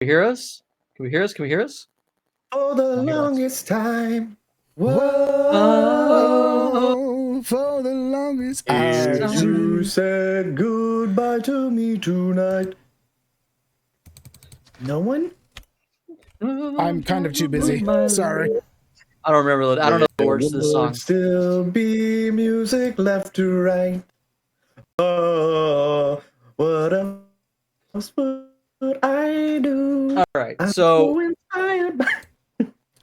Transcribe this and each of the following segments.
hear us? Can we hear us? Can we hear us? For the longest time. Whoa, for the longest If you time. said goodbye to me tonight. No one? I'm kind of too busy. Sorry. I don't remember. I don't know the words to this song. Would still be music left to right. Oh, what else would I do? All right, so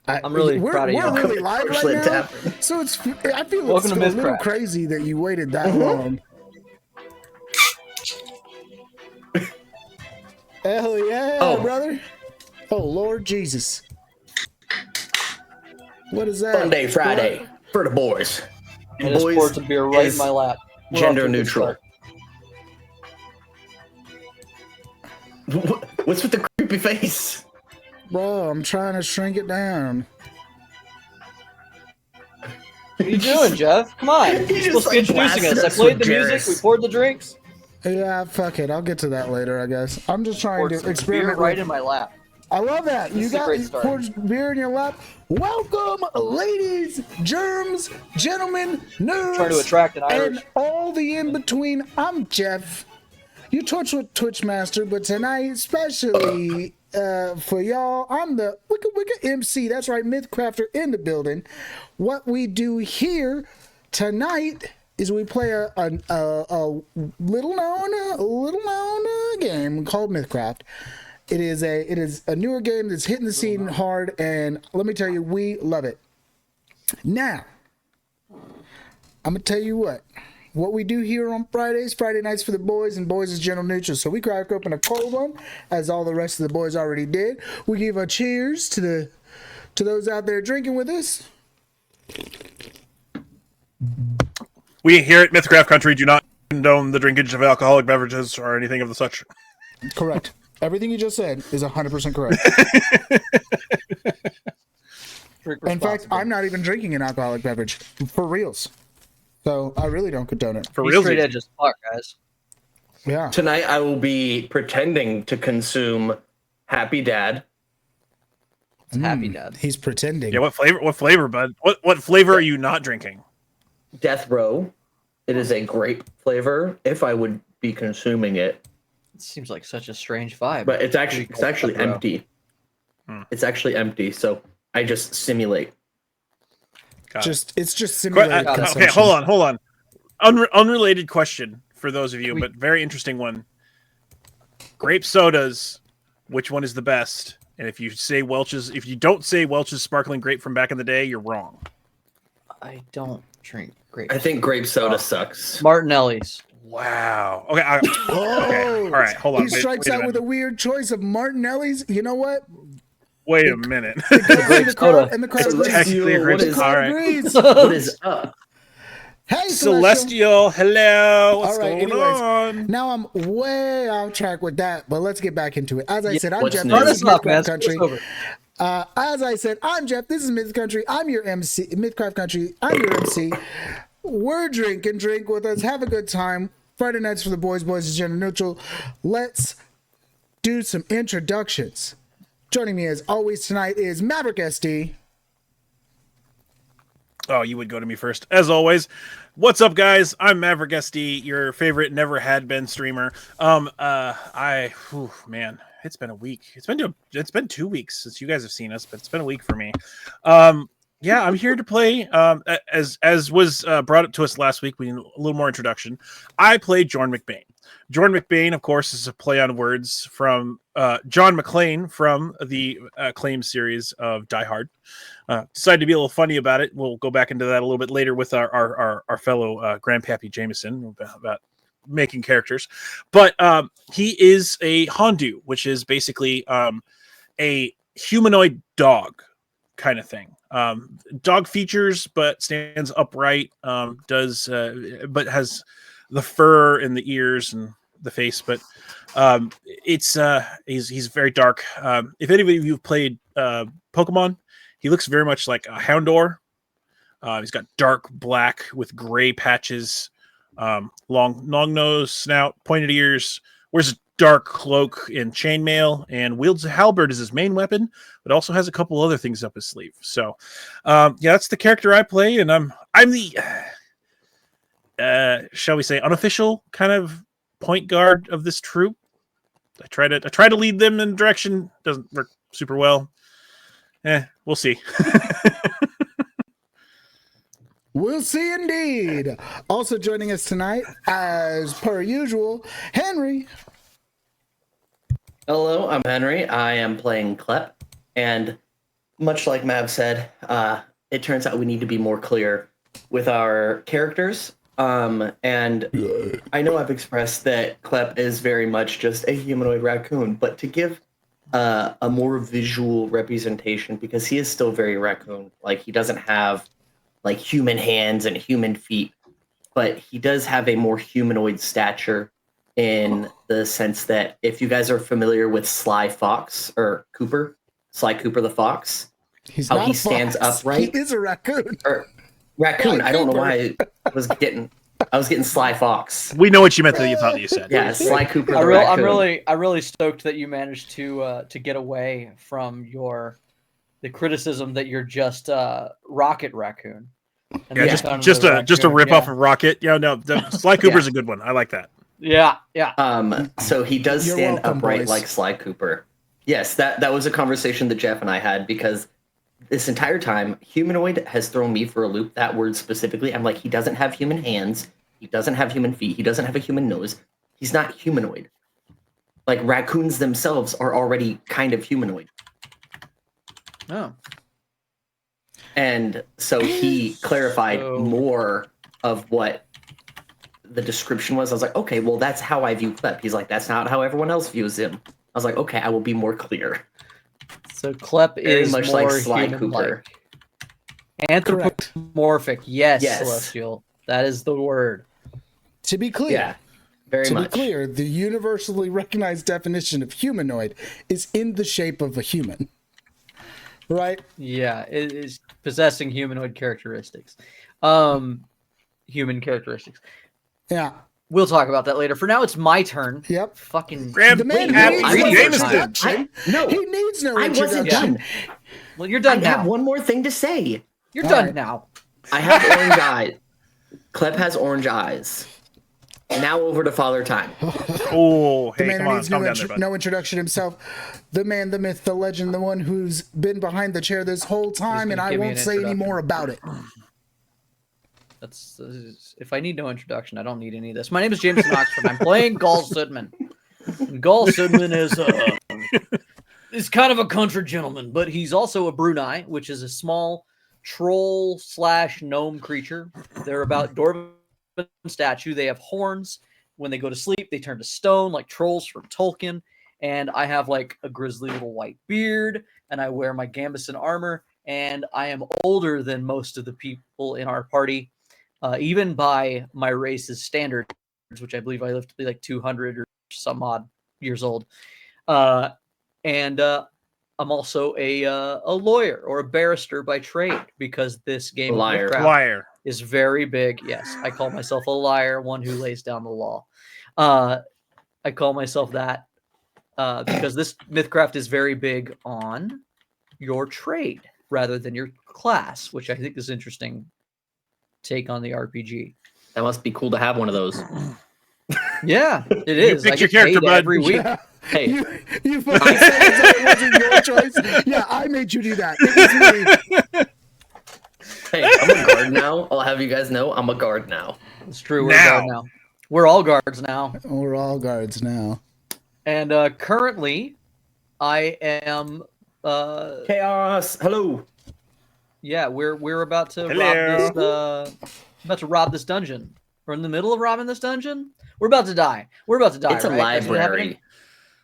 I'm really proud of you. We're really live right now. So I feel Welcome it's to a little Mythcraft. crazy that you waited that long. Hell yeah, brother. Oh, Lord Jesus. What is that? Sunday, Friday for the boys. And boys pour some beer right in my lap. Gender neutral. What's with the creepy face? Bro, I'm trying to shrink it down. What are you doing, Jeff? Come on. You're supposed to be introducing us. I played the music. We poured the drinks. Yeah, fuck it. I'll get to that later, I guess. I'm just trying to experiment. Beer right in my lap. I love that. You poured beer in your lap. Welcome, ladies, germs, gentlemen, nerds, Trying to attract an Irish. and all the in-between. I'm Jeff, your Twitch Master, but tonight, especially for y'all, I'm the Wicca MC. That's right, Mythcrafter in the building. What we do here tonight is we play a little known game called Mythcraft. It is a newer game that's hitting the scene hard, and let me tell you, we love it. Now, I'm gonna tell you what we do here on Friday nights for the boys, and boys is general neutral. So we crack open a cold one, as all the rest of the boys already did. We give a cheers to those out there drinking with us. We here at Mythcraft Country do not condone the drinkage of alcoholic beverages or anything of the such. Correct. Everything you just said is 100% correct. In fact, I'm not even drinking an alcoholic beverage. For reals. So I really don't condone it. For reals. Straight edge as fuck, guys. Yeah. Tonight I will be pretending to consume Happy Dad. Happy Dad. He's pretending. Yeah, what flavor, bud? What flavor are you not drinking? Death Row. It is a grape flavor if I would be consuming it. It seems like such a strange vibe. But it's actually empty. It's actually empty, so I just simulate. It's just simulated consumption. Okay, hold on. Unrelated question for those of you, but very interesting one. Grape sodas, which one is the best? And if you don't say Welch's sparkling grape from back in the day, you're wrong. I don't drink grape. I think grape soda sucks. Martinelli's. Wow. Okay. Okay. All right. Hold on. He strikes out with a weird choice of Martinelli's. You know what? Wait a minute. Grape soda. And the crowd agrees. What is up? Hey, Celestial. Hello. What's All right, going on? Now I'm way off track with that, but let's get back into it. As I said, I'm Jeff. new? This is Start us off, Mythcraft man. Country. As I said, I'm Jeff. This is Myth Country. I'm your MC. Mythcraft Country. I'm your MC. We're drinking. Drink with us. Have a good time. Friday nights for the boys. Boys is gender neutral. Let's do some introductions. Joining me as always tonight is Maverick SD. Oh, you would go to me first, as always. What's up, guys? I'm Maverick SD, your favorite never had been streamer. Man, it's been a week. It's been 2 weeks since you guys have seen us, but it's been a week for me. Yeah, I'm here to play. As was brought up to us last week, we need a little more introduction. I played Jorn McBain. Jorn McBain, of course, is a play on words from John McClane from the Acclaim series of Die Hard. Decided to be a little funny about it. We'll go back into that a little bit later with our fellow Grandpappy Jameson about making characters. But he is a Hondu, which is basically a humanoid dog kind of thing. Dog features, but stands upright. But has the fur and the ears and the face. But he's very dark. If anybody of you have played Pokemon, he looks very much like a Houndour. He's got dark black with gray patches, long nose, snout, pointed ears. Wears dark cloak and chainmail, and wields a halberd as his main weapon, but also has a couple other things up his sleeve. So, yeah, that's the character I play, and I'm the shall we say unofficial kind of point guard of this troop. I try to lead them in a direction. Doesn't work super well. We'll see. We'll see indeed. Also joining us tonight, as per usual, Henry. Hello, I'm Henry. I am playing Klep, and much like Mav said, it turns out we need to be more clear with our characters. And I know I've expressed that Klep is very much just a humanoid raccoon, but to give a more visual representation, because he is still very raccoon, like he doesn't have like human hands and human feet, but he does have a more humanoid stature in the sense that if you guys are familiar with Sly Fox or Cooper, Sly Cooper the Fox, He's how not he a stands fox. upright. He is a raccoon. Or raccoon. Yeah, I don't know Cooper. why I was getting Sly Fox. We know what you meant that you thought you said. Yeah, Sly Cooper the raccoon. I'm really stoked that you managed to get away from the criticism that you're just Rocket Raccoon. And Yeah, that's kind of just the a raccoon, rip yeah. off of Rocket. Yeah, no, Sly Cooper's a good one. I like that. Yeah. So he does You're stand welcome, upright boys. like Sly Cooper. Yes, that was a conversation that Jeff and I had, because this entire time, humanoid has thrown me for a loop. That word specifically, I'm like, he doesn't have human hands, he doesn't have human feet, he doesn't have a human nose. He's not humanoid. Like raccoons themselves are already kind of humanoid. Oh. And so he clarified So- more of what the description was. I was like, okay, well, that's how I view Klep. He's like, that's not how everyone else views him. I was like, okay, I will be more clear. So Klep Very is much more like Sly human-like. Cooper. Anthropomorphic. Yes, Yes. Celestial. That is the word. To be clear, Yeah, very to much. be clear, the universally recognized definition of humanoid is in the shape of a human. Right? Yeah, it is possessing humanoid characteristics. Human characteristics. Yeah. We'll talk about that later. For now, it's my turn. Yep. Fucking Grab The man Happy needs Reed no Jameson. introduction. No, He needs no I wasn't introduction. done. Well, you're I done have now. one more thing to say. You're All done right. now. I have orange eyes. Klep has orange eyes. Now over to Father Time. Oh, The hey, man come who on, needs calm down there, bud. no introduction himself. The man, the myth, the legend, the one who's been behind the chair this whole time, and gonna I give me won't an say any introduction. more about it. If I need no introduction, I don't need any of this. My name is Jameson Oxford. I'm playing Gaul Sudman. And Gaul Sudman is kind of a country gentleman, but he's also a Brunei, which is a small troll / gnome creature. They're about dwarven statue. They have horns. When they go to sleep, they turn to stone like trolls from Tolkien. And I have like a grizzly little white beard, and I wear my Gambeson armor. And I am older than most of the people in our party, even by my race's standards, which I believe I live to be like 200 or some odd years old. And I'm also a lawyer or a barrister by trade, because this game Liar. of Mythcraft Liar. is very big. Yes, I call myself a liar, one who lays down the law. I call myself that because this Mythcraft is very big on your trade rather than your class, which I think is interesting take on the RPG. That must be cool to have one of those. Yeah, it is. picked I your get character, paid bud. every week. Hey, You fucking said it wasn't your choice. Yeah, I made you do that. It was me. hey, I'm a guard now. I'll have you guys know I'm a guard now. It's true. We're a guard now. We're all guards now. We're all guards now. And currently, I am. Chaos. Hello. Yeah, we're about to Hello. rob this dungeon. We're in the middle of robbing this dungeon. We're about to die. We're about to die. It's a right? That's what's happening. library.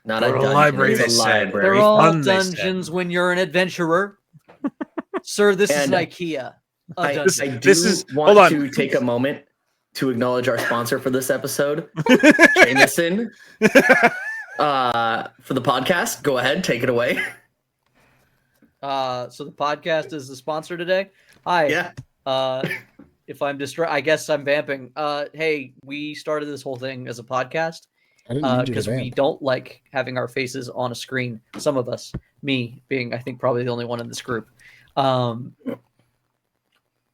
Not Go a to a dungeon. library, It's they a said. library. They're all fun, they said. dungeons when you're an adventurer. Sir, this is an And IKEA. A I dungeon. do This is- want hold on. to take a moment to acknowledge our sponsor for this episode, Jameson. For the podcast, go ahead, take it away. So the podcast is the sponsor today. Hi. Yeah. If I'm I guess I'm vamping. Hey, we started this whole thing as a podcast, I didn't need you to because we vamp. don't like having our faces on a screen. Some of us, me being, I think, probably the only one in this group,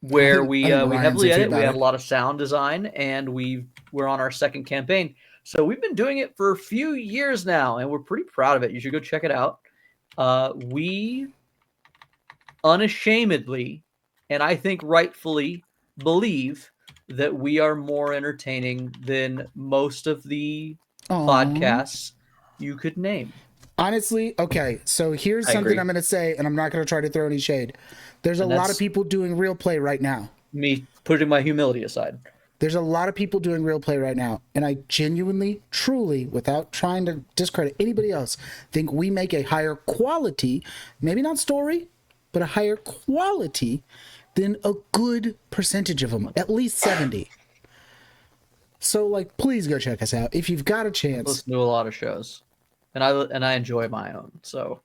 where I think we Ryan's heavily iffy edit. We about have it. a lot of sound design, and we're on our second campaign. So we've been doing it for a few years now, and we're pretty proud of it. You should go check it out. We unashamedly, and I think rightfully, believe that we are more entertaining than most of the Aw. podcasts you could name. Honestly, okay, so here's I something agree. I'm going to say, and I'm not going to try to throw any shade. There's a And lot that's- of people doing real play right now. Me putting my humility aside. There's a lot of people doing real play right now, and I genuinely, truly, without trying to discredit anybody else, think we make a higher quality, maybe not story, but a higher quality than a good percentage of them, at least 70. So, like, please go check us out if you've got a chance. Listen to a lot of shows, and I enjoy my own. So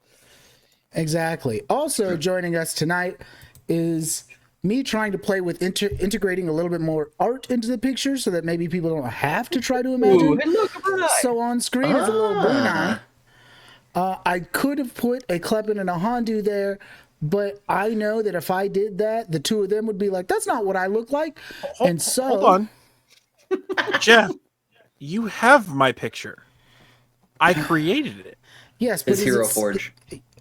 Exactly. Also joining us tonight is me trying to play with integrating a little bit more art into the picture so that maybe people don't have to try to imagine. hey, look, a Brunei. So on screen is a little Brunei. I could have put a Kleppen and a Hondu there, but I know that if I did that, the two of them would be like, that's not what I look like. And so Hold on. Jeff, you have my picture. I created it. yes, but It's Hero Forge.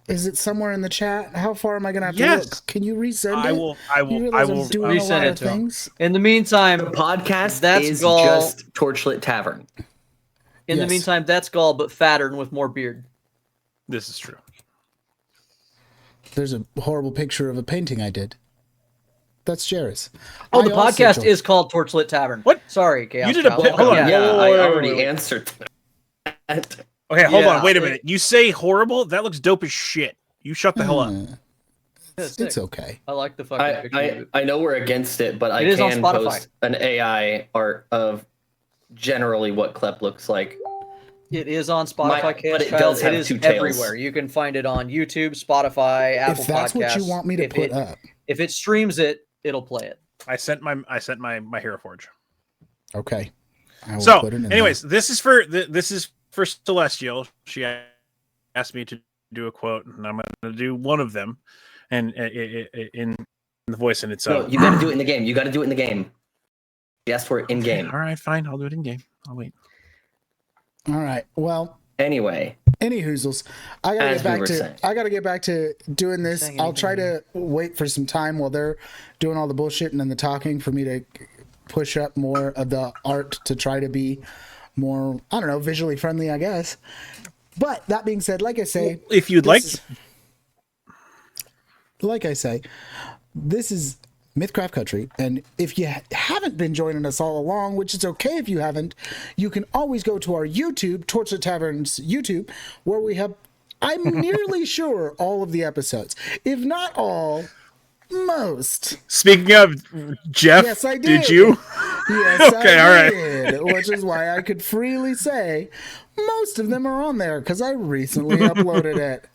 Is it somewhere in the chat? How far am I gonna have to Yes. look? Can you resend it? I will. I You will. realize I I'm will. doing a resend lot it of to him. things. In the meantime, The podcast That's is Gaul. just Torchlit Tavern. in the Yes. meantime, that's Gaul, but fatter and with more beard. This is true. There's a horrible picture of a painting I did. That's Jairus. Oh, the I also podcast joined- is called Torchlit Tavern. What? Sorry, Chaos You did a Child. pi- hold on. Yeah, I I already answered that. Okay, hold Yeah, on. Wait a minute. You say horrible? That looks dope as shit. You shut the hell up. It's okay. I like the fucking picture. of it. I know we're against it, but I It is on can Spotify. post an AI art of generally what Klep looks like. It is on My- Spotify, Chaos but it Child. does It have is two tails. everywhere. You can find it on YouTube, Spotify, Apple If that's what you Podcasts. want me to If put it- up, If it streams it, it'll play it. I sent my Hero Forge. okay. I will So, put it in anyways, this is for Celestial. She asked me to do a quote, and I'm going to do one of them, and in the voice in itself. No, you got to do it in the game. You got to do it in the game. You asked for it in game. All right, fine. I'll do it in game. I'll wait. there. All right. Well, Anyway, any hoozles. I gotta As get we back were to. saying. I gotta get back to doing this. Saying I'll try to wait for some time while they're doing all the bullshitting and the talking for me to push up more of the art to try to be more, I don't know, visually friendly, I guess. But that being said, like I say, If you'd like, this- like I say, this is Mythcraft Country, and if you haven't been joining us all along, which is okay if you haven't, you can always go to our YouTube, Torchlit Tavern's YouTube, where we have, I'm nearly sure, all of the episodes. If not all, most. speaking of Jeff, Yes, I did did. you? Yes, Okay, I all right. did, which is why I could freely say most of them are on there, because I recently uploaded it.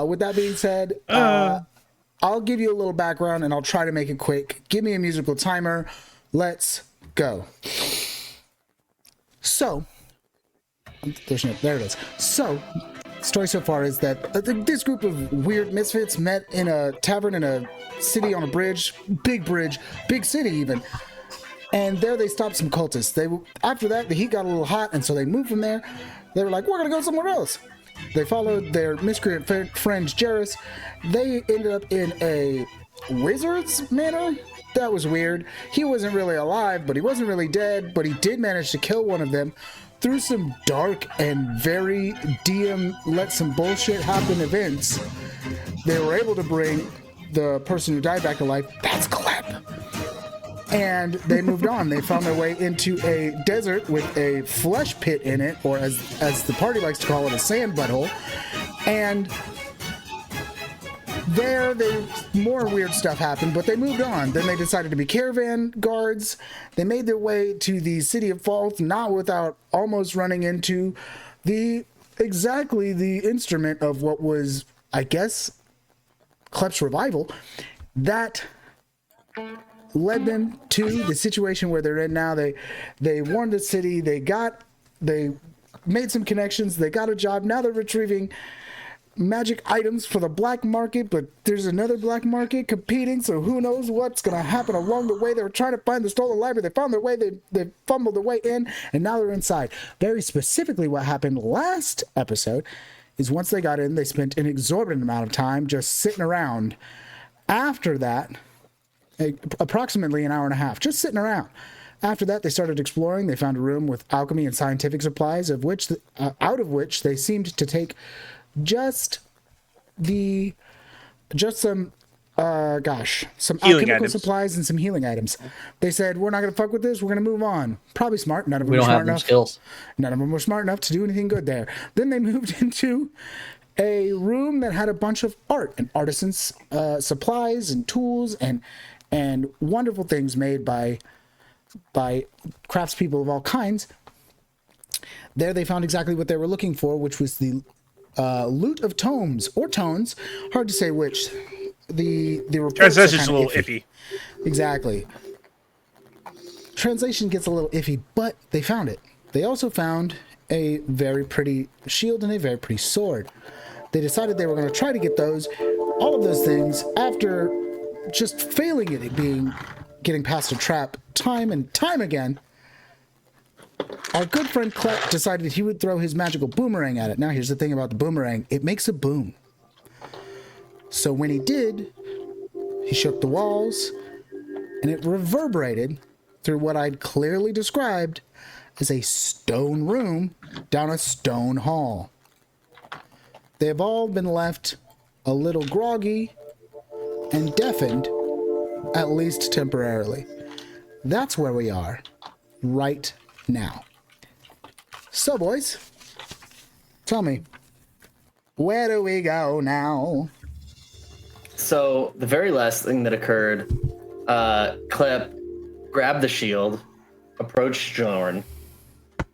With that being said, I'll give you a little background and I'll try to make it quick. Give me a musical timer. Let's go. So, there it is. So, story so far is that this group of weird misfits met in a tavern in a city on a bridge, big city even. And there they stopped some cultists. After that, the heat got a little hot, and so they moved from there. They were like, we're gonna go somewhere else. They followed their miscreant friend Jairus. They ended up in a wizard's manor. That was weird. He wasn't really alive, but he wasn't really dead, but he did manage to kill one of them through some dark and very DM let some bullshit happen events. They were able to bring the person who died back to life. That's Clep. And they moved on. They found their way into a desert with a flesh pit in it, or as the party likes to call it, a sand butthole. And there, more weird stuff happened, but they moved on. Then they decided to be caravan guards. They made their way to the City of Falls, not without almost running into exactly the instrument of what was, I guess, Klep's revival. That led them to the situation where they're in now. They warned the city. They got They made some connections. They got a job. Now they're retrieving magic items for the black market, but there's another black market competing, so who knows what's going to happen along the way. They were trying to find the stolen library. They found their way. They fumbled their way in, and now they're inside. Very specifically, what happened last episode is once they got in, they spent an exorbitant amount of time just sitting around. After that, approximately an hour and a half, just sitting around. After that, they started exploring. They found a room with alchemy and scientific supplies, out of which they seemed to take some some alchemical supplies and some healing items. They said, we're not going to fuck with this. We're going to move on. Probably smart. None of them were smart enough. Skills. None of them were smart enough to do anything good there. Then they moved into a room that had a bunch of art and artisans' supplies and tools and wonderful things made by craftspeople of all kinds. There they found exactly what they were looking for, which was the loot of tomes or tones. Hard to say which. The translation's a little iffy. Exactly. Translation gets a little iffy, but they found it. They also found a very pretty shield and a very pretty sword. They decided they were going to try to get all of those things after just failing at getting past a trap time and time again. Our good friend Klep decided he would throw his magical boomerang at it. Now, here's the thing about the boomerang. It makes a boom. So when he did, he shook the walls, and it reverberated through what I'd clearly described as a stone room down a stone hall. They have all been left a little groggy and deafened, at least temporarily. That's where we are right now. So, boys, tell me, where do we go now? So the very last thing that occurred, Klep grabbed the shield, approached Jorn,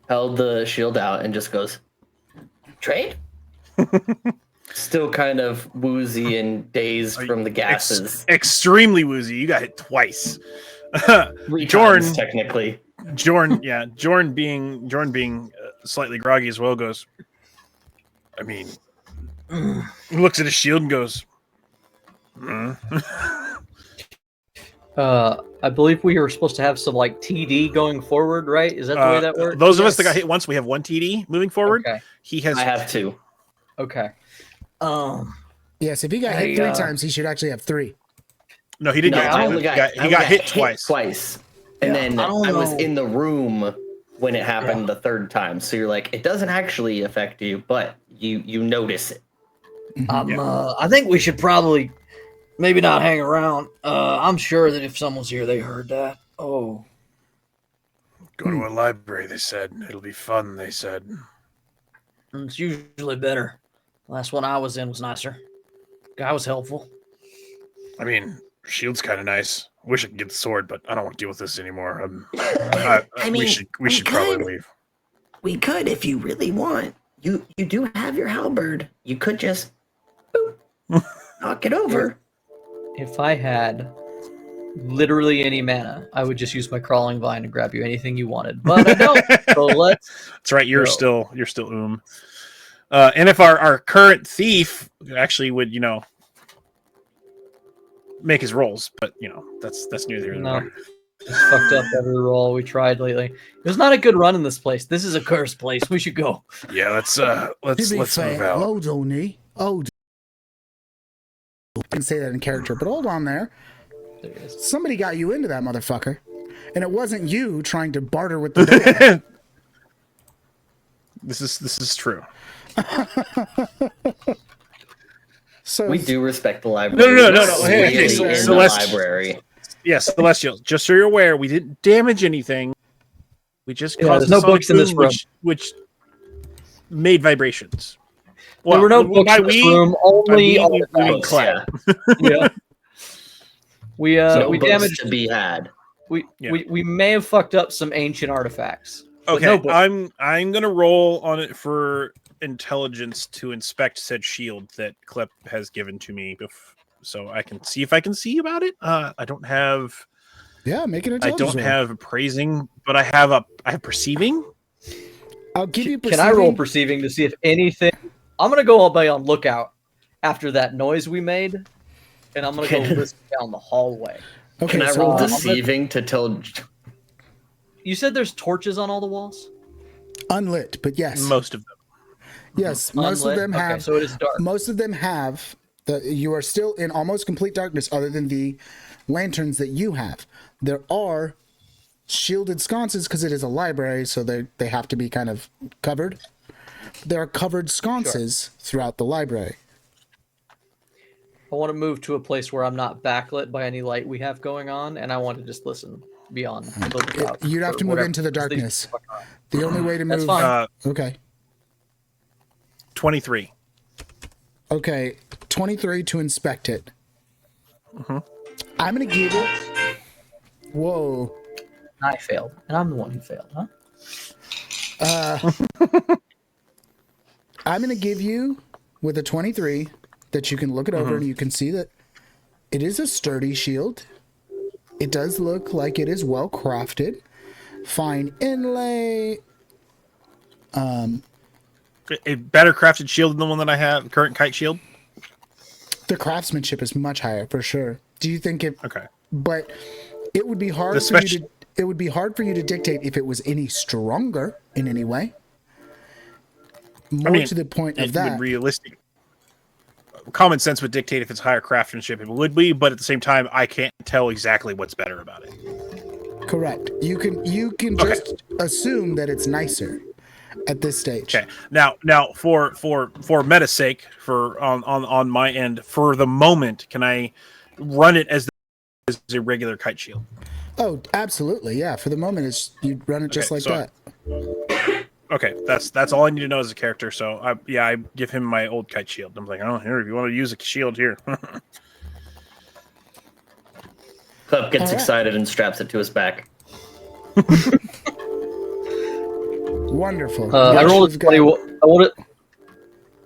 held the shield out, and just goes, "Trade?" Still kind of woozy and dazed from the gases. Extremely woozy. You got hit twice. Jorn, technically. Jorn being slightly groggy as well goes, I mean, he looks at his shield and goes, I believe we were supposed to have some like TD going forward, right? Is that the way that works? Those of us that got hit once, we have one TD moving forward. Okay. I have two. Okay. Yes, if he got hit 3 times, he should actually have 3. No, he didn't. He got hit twice. And then I was in the room when it happened the third time. So you're like, it doesn't actually affect you, but you notice it. I think we should probably maybe not hang around. I'm sure that if someone's here, they heard that. Oh. Go to a library, they said. It'll be fun, they said. It's usually better. The last one I was in was nicer. Guy was helpful. I mean, shield's kind of nice. Wish I could get the sword, but I don't want to deal with this anymore. We should probably leave. We could if you really want. You do have your halberd. You could just knock it over. If I had literally any mana, I would just use my crawling vine and grab you anything you wanted. But I don't. So let's. That's right. You're still And if our current thief actually would, make his rolls, but that's neither here nor there. It's fucked up every roll we tried lately. It was not a good run in this place. This is a cursed place. We should go. Yeah, let's move out. Hold on, I didn't say that in character, but hold on there. There it is. Somebody got you into that motherfucker, and it wasn't you trying to barter with the door. This is true. So we do respect the library. No. Hey, library. Yes, Celestial. Just so you're aware, we didn't damage anything. We just caused no books in this room, which made vibrations. Well, there were no books in this room. Only Klep. Yeah. We damaged to be had. We may have fucked up some ancient artifacts. Okay, no I'm gonna roll on it for intelligence to inspect said shield that Klep has given to me, so I can see if I can see about it. I don't have. Yeah, make an I intelligence. don't have appraising, but I have perceiving. I'll give you Can perceiving. I roll perceiving to see if anything? I'm gonna go be on lookout after that noise we made, and I'm gonna go listen down the hallway. Okay, Can I so roll I'm- deceiving to tell? You said there's torches on all the walls. unlit, but yes, Most of them. yes, most of Unlit? them Okay, have. so it is dark. Most of them have. You are still in almost complete darkness, other than the lanterns that you have. There are shielded sconces because it is a library, so they have to be kind of covered. There are covered sconces throughout the library. I want to move to a place where I'm not backlit by any light we have going on, and I want to just listen beyond the lookout. You'd have for to move whatever- into the because these darkness. fucking are. The only way to That's move. fine. Okay. 23. Okay. 23 to inspect it. I'm gonna give it. Whoa. I failed, and I'm the one who failed, huh? I'm gonna give you with a 23 that you can look it over and you can see that it is a sturdy shield. It does look like it is well crafted. Fine inlay. A better crafted shield than the one that I have, current kite shield. The craftsmanship is much higher for sure. Do you think it? Okay. But it would be hard The for you speci- to. It would be hard for you to dictate if it was any stronger in any way. More to the point of it that. would realistic. Common sense would dictate if it's higher craftsmanship, it would be, but at the same time, I can't tell exactly what's better about it. Correct. You can Okay. just assume that it's nicer at this stage. Okay. Now for meta's sake, for on my end, for the moment, can I run it as a regular kite shield? Oh, absolutely. Yeah. For the moment, it's you run it just Okay, like so- that. Okay, that's all I need to know as a character. So I give him my old kite shield. I'm like, oh, here, if you want to use a shield here. Clep gets All right. excited and straps it to his back. Wonderful. I Yes, rolled a you've got- 21.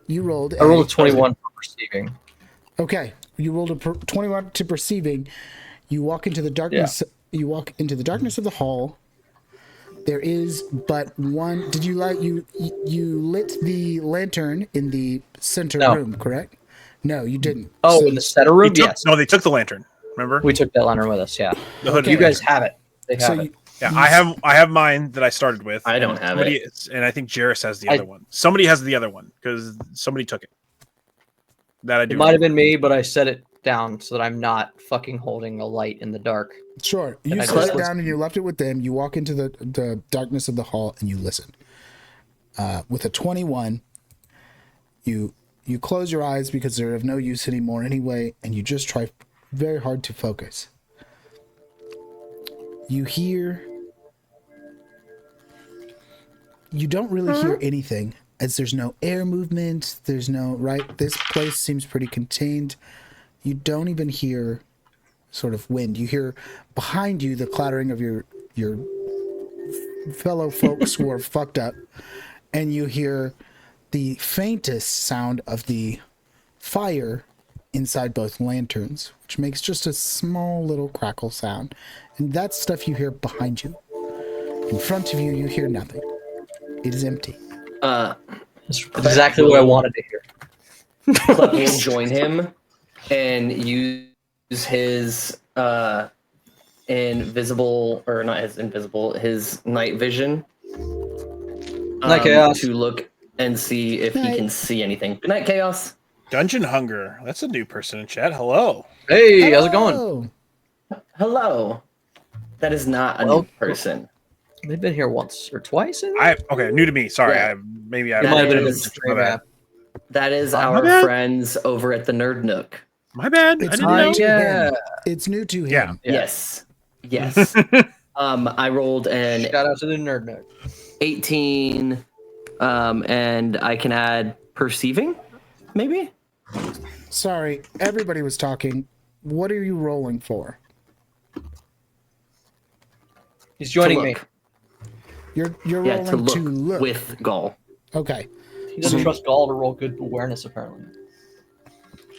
You rolled. I rolled a 21 for perceiving. Okay. You rolled a 21 to perceiving. You walk into the darkness. You walk into the darkness of the hall. There is but one. Did you light you lit the lantern in the center No. room? Correct. No, you didn't. Oh, So- in the center room? Yes. No, they took the lantern. Remember We took that lantern with us, yeah. the hood? You guys have it. They have so it. you, Yeah, I have mine that I started with. I don't have Somebody, it. and I think Jairus has the other one. Somebody has the other one because somebody took it. That I do. It might have been me, but I set it down so that I'm not fucking holding a light in the dark. Sure. You I set just it listen. down and you left it with them. You walk into the darkness of the hall and you listen. With a 21, you close your eyes because they're of no use anymore anyway, and you just try very hard to focus. You don't really hear anything as there's no air movement. There's no, right? This place seems pretty contained. You don't even hear sort of wind. You hear behind you the clattering of your fellow folks who are fucked up, and you hear the faintest sound of the fire inside both lanterns, which makes just a small little crackle sound. And that's stuff you hear behind you. In front of you, you hear nothing. It is empty. That's exactly what I wanted to hear. Clep will join him and use his invisible, or not his invisible, his night vision Night Chaos. to look and see if he can see anything. Good night, Chaos. Dungeon Hunger. That's a new person in chat. Hello. Hey, how's it going? Oh, Hello. That is not a Well- new person. They've been here once or twice. Okay, new to me. Sorry, Yeah. I It might have been a is- stream my bad. app. That is My our bad. friends over at the Nerd Nook. My bad. I It's didn't new know. to Yeah. him. It's new to him. Yeah. Yeah. Yes. Yes. I rolled an Shout out to the Nerd Nook. 18, and I can add perceiving, maybe? Sorry, everybody was talking. What are you rolling for? He's joining To me. look. You're Yeah, rolling to look, with Gull. Okay. He doesn't trust Gall to roll good awareness, apparently.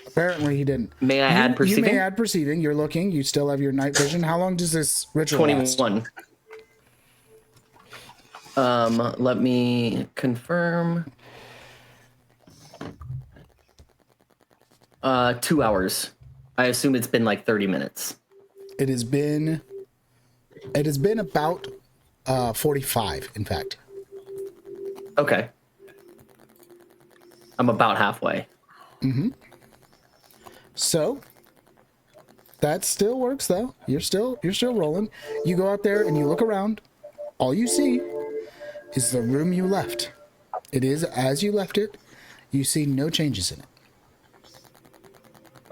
Apparently he didn't. May I You add perceiving? may add perceiving. You're looking. You still have your night vision. How long does this ritual last? 21. Let me confirm. 2 hours. I assume it's been like 30 minutes. It has been about 45, in fact. Okay. I'm about halfway. So that still works though. You're still rolling. You go out there and you look around. All you see is the room you left. It is as you left it. You see no changes in it.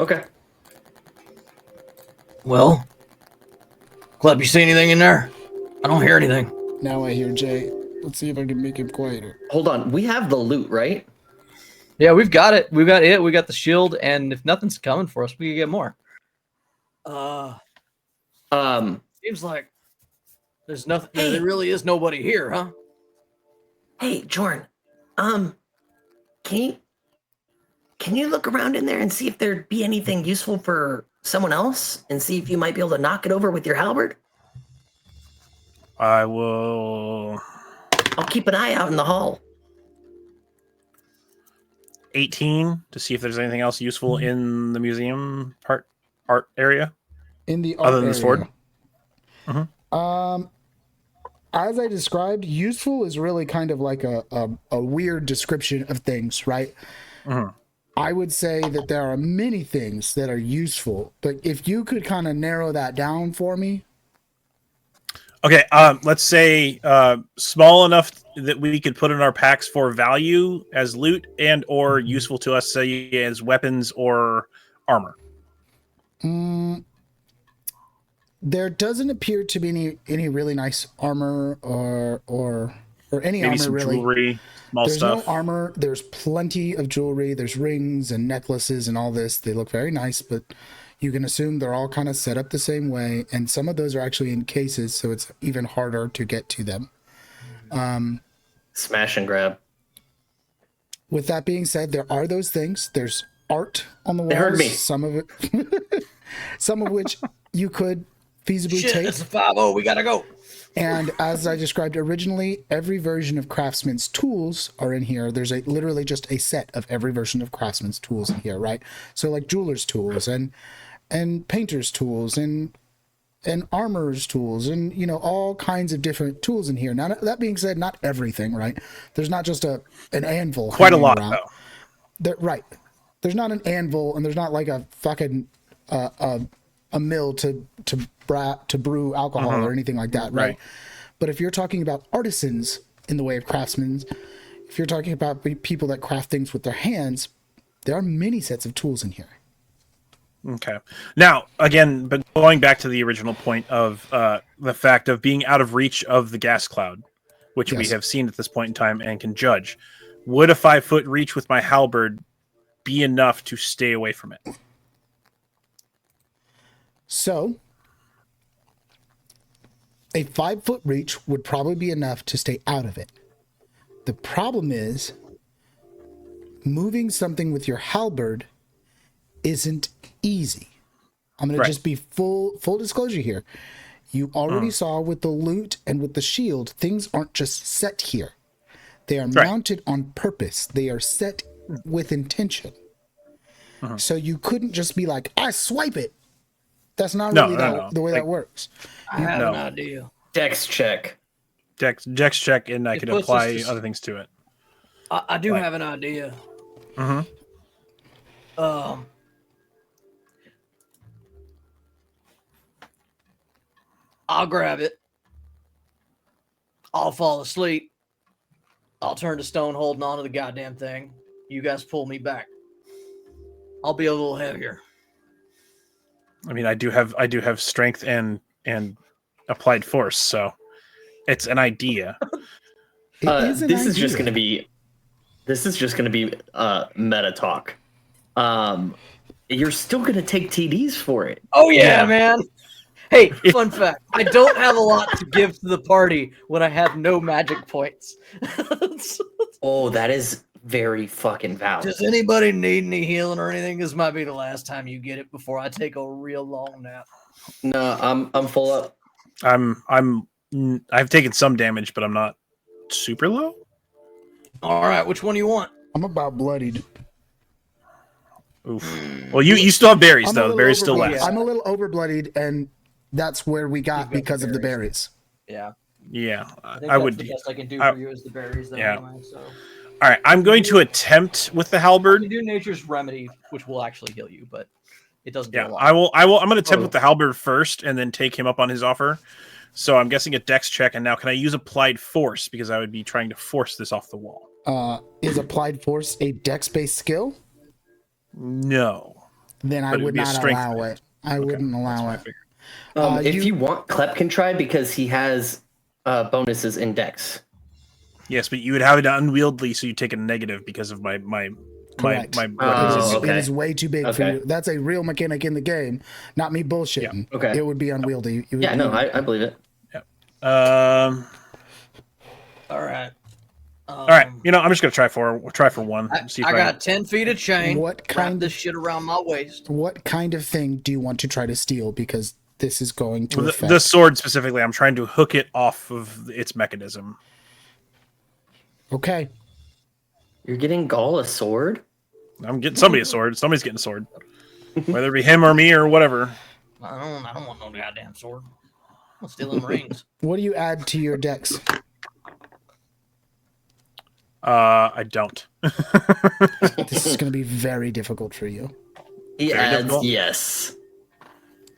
Okay. Well, Clep, you see anything in there? I don't hear anything. Now I hear Jay. Let's see if I can make him quieter. Hold on. We have the loot, right? Yeah, we've got it. We've got it. We got the shield, and if nothing's coming for us, we can get more. Seems like there's nothing. There really is nobody here, huh? Hey, Jordan. Can you look around in there and see if there'd be anything useful for someone else, and see if you might be able to knock it over with your halberd? I will. I'll keep an eye out in the hall. 18 to see if there's anything else useful in the museum art area In the art other than the sword. As I described, useful is really kind of like a weird description of things, right? I would say that there are many things that are useful, but if you could kind of narrow that down for me. Okay, let's say small enough that we could put in our packs for value as loot and or useful to us, say as weapons or armor. There doesn't appear to be any really nice armor or any Maybe armor some really. jewelry, small There's stuff. no armor. There's plenty of jewelry. There's rings and necklaces and all this. They look very nice, but you can assume they're all kind of set up the same way. And some of those are actually in cases, so it's even harder to get to them. Smash and grab. With that being said, there are those things. There's art on the walls. They heard me. Some of it, some of which you could feasibly Shit, take. it's a 5-0. We gotta go. And as I described originally, every version of Craftsman's tools are in here. There's literally just a set of every version of Craftsman's tools in here, right? So like jeweler's tools and painter's tools and armorer's tools and, you know, all kinds of different tools in here. Now, that being said, not everything, right? There's not just an anvil. Quite a lot, around. Right. There's not an anvil and there's not like a fucking a mill to brew alcohol or anything like that, right? But if you're talking about artisans in the way of craftsmen, if you're talking about people that craft things with their hands, there are many sets of tools in here. Okay. Now, again, but going back to the original point of the fact of being out of reach of the gas cloud, which we Yes. have seen at this point in time and can judge, would a 5-foot reach with my halberd be enough to stay away from it? So, a 5-foot reach would probably be enough to stay out of it. The problem is, moving something with your halberd isn't easy. I'm going to just be full disclosure here. You already saw with the loot and with the shield, things aren't just set here. They are mounted on purpose. They are set with intention. So you couldn't just be like, I swipe it. That's not really the way that works. I have an idea. Dex check. Dex check, and I could apply other things to it. I do have an idea. I'll grab it. I'll fall asleep. I'll turn to stone holding on to the goddamn thing. You guys pull me back. I'll be a little heavier. I mean, I do have strength and applied force, so it's an idea. This is just going to be meta talk. You're still going to take TDs for it. Oh yeah, man. Hey, fun fact. I don't have a lot to give to the party when I have no magic points. Oh, that is very fucking valid. Does anybody need any healing or anything? This might be the last time you get it before I take a real long nap. No, I'm full up. I've taken some damage, but I'm not super low. All right, which one do you want? I'm about bloodied. Oof. Well, you still have berries I'm a though. The little berries still overbloodied. last. I'm a little overbloodied, and that's where we got because of the berries. Yeah, Yeah, I think I that's would. the best I can do for you is the berries, though. Yeah. Anyway, so All right, I'm going to attempt with the I halberd. can do Nature's Remedy, which will actually heal you, but it doesn't do Yeah, a lot. I will. I'm going to attempt Oh. with the halberd first, and then take him up on his offer. So I'm guessing a dex check, and now can I use applied force because I would be trying to force this off the wall? Is applied force a dex-based skill? No. Then I But it would would be a not strength allow based. it. I wouldn't allow it. If you want, Klep can try because he has bonuses in Dex. Yes, but you would have it unwieldy, so you take a negative because of my Correct. my It weapons. is, okay. it is way too big for Okay. you. That's a real mechanic in the game, not me bullshitting. Yeah. Okay. It would be unwieldy. It would Yeah, be- no, I believe it. All right. All right. You know, I'm just gonna try for one. See if I got 10 feet of chain. What Wrap kind this of- shit around my waist? What kind of thing do you want to try to steal? Because this is going to affect. the sword specifically. I'm trying to hook it off of its mechanism. Okay. You're getting Gaul a sword? I'm getting somebody a sword. Somebody's getting a sword, whether it be him or me or whatever. I don't want no goddamn sword. I'm stealing rings. What do you add to your dex? I don't. This is going to be very difficult for you. He Very adds difficult. yes.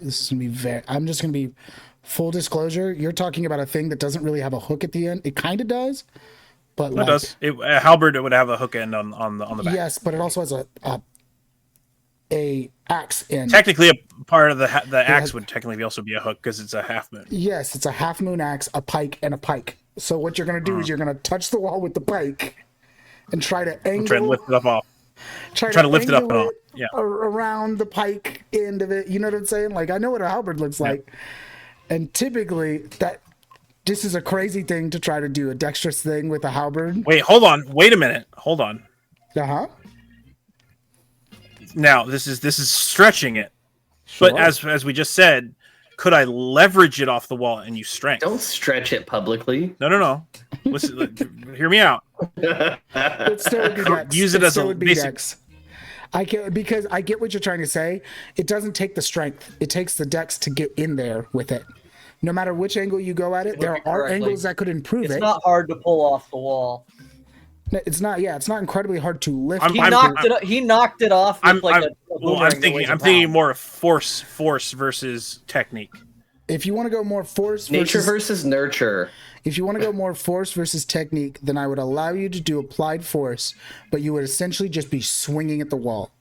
This is going to be very. I'm just going to be full disclosure. You're talking about a thing that doesn't really have a hook at the end. It kind of does, but It like, does. A halberd would have a hook end on the back. yes, but it also has a axe end. Technically, a part of the axe has- would technically also be a hook because it's a half moon. Yes, it's a half moon axe, a pike, and a pike. So what you're going to do is you're going to touch the wall with the pike and try to angle. Try to lift it up off. try to lift it up angle and off. Yeah. around the pike end of it. You know what I'm saying? Like, I know what a halberd looks like, and typically this is a crazy thing to try to do, a dexterous thing with a halberd. Wait, hold on. Wait a minute. Hold on. Uh-huh. Now this is stretching it, but Sure. as we just said, could I leverage it off the wall and use strength? Don't stretch it publicly. No. Listen, hear me out. It still would be dex. Use it as still a would be basic- dex. Because I get what you're trying to say. It doesn't take the strength. It takes the dex to get in there with it. No matter which angle you go at it, there Looking are correctly. angles that could improve It's it. not hard to pull off the wall. It's not. Yeah, it's not incredibly hard to lift. I'm- He I'm- knocked it off with I'm boomerang that weighs a I'm thinking pound. more of force versus technique. If you want to go more force Nature versus, versus nurture. if you want to go more force versus technique, then I would allow you to do applied force, but you would essentially just be swinging at the wall.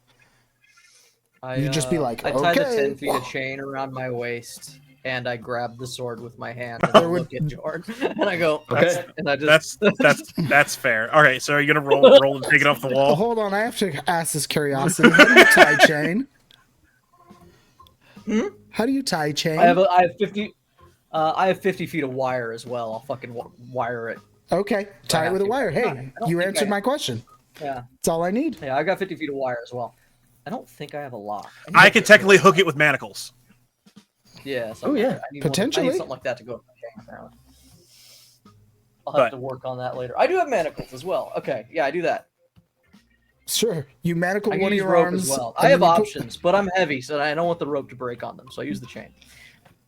You'd just be like, I tied the okay. 10 feet of chain around my waist, and I grabbed the sword with my hand, and I look at Jordan, and I go, Okay. and I just That's fair. All right, so are you gonna roll and take it off the Oh, wall? hold on, I have to ask this curiosity. How do you tie chain? How do you tie chain? I have 50 feet of wire as well. I'll fucking wire it. Okay, tie it have with a to. wire. I Hey, don't you think answered I- my question. Yeah, That's all I need. I got 50 feet of wire as well. I don't think I have a lock. I could technically hook it with manacles. Yeah. Oh, yeah. I need I Potentially. need something like that to go with my chain. Apparently. I'll But- have to work on that later. I do have manacles as well. Okay, yeah, I do that. Sure, you manacle I one can of use your rope arms. as well. and I have then you put- options, but I'm heavy, so I don't want the rope to break on them. So I use the chain.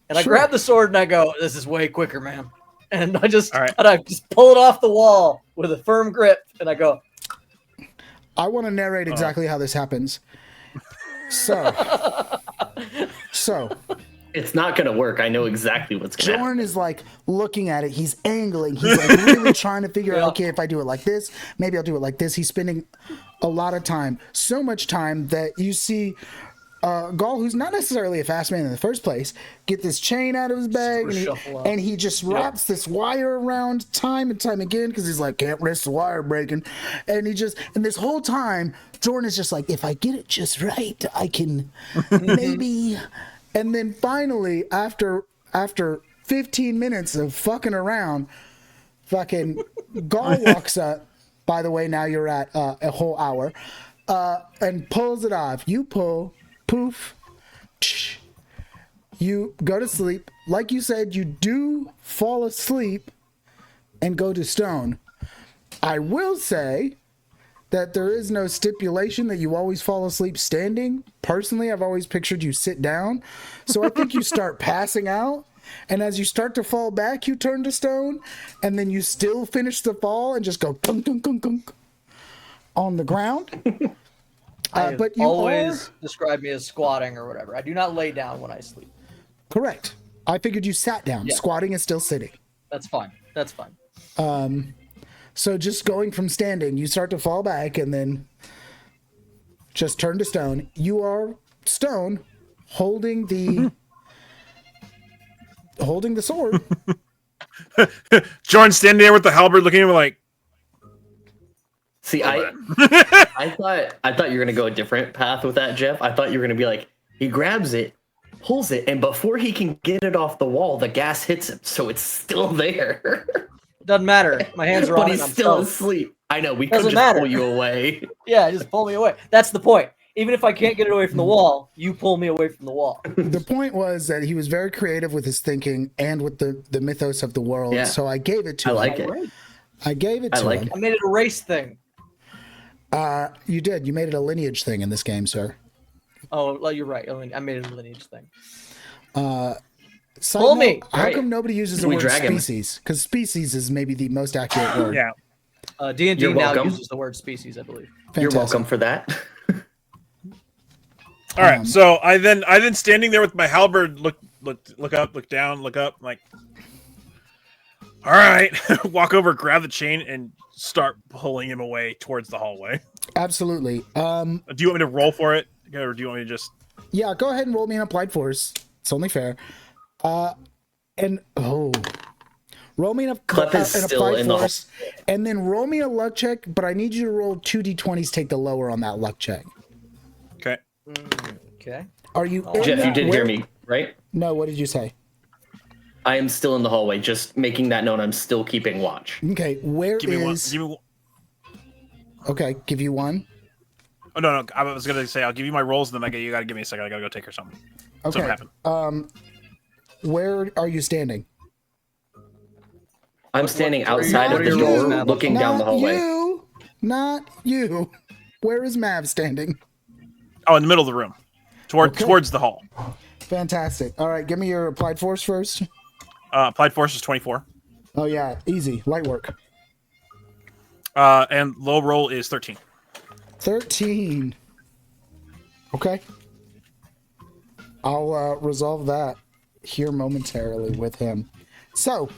And I Sure. grab the sword and I go, "This is way quicker, man." And I just All right. and I just pull it off the wall with a firm grip, and I go, I want to narrate exactly how this happens. So, It's not gonna work. I know exactly what's gonna happen. Jordan is like looking at it. He's angling. He's like really trying to figure Yeah. out, okay, if I do it like this, maybe I'll do it like this. He's spending a lot of time, so much time that you see Gaul, who's not necessarily a fast man in the first place, get this chain out of his bag Shuffle up. and he just wraps this wire around time and time again because he's like, can't risk the wire breaking. And this whole time, Jordan is just like, if I get it just right, I can maybe. And then finally, after 15 minutes of fucking around, fucking Gaul walks up. By the way, now you're at a whole hour, and pulls it off. You pull, poof, tsh. You go to sleep. Like you said, you do fall asleep, and go to stone. I will say that there is no stipulation that you always fall asleep standing. Personally, I've always pictured you sit down. So I think you start passing out. And as you start to fall back, you turn to stone. And then you still finish the fall and just go kunk, kunk, kunk, kunk on the ground. But you always describe me as squatting or whatever. I do not lay down when I sleep. Correct. I figured you sat down. Yeah. Squatting is still sitting. That's fine. That's fine. So just going from standing, you start to fall back and then just turn to stone. You are stone holding the sword. Jordan standing there with the halberd looking at him like, see, I thought you were gonna go a different path with that, Jeff. I thought you were gonna be like, he grabs it, pulls it, and before he can get it off the wall, the gas hits him, so it's still there. Doesn't matter. My hands are on but it. He's I'm still asleep. I know. We could just pull you away. Yeah, just pull me away. That's the point. Even if I can't get it away from the wall, you pull me away from the wall. The point was that he was very creative with his thinking and with the mythos of the world. Yeah. So I gave it to him. I like it. I gave it to him. I made it a race thing. You did. You made it a lineage thing in this game, sir. Oh, well, you're right. I made it a lineage thing. Pull me. How come nobody uses the word species? Because species is maybe the most accurate word. Yeah. D&D now uses the word species, I believe. Fantastic. You're welcome for that. All right. So I then standing there with my halberd, look up, look down, look up, like, all right, walk over, grab the chain, and start pulling him away towards the hallway. Absolutely. Do you want me to roll for it, or do you want me to just? Yeah, go ahead and roll me an applied force. It's only fair. Roll me an applied force, and then roll me a luck check. But I need you to roll 2 d20s. Take the lower on that luck check. Okay. Okay. Are you? Jeff, you did hear me, right? No. What did you say? I am still in the hallway. Just making that known. I'm still keeping watch. Okay. Where give me is? Give me one. Okay. Give you one. Oh no! I was gonna say I'll give you my rolls, and then you gotta give me a second. I gotta go take her something. Okay. Something happened. Where are you standing? I'm standing outside of the door, looking down the hallway. Not you. Where is Mav standing? Oh, in the middle of the room, towards the hall. Fantastic. All right, give me your applied force first. Applied force is 24. Oh yeah, easy, light work. And low roll is 13. 13. Okay. I'll resolve that here momentarily with him. So,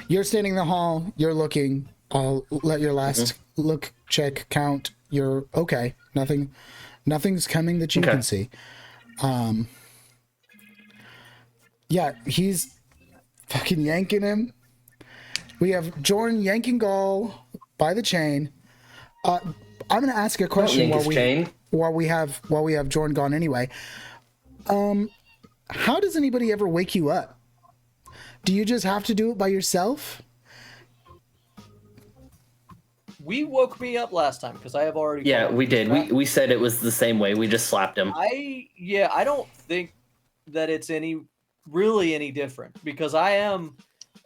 you're standing in the hall, you're looking, I'll let your last look check count. You're okay. Nothing's coming that you can see. Yeah, he's fucking yanking him. We have Jordan yanking Gall by the chain. I'm gonna ask a question while we have Jordan gone anyway. How does anybody ever wake you up? Do you just have to do it by yourself? We woke me up last time because I have already. Yeah, we did. We said it was the same way. We just slapped him. I don't think that it's any different because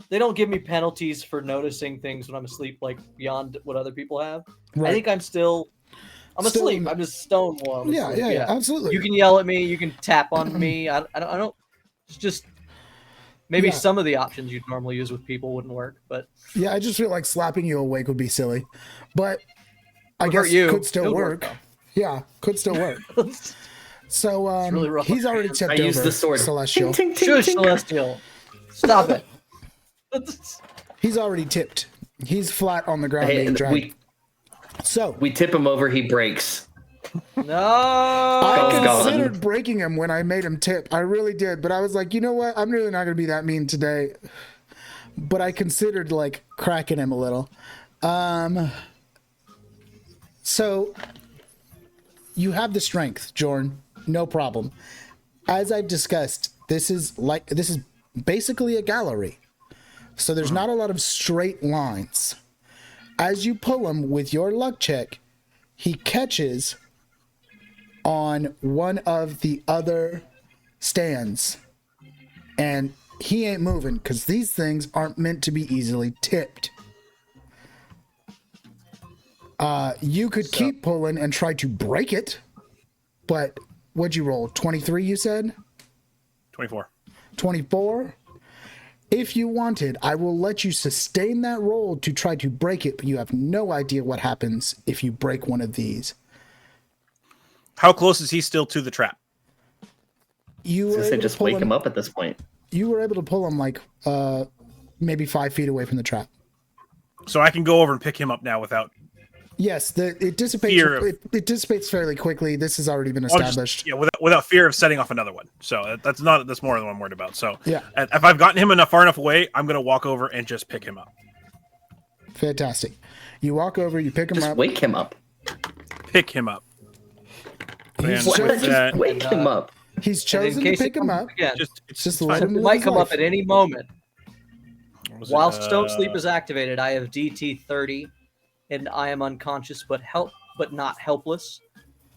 they don't give me penalties for noticing things when I'm asleep, like beyond what other people have. Right. I think I'm asleep. I'm just stonewall. Yeah, absolutely. You can yell at me. You can tap on me. I don't. It's just maybe some of the options you'd normally use with people wouldn't work. But yeah, I just feel like slapping you awake would be silly. But I guess it could still work. Yeah, could still work. So really he's already tipped over. I used the sword. Celestial. Shush, Celestial. Stop it. He's already tipped. He's flat on the ground being dragged. We tip him over, he breaks. No. I considered breaking him when I made him tip. I really did, but I was like, you know what? I'm really not going to be that mean today. But I considered like cracking him a little. So you have the strength, Jordan. No problem. As I've discussed, this is basically a gallery. So there's not a lot of straight lines. As you pull him with your luck check, he catches on one of the other stands and he ain't moving because these things aren't meant to be easily tipped. You could keep pulling and try to break it, but what'd you roll? 23, you said? 24. 24? If you wanted, I will let you sustain that roll to try to break it, but you have no idea what happens if you break one of these. How close is he still to the trap? You were able to Just pull wake him up at this point. You were able to pull him like maybe 5 feet away from the trap. So I can go over and pick him up now without. Yes, it dissipates. It dissipates fairly quickly. This has already been established. Without fear of setting off another one. So that's more than what I'm worried about. So yeah, if I've gotten him far enough away, I'm gonna walk over and just pick him up. Fantastic. You walk over, you pick him Just up. wake him up. Pick him up. He's What? chosen, Just wake him up. he's chosen to pick him up. Again, Just let him it live might his come up life. at any moment. While Stone Sleep is is activated, I have DT 30, and I am unconscious but not helpless.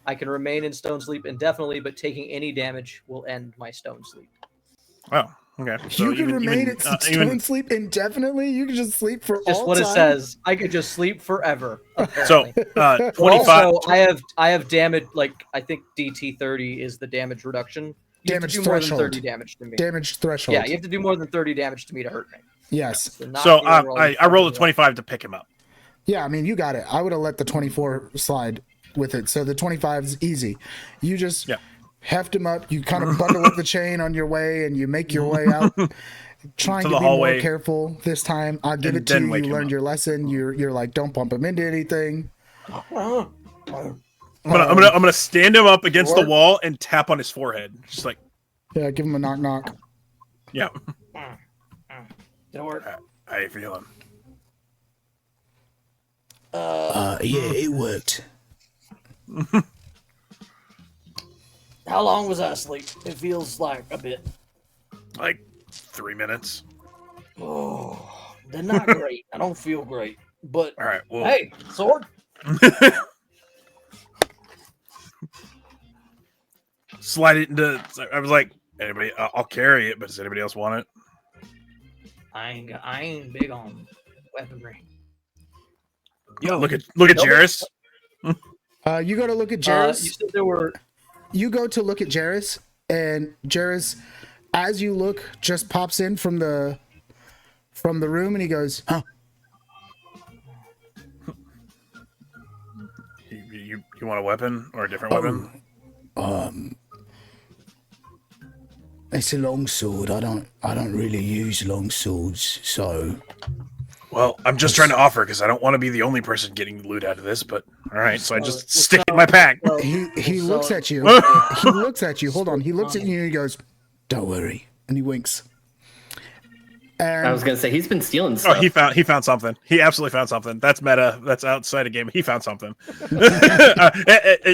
I can remain in Stone Sleep indefinitely, but taking any damage will end my Stone Sleep. Oh, okay. So You can remain at stone sleep indefinitely. You can just sleep for Just all what time. it says. I could just sleep forever. So Apparently. 25. Also, I have damage. Like I think DT 30 is the damage reduction. You Damage have to do more than threshold. 30 damage to me. Damage threshold. Yeah, you have to do more than 30 damage to me to hurt me. Yes. So I rolled a 25 to pick him up. Yeah, I mean, you got it. I would have let the 24 slide with it. So the 25 is easy. You just heft him up. You kind of bundle up the chain on your way, and you make your way out. Trying to be hallway. more careful this time. I'll give it to you. You learned your lesson. You're like, don't bump him into anything. I'm gonna stand him up against the wall and tap on his forehead, just like give him a knock knock. Yeah. Don't work. How you feeling? Yeah, it worked. How long was I asleep? It feels like a bit. Like 3 minutes. Oh, they're not great. I don't feel great. But all right. Well, hey, sword. Slide it into. I was like, anybody? I'll carry it, but does anybody else want it? I ain't big on weaponry. Yo, look at Jairus. You go to look at Jairus. You said there were. You go to look at Jairus, and Jairus, as you look, just pops in from the room, and he goes, "Huh? You want a weapon or a different weapon?" It's a long sword. I don't really use long swords, so. Well, I'm just trying to offer because I don't want to be the only person getting loot out of this. But all right, so I just stick it in my pack. He looks at you. He looks at you. Hold on. He looks at you and he goes, "Don't worry," and he winks. And I was gonna say he's been stealing stuff. Oh, he found something. He absolutely found something. That's meta. That's outside of game. He found something.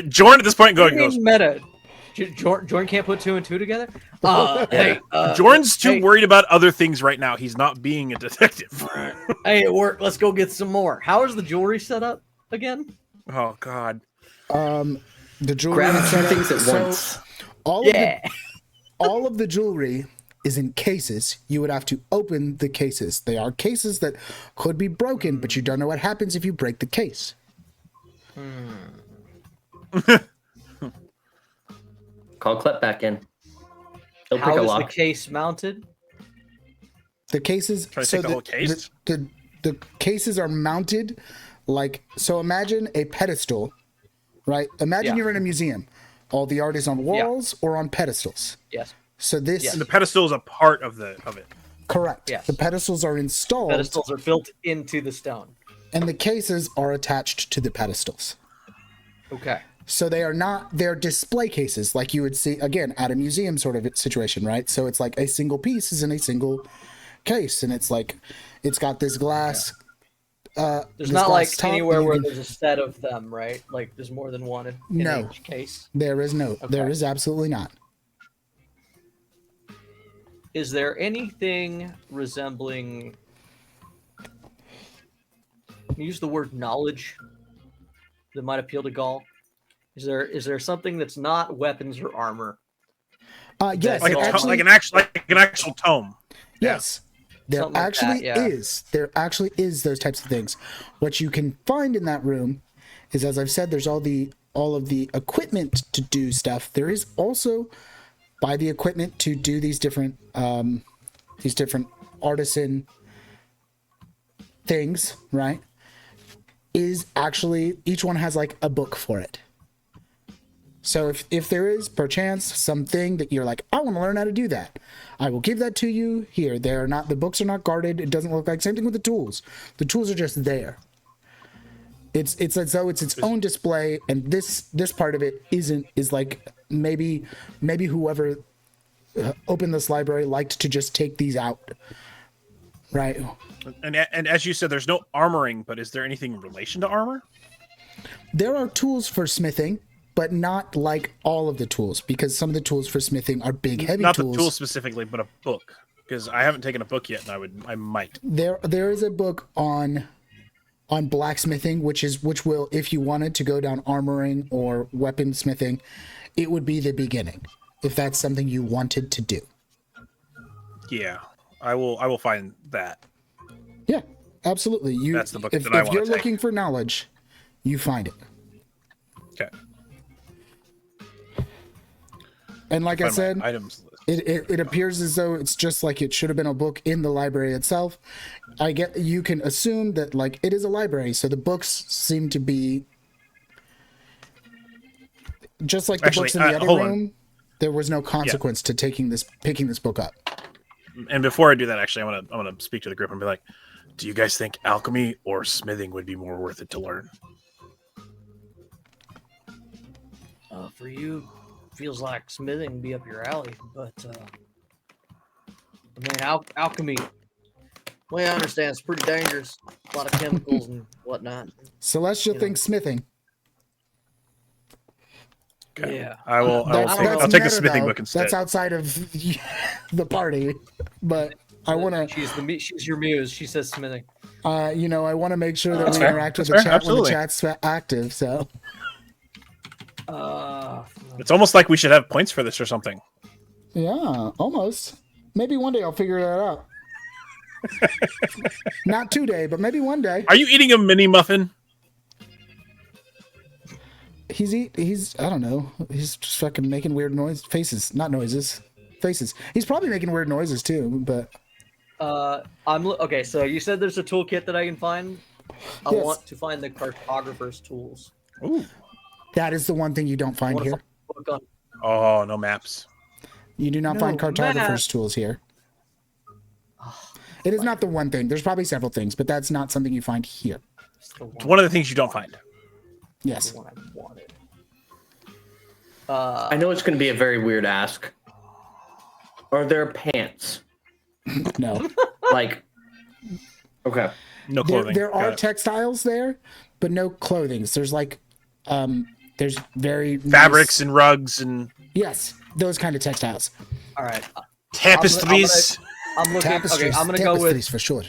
Jordan at this point goes meta. Jordan can't put 2 and 2 together. Jordan's too worried about other things right now. He's not being a detective. Hey, it worked. Let's go get some more. How is the jewelry set up again? Oh God. The jewelry Grab is two set up- things at so once. all of the jewelry is in cases. You would have to open the cases. They are cases that could be broken, but you don't know what happens if you break the case. Call Klep back in. He'll pick How a is lock. the case mounted? The cases. Try to take the whole case? The cases are mounted like so. Imagine a pedestal, right? Imagine you're in a museum. All the art is on walls or on pedestals. Yes. So this And the pedestal is a part of it. correct. Yes. The pedestals are installed, Pedestals are built into the stone. and the cases are attached to the pedestals. Okay. So they're display cases like you would see, again, at a museum sort of situation, right? So it's like a single piece is in a single case, and it's like, it's got this glass. There's this not glass like top, anywhere and you where can- there's a set of them, right? Like there's more than one in No. each case. There is there is absolutely not. Is there anything resembling, use the word knowledge, that might appeal to Gaul? Is there something that's not weapons or armor Yes, like it actually, like an actual tome. yes. There Something like actually that, yeah. is. There actually is those types of things. What you can find in that room is, as I've said, there's all of the equipment to do stuff. There is also buy the equipment to do these different artisan things, right? Is actually each one has like a book for it. So if there is perchance something that you're like, I want to learn how to do that, I will give that to you here. The books are not guarded. It doesn't look like, same thing with the tools. The tools are just there. It's as though it's its own display, and this part of it is like maybe whoever opened this library liked to just take these out, right? And as you said, there's no armoring, but is there anything in relation to armor? There are tools for smithing, but not like all of the tools, because some of the tools for smithing are big, heavy Not tools. the tool specifically, but a book. Because I haven't taken a book yet, and I might. There is a book on blacksmithing, which will, if you wanted to go down armoring or weaponsmithing, it would be the beginning, if that's something you wanted to do. Yeah, I will find that. Yeah, absolutely. That's the book if that I want to you're take. looking for knowledge, you find it. Okay. And like I Find my said, items list. it appears as though it's just like it should have been a book in the library itself. You can assume that like it is a library, so the books seem to be just like the books in the other hold on. room. There was no consequence to picking this book up. And before I do that, actually, I'm gonna speak to the group and be like, "Do you guys think alchemy or smithing would be more worth it to learn?" For you, feels like smithing would be up your alley, but I mean, alchemy. Well, I understand it's pretty dangerous. A lot of chemicals and whatnot. Celestial Yeah. thinks smithing. Okay. Yeah. I'll That's take a meta, smithing though. book instead. That's outside of the party, but I want to. She's your muse. She says smithing. I want to make sure that That's we fair. interact with That's the fair. chat when the Absolutely. chat's active. So It's almost like we should have points for this or something. yeah, almost. Maybe one day I'll figure that out. Not today, but maybe one day. Are you eating a mini muffin? He's I don't know. He's just fucking making weird faces. He's probably making weird noises too, but Okay, so you said there's a toolkit that I can find. I Yes. want to find the cartographer's tools. Ooh. that is the one thing you don't I find want to here. find a book on Oh, no maps. You do not No, find cartographer's Matt. tools here. It is not the one thing. There's probably several things, but that's not something you find here. It's the It's one of the things you don't find. Yes. one I wanted. I know it's going to be a very weird ask. Are there pants? No. Like, okay. No clothing. There Got are it. textiles there, but no clothing. There's like, there's very Fabrics nice, and rugs and yes, those kind of textiles. All right. tapestries. I'm looking. Tapestries. Okay, I'm gonna go tapestries with. for sure. Do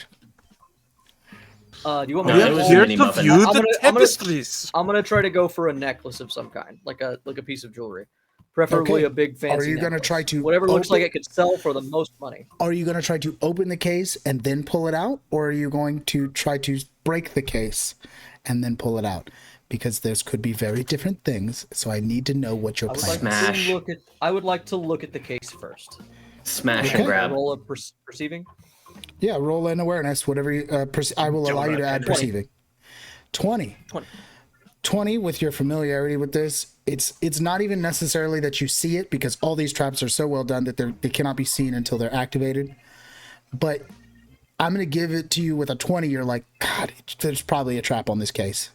you want me No, to? it was Here- a mini muffin. I'm gonna- tapestries. I'm gonna try to go for a necklace of some kind, like a piece of jewelry, preferably Okay. a big fancy. Are you gonna necklace. try to whatever looks like open- it could sell for the most money? Are you going to try to open the case and then pull it out, or are you going to try to break the case and then pull it out? Because those could be very different things. So I need to know what you're I would planning. like Smash. to look at. I would like to look at the case first. Smash Okay. and grab. Roll of perceiving. Yeah, roll in awareness. Whatever you, I will allow you to add 20. perceiving. 20. 20. 20 with your familiarity with this, it's not even necessarily that you see it, because all these traps are so well done that they cannot be seen until they're activated. But I'm going to give it to you with a 20. You're like, God, there's probably a trap on this case.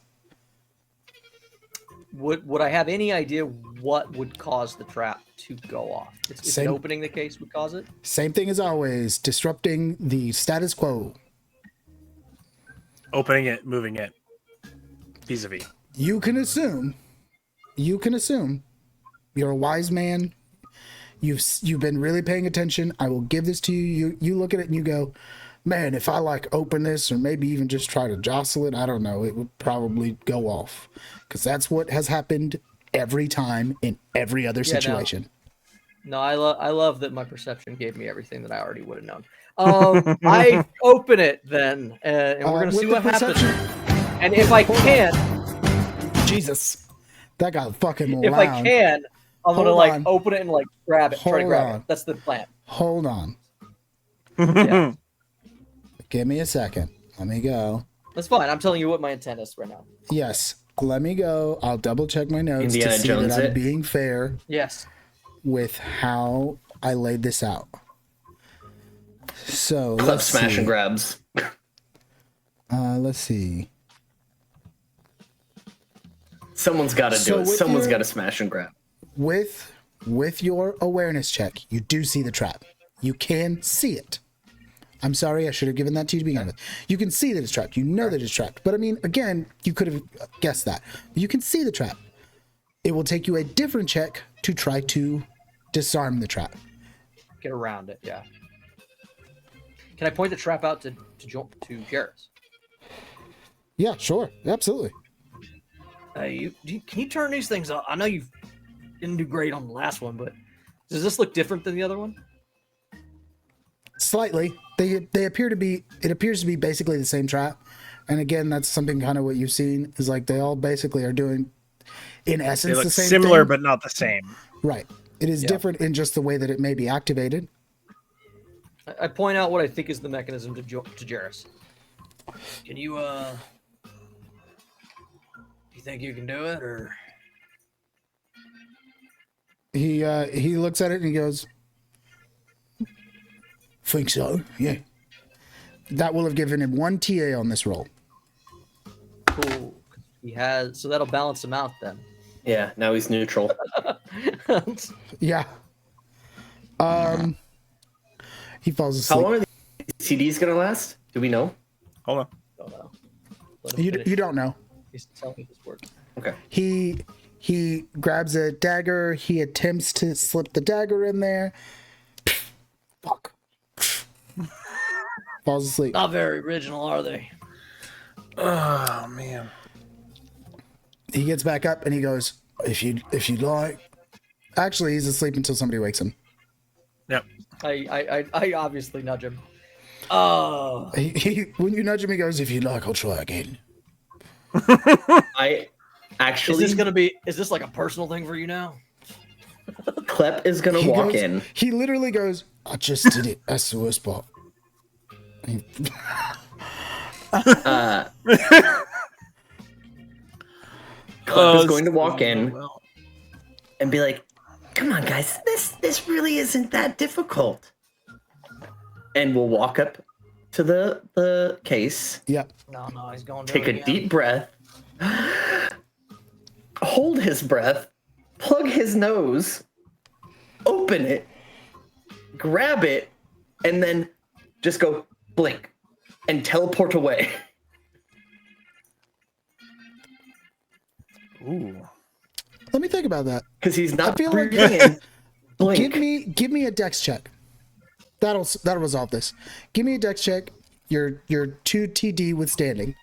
Would I have any idea what would cause the trap to go off? Is it Same- opening the case would cause it? Same thing as always, disrupting the status quo. Opening it, moving it. Vis-a-vis. You can assume you're a wise man. You've been really paying attention. I will give this to you. You look at it and you go, man, if I like open this or maybe even just try to jostle it, I don't know, it would probably go off, because that's what has happened every time in every other Yeah, no. situation. No, I love that my perception gave me everything that I already would have known. I open it then, and we're gonna see what happens. And if I can, Jesus, that got fucking loud. if I can, I'm gonna Hold like on. open it and like grab it, try to Hold grab on. it. That's the plan. Hold on. Yeah. Give me a second. Let me go. That's fine. I'm telling you what my intent is right now. Yes, let me go. I'll double check my notes Indiana to see Jones that I'm it. being fair Yes. with how I laid this out. So Club let's smash see. and grabs. Let's see. Someone's got to So do it. with Someone's your- got to smash and grab. With your awareness check, you do see the trap. You can see it. I'm sorry, I should have given that to you to begin with. You can see that it's trapped. You know that it's trapped. But I mean, again, you could have guessed that. You can see the trap. It will take you a different check to try to disarm the trap. Get around it. Yeah. Can I point the trap out to Jarrus? Yeah, sure. Absolutely. Can you turn these things up? I know you didn't do great on the last one, but does this look different than the other one? Slightly. They appear to be, it appears to be basically the same trap. And again, that's something kind of what you've seen is like they all basically are doing in They essence look the same similar, thing. but not the same. Right. It is different in just the way that it may be activated. I point out what I think is the mechanism to Jarrus. Can you do you think you can do it, or He looks at it and he goes, think so, yeah. That will have given him 1 TA on this roll. cool? He has, so that'll balance him out then. Yeah, now he's neutral. Yeah. He falls How asleep. long are these CDs gonna last? Do we know? Hold on. Don't know. Let him You finish. don't know. He's telling me this works. Okay. He grabs a dagger. He attempts to slip the dagger in there. Fuck. Falls asleep. Not very original, are they? Oh man. He gets back up and he goes, if you'd like. Actually, he's asleep until somebody wakes him. Yep. I obviously nudge him. Oh, When you nudge him, he goes, if you'd like, I'll try again. I actually, is this like a personal thing for you now? Klep is gonna He walk goes- in. He literally goes, I just did it. That's the worst part. Klep is going to walk in Well, and be like, "Come on, guys, this really isn't that difficult." And we'll walk up to the case, Yep. No, he's going to take a deep breath, hold his breath, plug his nose, open it, grab it, and then just go blink and teleport away. ooh. Let me think about that. Because he's not feel like- breathing in. Blink. Give me a dex check. That'll resolve this. Give me a dex check. Your 2 TD withstanding.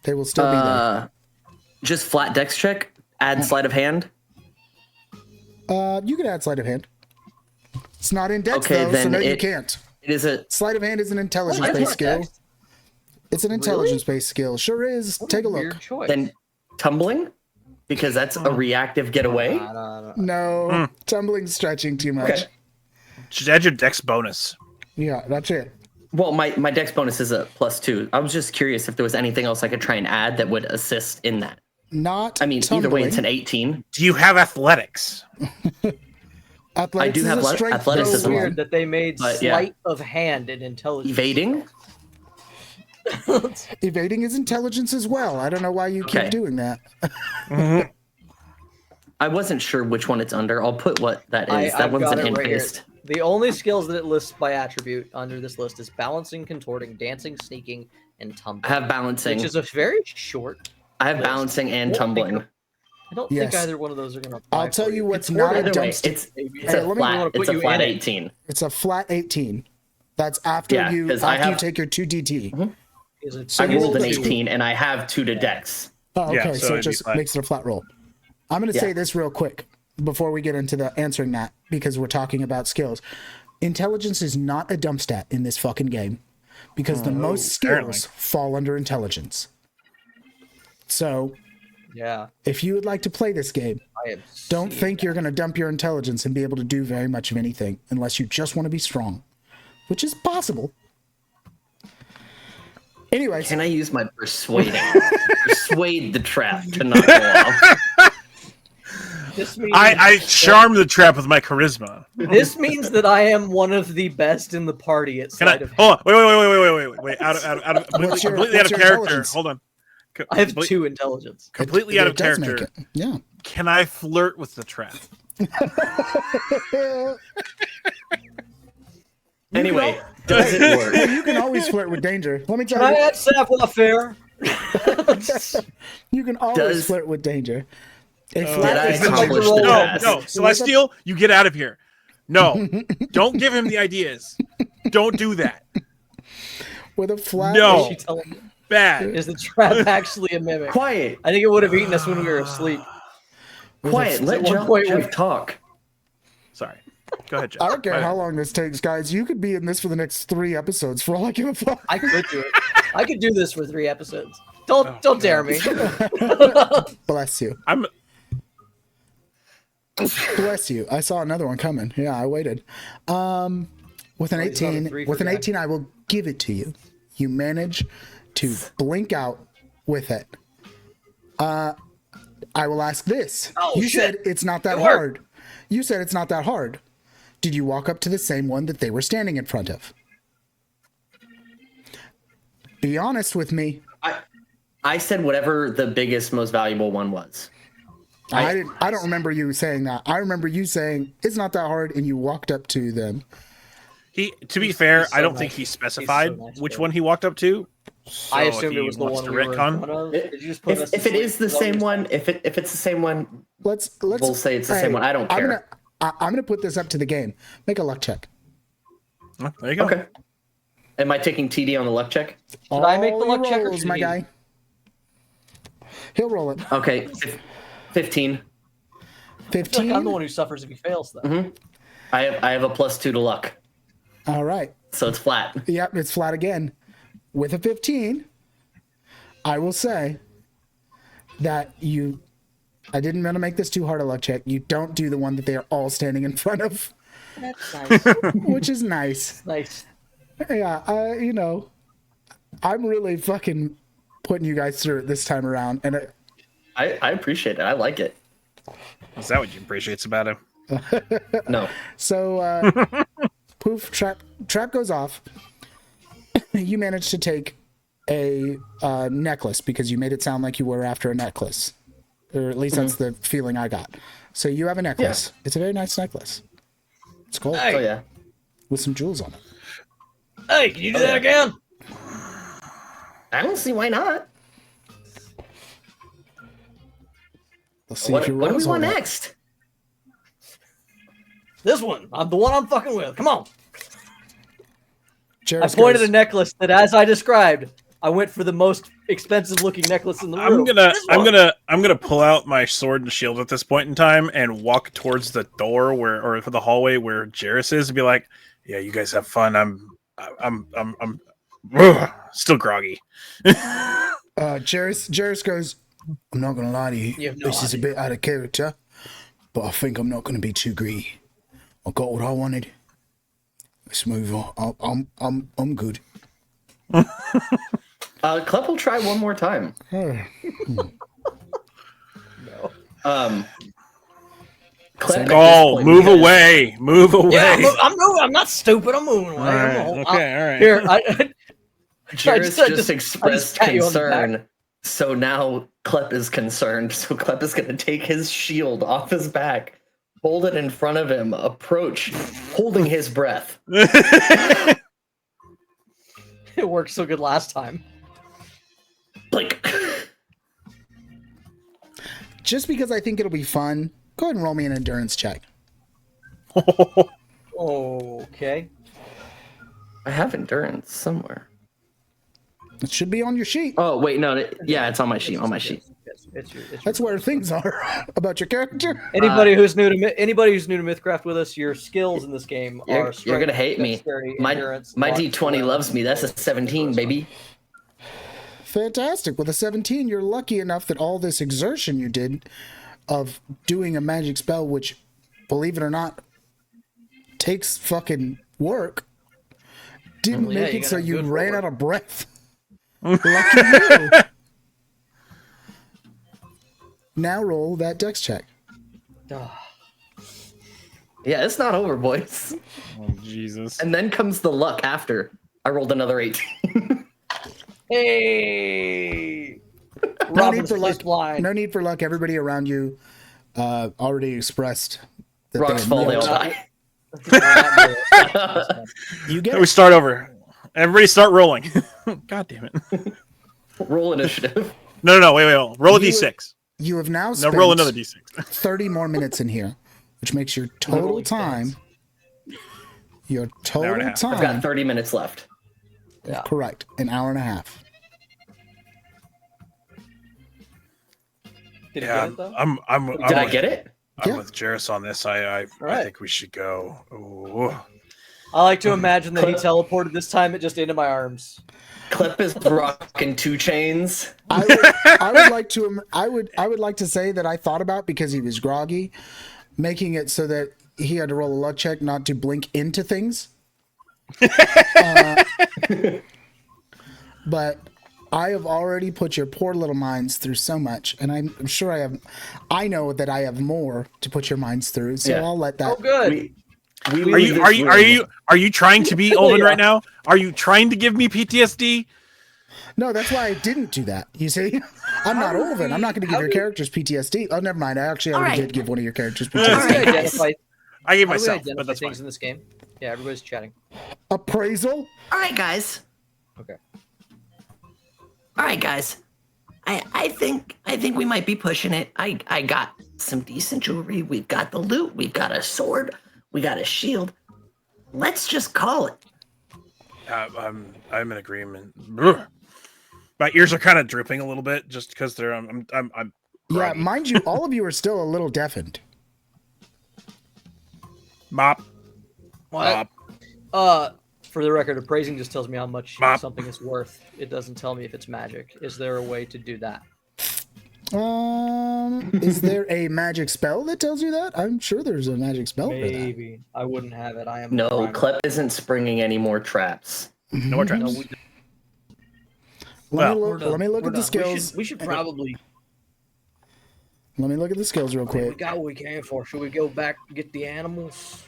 They will still be there. Just flat dex check. Add sleight of hand. You can add sleight of hand. It's not in dex Okay, though, so then no, you it- can't. It is a Sleight of hand is an intelligence-based skill. It's an intelligence-based skill. Sure is. Take a look. Weird choice. then tumbling because that's a reactive getaway. No, tumbling, stretching too much. Okay. Just add your dex bonus. Yeah, that's it. Well, my dex bonus is a +2. I was just curious if there was anything else I could try and add that would assist in that. Not. I mean, either way, it's an 18. Do you have athletics? Athletics I do is have a strength athleticism. So bonus. weird that they made But, yeah. sleight of hand and intelligence. Evading? Evading is intelligence as well. I don't know why you Okay. keep doing that. I wasn't sure which one it's under. I'll put what that is. I've That one's got an it right here. increased. The only skills that it lists by attribute under this list is balancing, contorting, dancing, sneaking, and tumbling. I have balancing. Which is a very short. I have list. balancing and Won't think tumbling. of- I don't Yes. think either one of those are going to. I'll tell you what's not a Either way, dumpster. it's Hey, a let me- flat. put It's a you flat in it. 18. It's a flat 18. That's after Yeah, you 'cause I after you have- take your 2 DT. Is it I single rolled an or two? 18 and I have 2 to dex. Oh, okay. Yeah, so so it it'd be just flat. makes it a flat roll. I'm going to Yeah. say this real quick. before we get into the answering that, because we're talking about skills. Intelligence is not a dump stat in this fucking game, because the most skills apparently. fall under intelligence. So, Yeah. if you would like to play this game, don't think you're going to dump your intelligence and be able to do very much of anything unless you just want to be strong, which is possible. Anyways. Can I use my persuading? Persuade the trap to not go off. This means I charm the trap with my charisma. this means that I am one of the best in the party at Can I? sleight of hand. Hold on. Wait. Out of completely out of your character. intelligence? Hold on. I have 2 intelligence. Completely out of It does make character. it. Yeah. Can I flirt with the trap? Anyway, does it work? You can always flirt with danger. Let me Can tell I you, add savoir-faire? you can always Does- flirt with danger. A Did flat I is like accomplish to roll- the No, task? no. Celestial, you get out of here. No, don't give him the ideas. Don't do that. with a flat. No. Is she telling me? Bad. Is the trap actually a mimic? Quiet, I think it would have eaten us when we were asleep. quiet. Let At one point Jeff we- talk. Sorry. Go ahead, Jeff. I don't care how long this takes, guys. You could be in this for the next 3 episodes for all I give a fuck. I could do it. I could do this for 3 episodes. Don't dare me. Bless you. I'm. Bless you. I saw another one coming. Yeah, I waited. With an he's on a 18, 3 with for an Jack. 18, I will give it to you. You manage to blink out with it. I will ask this. Oh, You shit. said it's not that It worked. hard. You said it's not that hard. Did you walk up to the same one that they were standing in front of? Be honest with me. I said whatever the biggest, most valuable one was. I don't remember you saying that. I remember you saying it's not that hard, and you walked up to them. To be fair, he's so I don't nice. think he He's so specified nice, which bro. one he walked up to. I So if assumed he it was the wants one to we were in retcon- front of. Did you just put us If to it is sleep? the Is that what same you're one, if it's the same one, Let's. we'll say it's the same one. I don't care. I'm gonna put this up to the game. Make a luck check. Oh, there you go. Okay. Am I taking TD on the luck check? Should I make the All luck your check or rolls, should my he? guy? He'll roll it. Okay, 15. 15. I'm the one who suffers if he fails, though. I have a +2 to luck, All right. so it's flat. Yep, it's flat again. With a 15, I will say that you. I didn't want to make this too hard a luck check. You don't do the one that they are all standing in front of, That's nice. which is nice. Nice. Yeah, I'm really fucking putting you guys through it this time around, and I appreciate it. I like it. Is that what you appreciate about him? No. so poof, trap goes off. You managed to take a necklace because you made it sound like you were after a necklace, or at least that's the feeling I got. So you have a necklace. Yeah. It's a very nice necklace. It's gold Oh yeah. with some jewels on it. Hey, can you do that again? I don't see why not. Let's see What if your do we rolls want hold up. next? This one. I'm the one I'm fucking with. Come on. I Jairus pointed goes, a necklace that, as I described, I went for the most expensive looking necklace in the room. I'm gonna pull out my sword and shield at this point in time and walk towards the door or the hallway where Jairus is and be like, "Yeah, you guys have fun. I'm still groggy." Jairus goes, I'm not going to lie to you. You have no This is a bit out of character, but I think I'm not going to be too greedy. I got what I wanted. Let's move on. I'm good. Club will try one more time. Clip, Oh, move away! Move away! Yeah, I'm moving. I'm not stupid. I'm moving away. All right, okay, all right. Here, Jairus I just just expressed pat you on the back. concern, so now Klep is concerned. So Klep is going to take his shield off his back, hold it in front of him, approach, holding his breath. It worked so good last time. Like, Just because I think it'll be fun, go ahead and roll me an endurance check. Okay. I have endurance somewhere. It should be on your sheet. Oh wait, no, yeah, it's on my sheet. On my sheet. That's where things are about your character. Anybody who's new to Mythcraft with us, your skills in this game are You're gonna hate me. My endurance, D20 loves me. That's a 17, baby. Fantastic. With a 17, you're lucky enough that all this exertion you did of doing a magic spell, which, believe it or not, takes fucking work, didn't make it so you ran out of breath. Lucky you. Now roll that dex check. Yeah, it's not over, boys. Oh, Jesus. And then comes the luck after. I rolled another 18. Hey! No need for luck. No need for luck. Everybody around you already expressed that Rocks fall, they all die. You get We start over. Everybody start rolling. God damn it. Roll initiative. No, wait. Roll a d6. You have now No, spent roll another d6. 30 more minutes in here, which makes your total time. Your total I've got time. 30 minutes left. Yeah. Correct. An hour and a half. Did you Yeah, get it, though? Did I get it? I'm Yeah. with Jairus on this. I Right. think we should go. Ooh. I like to imagine that he teleported this time it just into my arms. Clip is rocking 2 chains. I would like to say that I thought about, because he was groggy, making it so that he had to roll a luck check not to blink into things. But I have already put your poor little minds through so much, and I'm sure I know that I have more to put your minds through, so Yeah. I'll let that. Oh, good. Are you trying to be Olven right now? Are you trying to give me PTSD? No, that's why I didn't do that. You see, I'm not Olven. I'm not going to give your characters PTSD. Oh, never mind. I actually already did give one of your characters PTSD. How do we identify, I gave how do we myself, identify but that's fine. things in this game? Yeah, everybody's chatting. Appraisal. All right, guys. Okay. All right, guys. I think we might be pushing it. I got some decent jewelry. We've got the loot. We've got a sword. We got a shield. Let's just call it. I'm in agreement. Brr. My ears are kind of drooping a little bit just because they're I'm Yeah, groggy. mind you, all of you are still a little deafened. Mop. What? For the record, appraising just tells me how much Mop. something is worth. It doesn't tell me if it's magic. Is there a way to do that? Is there a magic spell that tells you that? I'm sure there's a magic spell for that. Maybe. I wouldn't have it. I am No, primal. Clip isn't springing any more traps. No more traps. No, we, Let Well, me look we're at the done. skills. We should probably. Let me look at the skills real We quick. got what we came for. Should we go back and get the animals?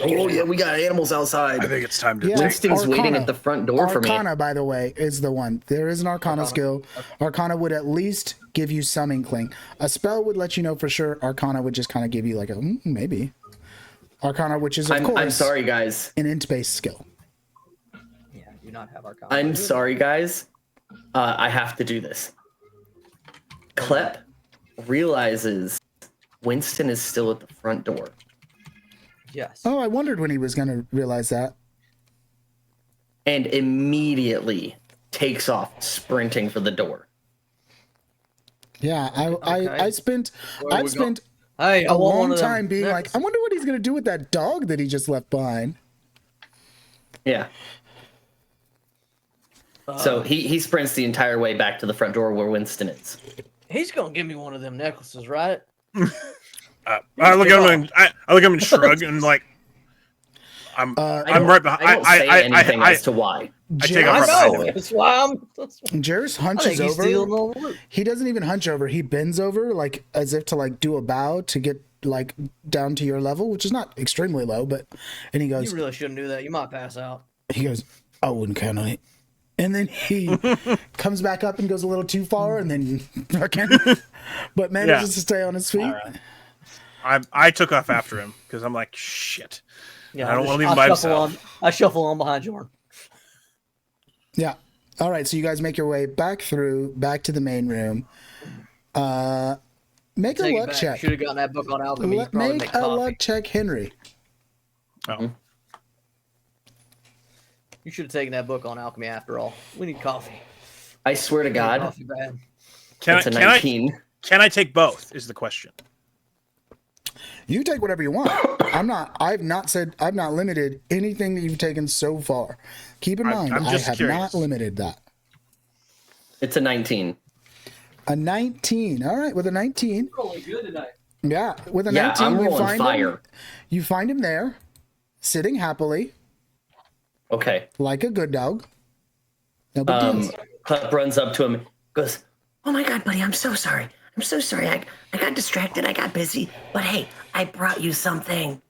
Oh yeah, we got animals outside. I think it's time to Yeah. take. Winston's waiting Arcana. at the front door for me. Arcana, by the way, is the one. There is an Arcana skill. Arcana would at least give you some inkling. A spell would let you know for sure. Arcana would just kind of give you like a maybe. Arcana, which is of course I'm sorry, guys. an int-based skill. Yeah, do not have Arcana. I'm sorry, guys. I have to do this. Clep realizes Winston is still at the front door. Yes. Oh, I wondered when he was going to realize that. And immediately takes off sprinting for the door. Yeah, I spent Where I've we spent Hey, I a want one long of them. time being like, Next. I wonder what he's going to do with that dog that he just left behind. Yeah. So he sprints the entire way back to the front door where Winston is. He's gonna give me one of them necklaces, right? I look at him and I look at him and shrug and like I'm right behind. I don't say anything as to why. I take off I right behind know. him. That's why I'm. Jairus I hunches think he's over. stealing all the loot. He doesn't even hunch over. He bends over like as if to like do a bow to get like down to your level, which is not extremely low, but and he You goes, really shouldn't do that. You might pass out. I wouldn't count on it. And then he comes back up and goes a little too far and then but manages to stay on his feet. I took off after him because I'm like shit. Yeah, I don't want to leave him by himself. I shuffle on behind Jordan. Yeah. All right, so you guys make your way back to the main room. Make a luck check. Should have gotten that book on alchemy. You'd probably Make a luck check, Henry. Oh. You should have taken that book on alchemy after all. We need coffee. I swear to God, Coffee bad. it's a 19. Can I take both? Is the question. You take whatever you want. I've not limited anything that you've taken so far. Keep in mind, I'm I just have curious. not limited that. It's a 19. A 19. All right, with a 19. Really good tonight. Yeah, with a Yeah, 19, I'm you rolling find fire. him. You find him there, sitting happily, Okay. like a good dog. No big deal. Clep runs up to him, goes, "Oh my God, buddy, I'm so sorry. I'm so sorry. I got distracted. I got busy. But hey, I brought you something."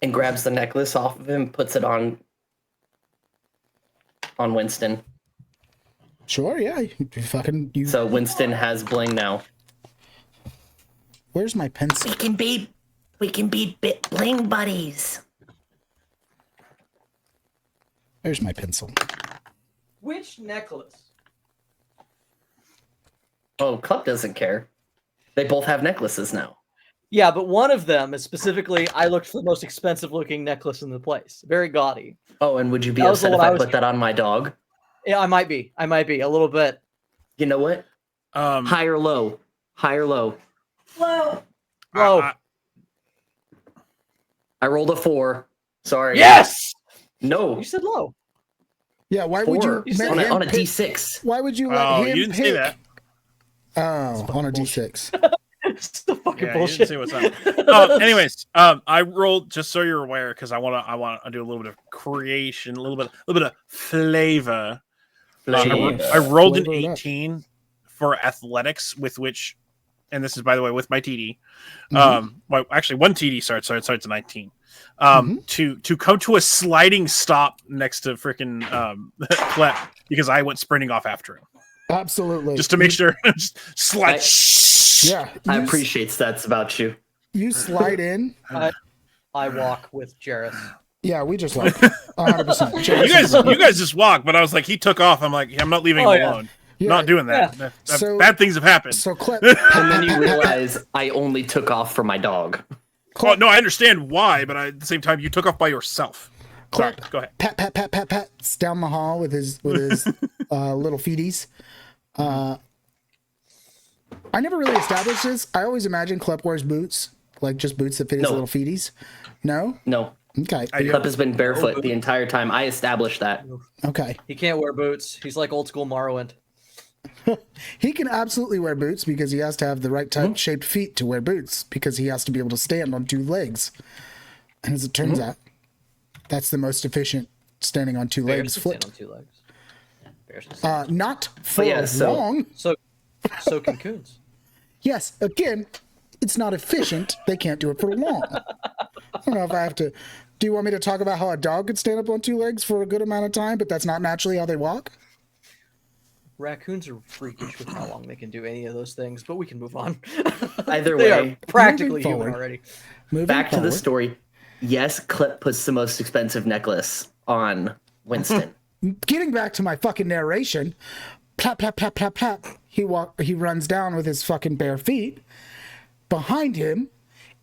And grabs the necklace off of him, puts it on Winston. Sure, yeah. You. So Winston has bling now. Where's my pencil? We can be bling buddies. There's my pencil. Which necklace? Oh, Clep doesn't care. They both have necklaces now. Yeah, but one of them is specifically, I looked for the most expensive looking necklace in the place. Very gaudy. Oh, and would you be That was upset the if one I I was- put that on my dog? Yeah, I might be a little bit. You know what? High or low? High or low? Low. I rolled a 4. Sorry. Yes! No. You said low. Yeah, why would 4 you on let on a him pick? D6. Why would you let Oh, him you didn't pick? say that. Oh, on a D6. It's the fucking Yeah, you bullshit. didn't say what's up. Anyways, I rolled just so you're aware because I want to do a little bit of creation, a little bit of flavor. I rolled an Flavor it up. 18 for athletics, with which, and this is by the way with my TD. Well, actually, one TD starts, so it starts at 19. To come to a sliding stop next to freaking Clep because I went sprinting off after him Absolutely. just to make sure. Just slide. Yeah. I you appreciate stats about you. You slide in. I walk with Jareth. Yeah, we just like 100%. You guys just walk, but I was like, he took off. I'm like, I'm not leaving him alone. Yeah. Not doing that. So- Bad things have happened. So Clep, And then you realize I only took off for my dog. Oh, no, I understand why, but at the same time, you took off by yourself. Sorry, Clep, go ahead. pats down the hall with his little feeties. I never really established this. I always imagine Clep wears boots, like just boots that fit his No. little feeties. No? No. Okay. Clep has been barefoot the entire time. I established that. Okay. He can't wear boots. He's like old school Morrowind. He can absolutely wear boots because he has to have the right type shaped feet to wear boots because he has to be able to stand on 2 legs. And as it turns out, that's the most efficient standing on 2 Bears legs can foot. stand on 2 legs. Yeah, bears can stand Not for yeah, so- long. so can coons. Yes, again, it's not efficient. They can't do it for long. I don't know if I have to. Do you want me to talk about how a dog could stand up on 2 legs for a good amount of time, but that's not naturally how they walk? Raccoons are freakish with how long they can do any of those things, but we can move on. Either They way, are practically Moving human forward. already. Moving back to the forward. story. Yes, Clip puts the most expensive necklace on Winston. Getting back to my fucking narration, plap, plap, plap, plap, plap. He runs down with his fucking bare feet. Behind him,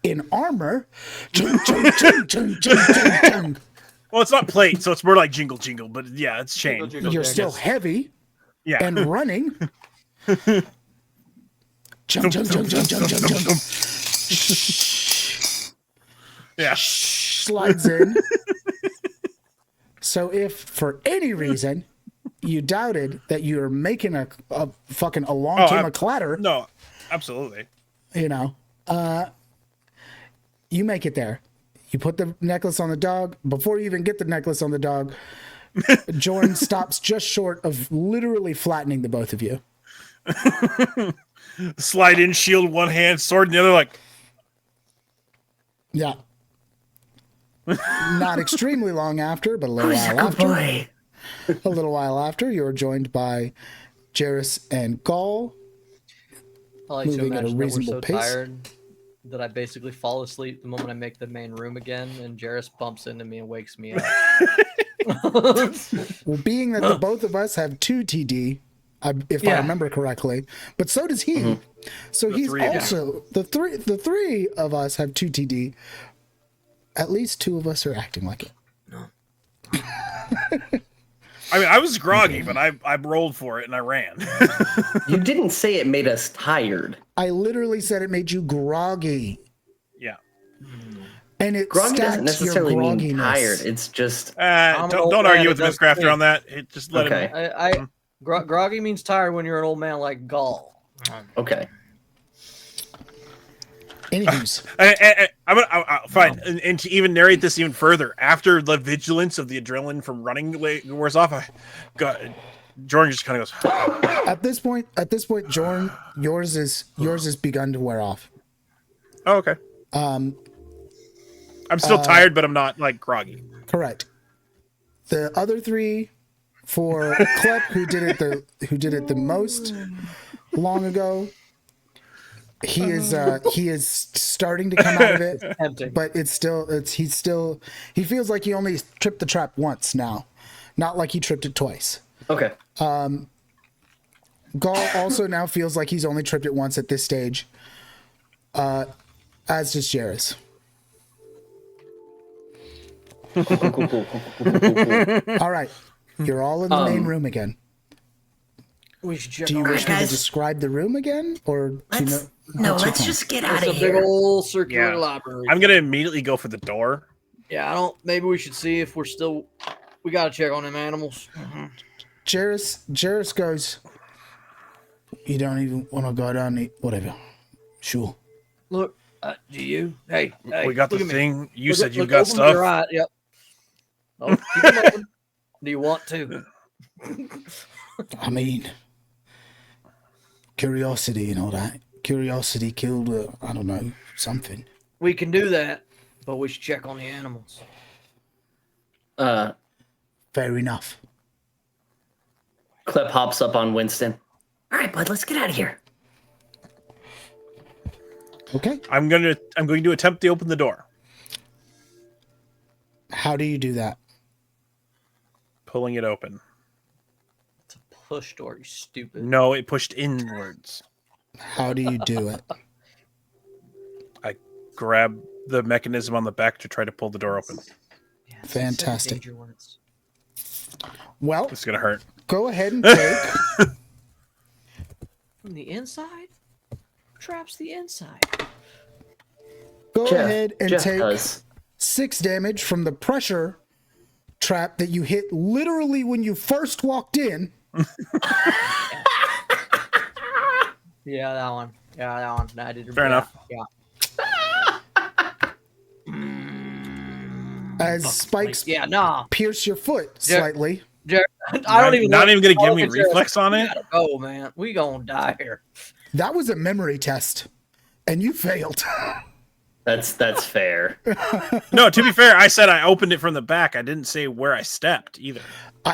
in armor, chung, chung, chung, chung, chung, chung, chung. Well, it's not plate, so it's more like jingle jingle, but yeah, it's chain. You're still heavy Yeah. and running. Chung, chung, chung, chung, chung, chung, chung. Yeah. Slides in. So if for any reason you doubted that you were making a fucking along came a clatter, No, absolutely. you know, you make it there. You put the necklace on the dog. Before you even get the necklace on the dog, Jordan stops just short of literally flattening the both of you. Slide in, shield one hand, sword in the other, like, Yeah. Not extremely long after, but a little Who's a while good after. boy? A little while after, you are joined by Jairus and Gaul. I like to Moving at a imagine that we're reasonable so pace. tired that I basically fall asleep the moment I make the main room again, and Jareth bumps into me and wakes me up. Well, being that the both of us have 2 TD, if I Yeah. remember correctly, but so does he. So he's three of you. also the three of us have 2 TD. At least 2 of us are acting like it. I mean, I was groggy, but I rolled for it and I ran. You didn't say it made us tired. I literally said it made you groggy. Yeah. And it Groggy doesn't stacked your necessarily mean grogginess. tired. It's just Don't argue with the Mythcrafter on that. Just let him. okay. Groggy means tired when you're an old man like Gall. Okay. Anyways, I'm fine. And to even narrate this even further, after the vigilance of the adrenaline from running wears off, Jordan just kind of goes. at this point, Jordan, yours has begun to wear off. Oh, okay. I'm still tired, but I'm not like groggy. Correct. The other three, for Klep, who did it the most long ago, he is starting to come out of it, Tempting. but he feels like he only tripped the trap once now, not like he tripped it twice. Okay. Gall also now feels like he's only tripped it once at this stage, as does Jairus. Cool. All right, you're all in the main room again. We should check Do you on wish it. me to guys. describe the room again, or do you know? Let's just get out It's of a big here. old circular Yeah. library. I'm gonna immediately go for the door. Yeah, I don't. Maybe we should see if we're still. We gotta check on them animals. Jairus goes, you don't even want to go down the whatever. Sure. Look, do you? Hey, We got the look at me. thing. You Look- said you look, got open stuff. your eye. Yep. Oh, keep them open. Do you want to? I mean, curiosity and all that. Curiosity killed, I don't know, something. We can do that, but we should check on the animals. Fair enough. Klep hops up on Winston. All right, bud, let's get out of here. Okay. I'm going to attempt to open the door. How do you do that? Pulling it open. It's a push door, you stupid. No, it pushed inwards. How do you do it? I grab the mechanism on the back to try to pull the door open. Yeah, it's Fantastic. danger words. Well, It's gonna hurt. go ahead and take. From the inside? Traps the inside. Go ahead and Jeff take does. 6 damage from the pressure trap that you hit literally when you first walked in. Yeah, that one. Yeah, that one. I did. Fair enough. Yeah. As spikes Yeah, nah. pierce your foot Yeah. slightly. Jared, I don't even. Not know- even gonna give me Okay, Jared, reflex on we it. gotta go, man. We gonna die here. That was a memory test, and you failed. That's fair. No, to be fair, I said I opened it from the back. I didn't say where I stepped either.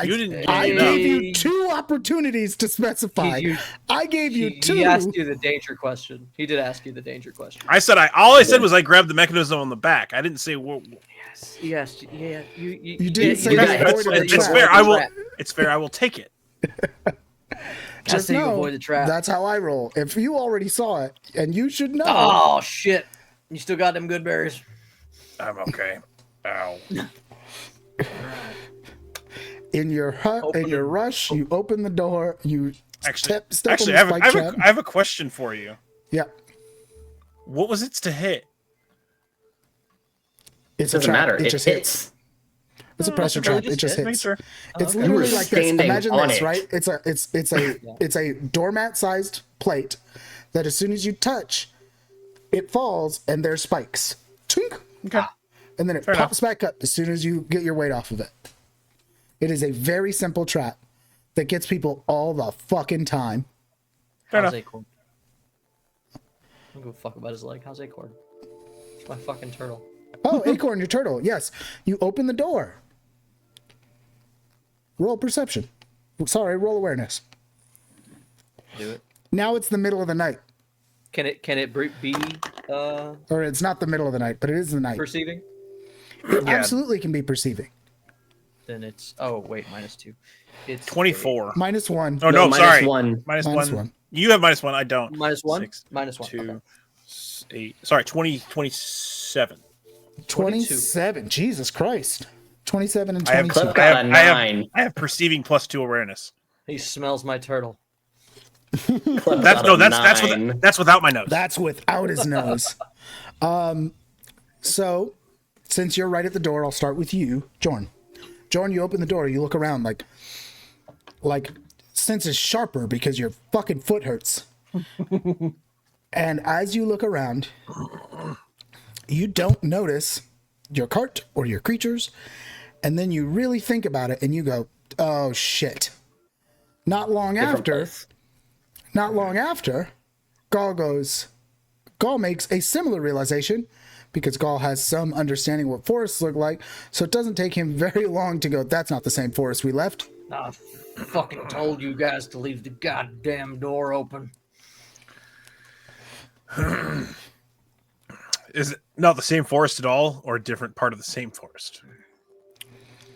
You didn't give I me gave enough. you 2 opportunities to specify. He- I gave you 2. He asked you the danger question. He did ask you the danger question. I said all I said was I grabbed the mechanism on the back. I didn't say Yes. Yeah. You didn't say you you got- avoided the it's trap. fair. I will. It's fair. I will take it. Just That's how you know, avoid the trap. that's how I roll. If you already saw it, and you should know. Oh shit! You still got them good berries. I'm okay. Ow. In your rush, you open the door. You Actually, step on I the have, spike I, have trap. a, I have a question for you. Yeah, What was its to hit? it's Doesn't a trap. matter. It It just hits. hits. It's a pressure really trap. It just just Make hits. sure. It's Okay. literally You were like this. standing Imagine on this, it. right? It's a doormat-sized plate that as soon as you touch, it falls and there's spikes. Tink. Okay. And then it Fair pops back up as soon as you get your weight off of it. It is a very simple trap that gets people all the fucking time. Fair How's enough. Acorn? I don't give a fuck about his leg. How's Acorn? It's my fucking turtle. Oh, Acorn, your turtle. Yes. You open the door. Roll perception. Sorry, roll awareness. Do it. Now it's the middle of the night. Can it be Or it's not the middle of the night, but it is the night. perceiving? It Yeah. absolutely can be perceiving. Then it's -2. It's 24. -1. Oh no, minus sorry. one. Minus Minus one. one. You have -1. I don't. -1. 6, -1. 2, Okay. 8. Sorry, 27. 27. Jesus Christ. 27 and I have 22. Clip got a 9. I have perceiving +2 awareness. He smells my turtle. Clip That's got a that's without my nose. That's without his nose. So, since you're right at the door, I'll start with you, Jorn. Jorn, you open the door. You look around like senses sharper because your fucking foot hurts. And as you look around, you don't notice your cart or your creatures. And then you really think about it and you go, oh shit. Not long after, Gaul makes a similar realization because Gaul has some understanding what forests look like. So it doesn't take him very long to go, that's not the same forest we left. I fucking told you guys to leave the goddamn door open. Is it not the same forest at all, or a different part of the same forest?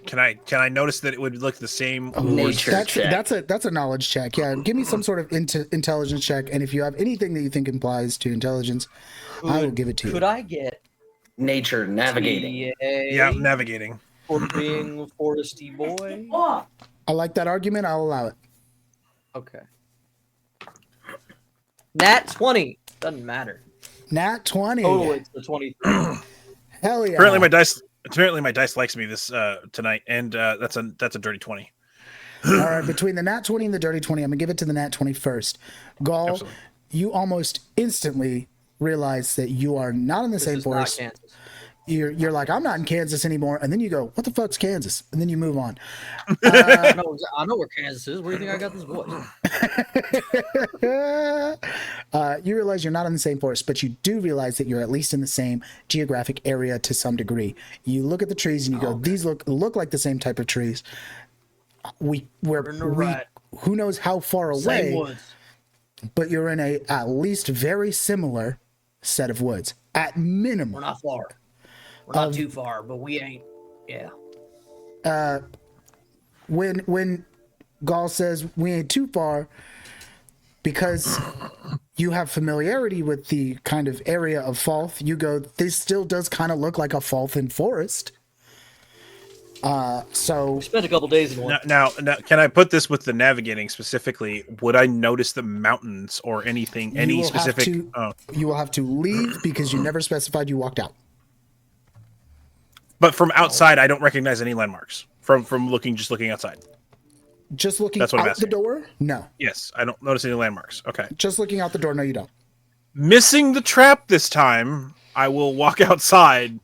Can I notice that it would look the same? Nature check. That's a knowledge check. Yeah, give me some sort of intelligence check, and if you have anything that you think implies to intelligence, I will give it to you. Could I get Nature navigating. Yeah, navigating. For being a foresty boy? I like that argument. I'll allow it. Okay. Nat 20. Doesn't matter. Nat 20. Total, it's the 23. Hell yeah. Apparently my dice likes me this tonight, and that's a dirty 20. All right, between the nat 20 and the dirty 20, I'm gonna give it to the nat 20 first. Gaul, Absolutely. you almost instantly realize that you are not in the same This is not forest. Kansas. You're like, I'm not in Kansas anymore, and then you go, what the fuck's Kansas? And then you move on. I know where Kansas is. Where do you think I got this voice? You realize you're not in the same forest, but you do realize that you're at least in the same geographic area to some degree. You look at the trees and you go, these look like the same type of trees. Who knows how far away, Same woods. but you're in a at least very similar set of woods at minimum. We're not far. We're not too far, but we ain't. Yeah. When Gaul says we ain't too far, because you have familiarity with the kind of area of Falth, you go, this still does kind of look like a Falthan forest. So We spent a couple days in one. Now, can I put this with the navigating specifically? Would I notice the mountains or anything? you Any will specific? you will have to leave because you never specified you walked out. But from outside, I don't recognize any landmarks. From just looking outside. Just looking That's what I'm out the asking. door? No. Yes, I don't notice any landmarks. Okay. Just looking out the door? No, you don't. Missing the trap this time. I will walk outside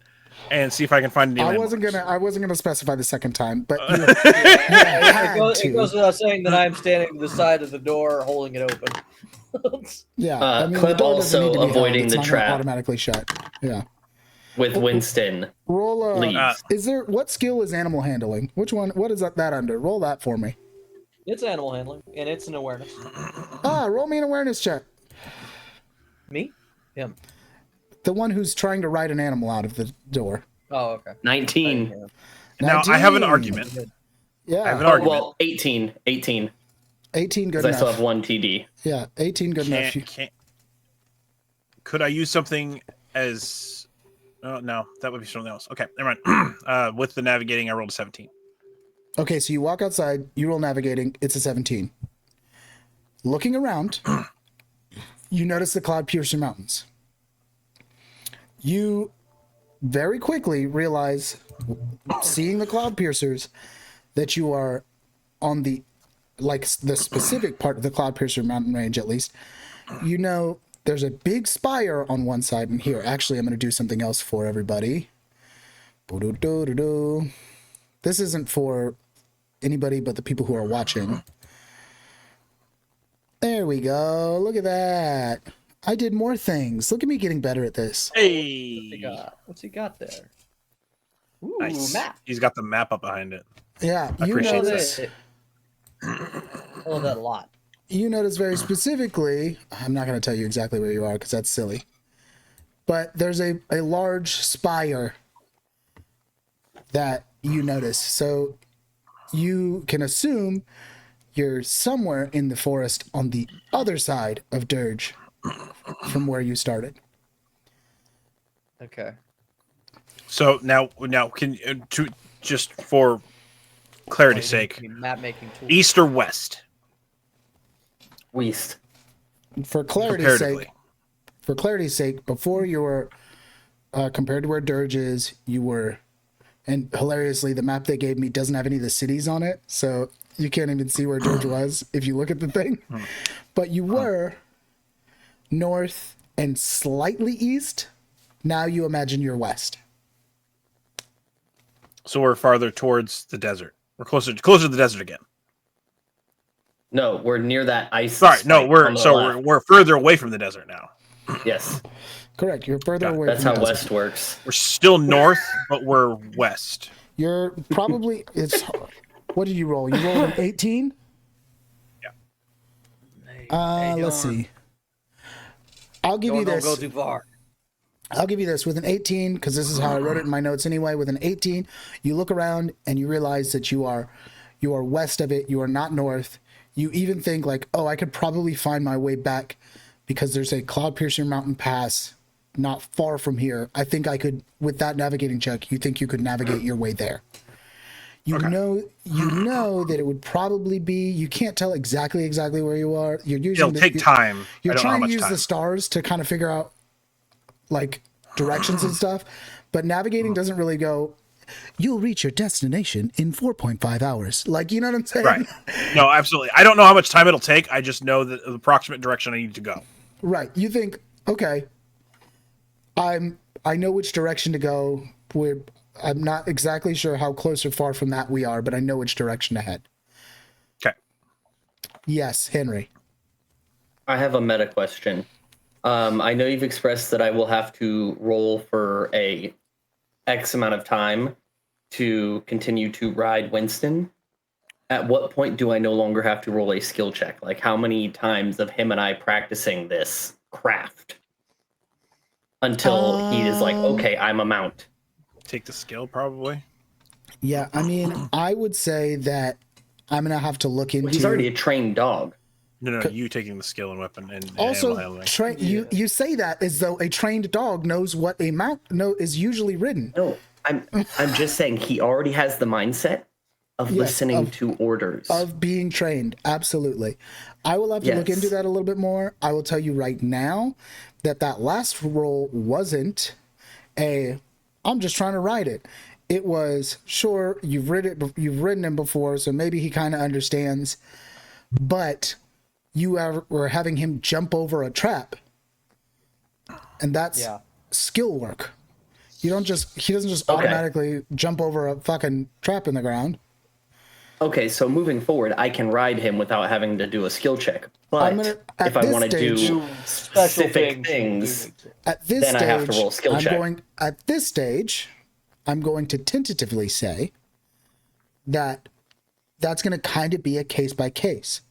and see if I can find any I landmarks. wasn't gonna specify the second time, but you had It goes without saying that I'm standing to the side of the door holding it open. Yeah, the Clip door doesn't need to also be held. avoiding It's the not gonna trap. automatically shut. Yeah. With Winston. Roll. Leaves. What skill is animal handling? Which one? What is that under? Roll that for me. It's animal handling, and it's an awareness. Roll me an awareness check. Me? Him. The one who's trying to ride an animal out of the door. Oh, okay. 19. Now, I have an 19. argument. Yeah. I have an Oh, argument. well, 18. 18. 18 good Because I still enough. have one TD. Yeah, 18 good enough. Could I use something as? Oh no, that would be something else. Okay, never mind. With the navigating, I rolled a 17. Okay, so you walk outside, you roll navigating, it's a 17. Looking around, you notice the Cloud Piercer Mountains. You very quickly realize, seeing the Cloud Piercers, that you are on the specific part of the Cloud Piercer mountain range, at least. You know there's a big spire on one side, and here, actually, I'm going to do something else for everybody. Boo-doo-doo-doo-doo. This isn't for anybody but the people who are watching. There we go. Look at that. I did more things. Look at me getting better at this. Hey, What's he got there? Ooh, nice. map. He's got the map up behind it. Yeah, I you appreciate notice, that. I love that a lot. you notice very specifically, I'm not going to tell you exactly where you are because that's silly, but there's a large spire that you notice. So you can assume you're somewhere in the forest on the other side of Dirge from where you started. Okay. So now, can just for clarity's sake, Map making tool. east or west? West. For clarity's sake, before you were compared to where Dirge is, you were, and hilariously, the map they gave me doesn't have any of the cities on it, so you can't even see where Dirge was if you look at the thing. But you were north and slightly east. Now you imagine you're west. So we're farther towards the desert. We're closer to the desert again. No, we're near that ice. Sorry, no, spike we're on the left. we're further away from the desert now. Yes, Correct. You're further away that's from how the desert. west works. We're still north, but we're west. You're probably what did you roll? You rolled an 18? Let's see. I'll give you Don't this. go too far. I'll give you this with an 18, because this is how I wrote it in my notes anyway. With an 18, you look around and you realize that you are west of it. You are not north. You even think like, oh, I could probably find my way back because there's a cloud piercing mountain pass not far from here. I think I could, with that navigating check, you think you could navigate your way there. You know that it would probably be, you can't tell exactly where you are. You're using It'll take time. You're I don't know how trying to much use time. the stars to kind of figure out like directions and stuff, but navigating doesn't really go, you'll reach your destination in 4.5 hours. Like, you know what I'm saying? Right. No, absolutely. I don't know how much time it'll take. I just know the approximate direction I need to go. Right. You think, okay, I know which direction to go. I'm not exactly sure how close or far from that we are, but I know which direction to head. Okay. Yes, Henry. I have a meta question. I know you've expressed that I will have to roll for a X amount of time to continue to ride Winston. At what point do I no longer have to roll a skill check? Like, how many times of him and I practicing this craft until he is like, okay, I'm a mount? Take the skill, probably. Yeah, I mean, I would say that I'm going to have to look into... Well, he's already a trained dog. No, you taking the skill and weapon and Also, animal handling. you say that as though a trained dog knows what a mount is usually ridden. No, I'm just saying he already has the mindset of listening to orders. Of being trained, absolutely. I will have to look into that a little bit more. I will tell you right now that last roll wasn't I'm just trying to ride it. It was, sure, you've ridden him before, so maybe he kind of understands, but you were having him jump over a trap, and that's skill work. He doesn't just automatically jump over a fucking trap in the ground. Okay, so moving forward, I can ride him without having to do a skill check. But if I want to do specific things, then I have to roll a skill check. At this stage, I'm going to tentatively say that that's going to kind of be a case by case.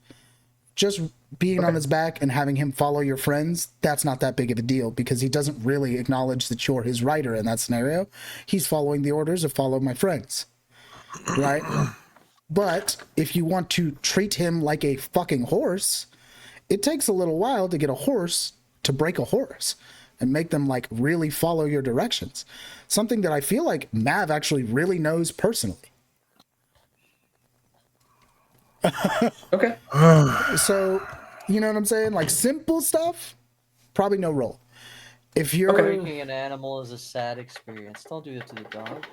Just being on his back and having him follow your friends, that's not that big of a deal because he doesn't really acknowledge that you're his rider in that scenario. He's following the orders of follow my friends, right? But if you want to treat him like a fucking horse, it takes a little while to get a horse to break a horse and make them like really follow your directions. Something that I feel like Mav actually really knows personally. Okay. So, you know what I'm saying? Like simple stuff, probably no roll. If you're Breaking an animal is a sad experience. Don't do it to the dog.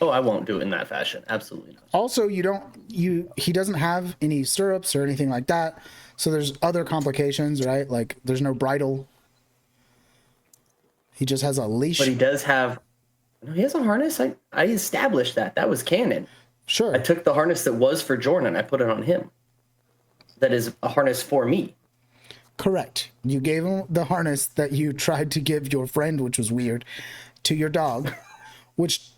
Oh, I won't do it in that fashion. Absolutely not. also he doesn't have any stirrups or anything like that. So there's other complications, right? Like there's no bridle. He just has a leash. But he does have. No, he has a harness. I established that. That was canon. Sure. I took the harness that was for Jordan and I put it on him. That is a harness for me. Correct. You gave him the harness that you tried to give your friend, which was weird, to your dog, which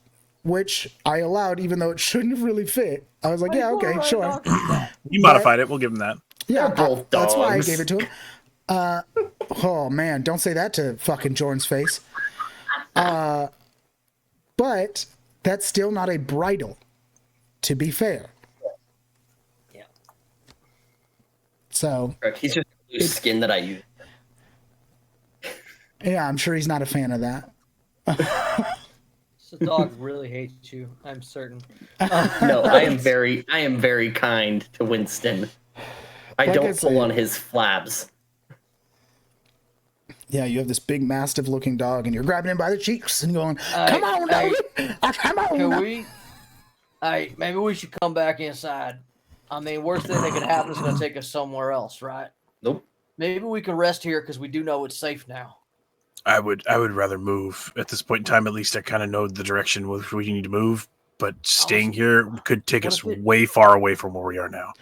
I allowed, even though it shouldn't have really fit. I was like, yeah, okay, sure. You modified it. We'll give him that. Yeah, They're both that's why I dogs. gave it to him. Oh man, don't say that to fucking Jordan's face. But that's still not a bridle, to be fair. Yeah. So Correct. He's just loose skin that I use. yeah, I'm sure he's not a fan of that. The dog really hates you. I'm certain. No, I am very kind to Winston. I Like I don't pull said- on his flabs. Yeah, you have this big, mastiff-looking dog, and you're grabbing him by the cheeks and going, "Come on, doggy! Come on!" Can we? Maybe we should come back inside. I mean, worst thing that could happen is gonna take us somewhere else, right? Nope. Maybe we can rest here because we do know it's safe now. I would rather move at this point in time. At least I kind of know the direction which we need to move. But staying here could take us way far away from where we are now.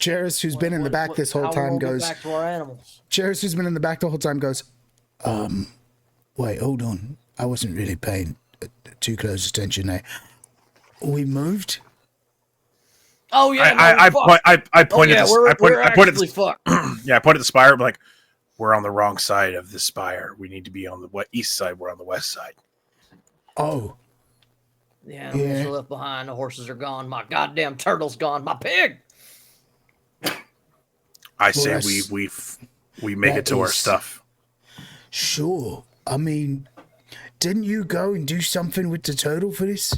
Jairus, who's been in the back this whole how time, we'll get goes. back to our animals. Jairus, who's been in the back the whole time, goes. Wait, hold on. I wasn't really paying too close attention there. We moved. Oh yeah, I pointed. we're I pointed. actually fucked. Yeah, I pointed at the spire. I'm like, we're on the wrong side of the spire. We need to be on the east side. We're on the west side. Oh, The animals are left behind. The horses are gone. My goddamn turtle's gone. My pig. I say that's- we make that it to our is- stuff. sure. I mean, didn't you go and do something with the turtle for this?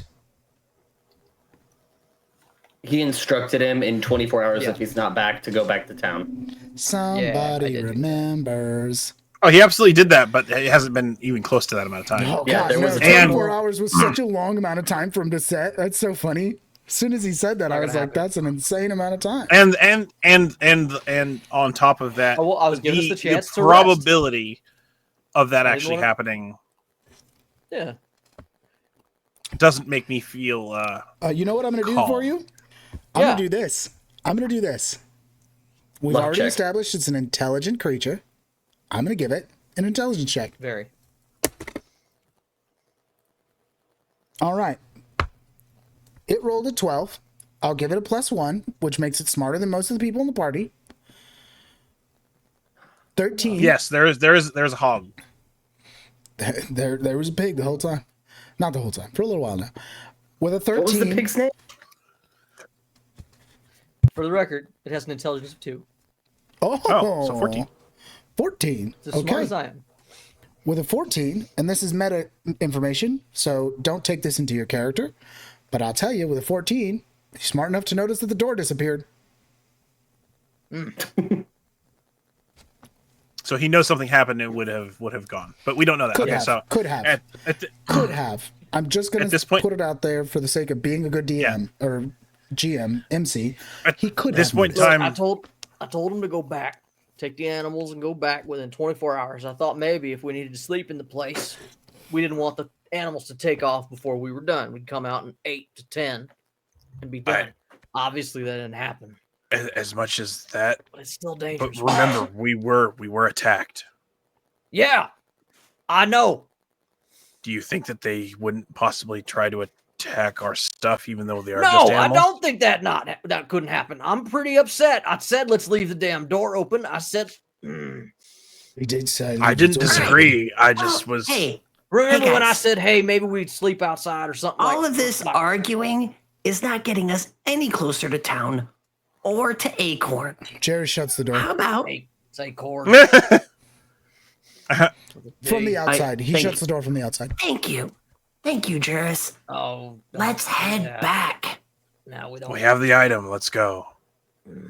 He instructed him in 24 hours Yeah. if he's not back to go back to town. Somebody did do that. remembers. Oh, he absolutely did that, but it hasn't been even close to that amount of time. Oh, Yeah, God, there no, was a 24 time- hours was such a long amount of time for him to set. That's so funny. As soon as he said that, I was gonna like, happen. that's an insane amount of time. And on top of that, Oh, well, I was giving us the chance to rest. probability of that I didn't actually wanna- happening Yeah. doesn't make me feel. You know what I'm going to do Calm. for you? I'm Yeah. going to do this. I'm going to do this. We've Luck already check. established it's an intelligent creature. I'm going to give it an intelligence check. Very. All right. It rolled a 12. I'll give it a +1, which makes it smarter than most of the people in the party. 13. Yes, there's a hog. There was a pig the whole time. Not the whole time, for a little while now. With a 13. What was the pig's name? For the record, it has an intelligence of 2. Oh, so 14. 14. It's as smart as Okay. I am. With a 14, and this is meta information, so don't take this into your character. But I'll tell you, with a 14, he's smart enough to notice that the door disappeared. So he knows something happened and would have gone, but we don't know that. Could okay, have. so Could have. at Could have. I'm just going At to this point- put it out there for the sake of being a good DM or GM, MC. He could this have point in noticed. time, I told him to go back, take the animals and go back within 24 hours. I thought maybe if we needed to sleep in the place, we didn't want the animals to take off before we were done. We'd come out in 8 to 10 and be done. Right. Obviously, that didn't happen, as much as that, but it's still but dangerous. remember, we were attacked. Yeah, I know. Do you think that they wouldn't possibly try to attack our stuff, even though they are No, just I animals? don't think that couldn't happen. I'm pretty upset. I said let's leave the damn door open. I said, He did say. I didn't disagree. I just Oh, was. Hey, remember when I guys. said, hey, maybe we'd sleep outside or something? all like of this like- arguing is not getting us any closer to town or to Acorn. Jerry shuts the door How about Hey, say cord. from the outside. He thank shuts you. the door from the outside. thank you? Thank you, Juris. Oh, Let's head back. Now we don't. We have the item. Let's go.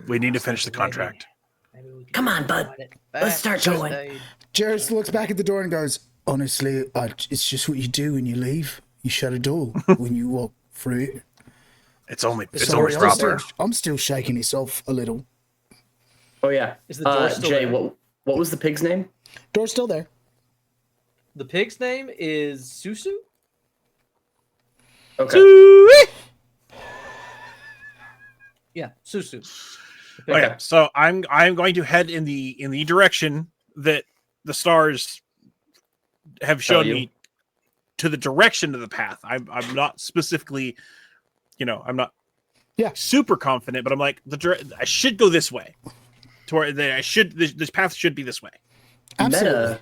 We need to finish the contract. Maybe we can Come on, bud. find it Let's back. start going. Stay- Jairus looks back at the door and goes, honestly, it's just what you do when you leave. You shut a door when you walk through it. It's only Sorry, proper. I'm still shaking it off a little. Oh yeah. Is the door still Jay, there? what was the pig's name? Door's still there. The pig's name is Susu. Okay. Yeah, Susu. The pig. Okay, so I'm going to head in the direction that the stars have shown you. me, to the direction of the path. I'm not specifically, I'm not super confident, but I'm like I should go this way. To where this path should be this way. Absolutely. Meta.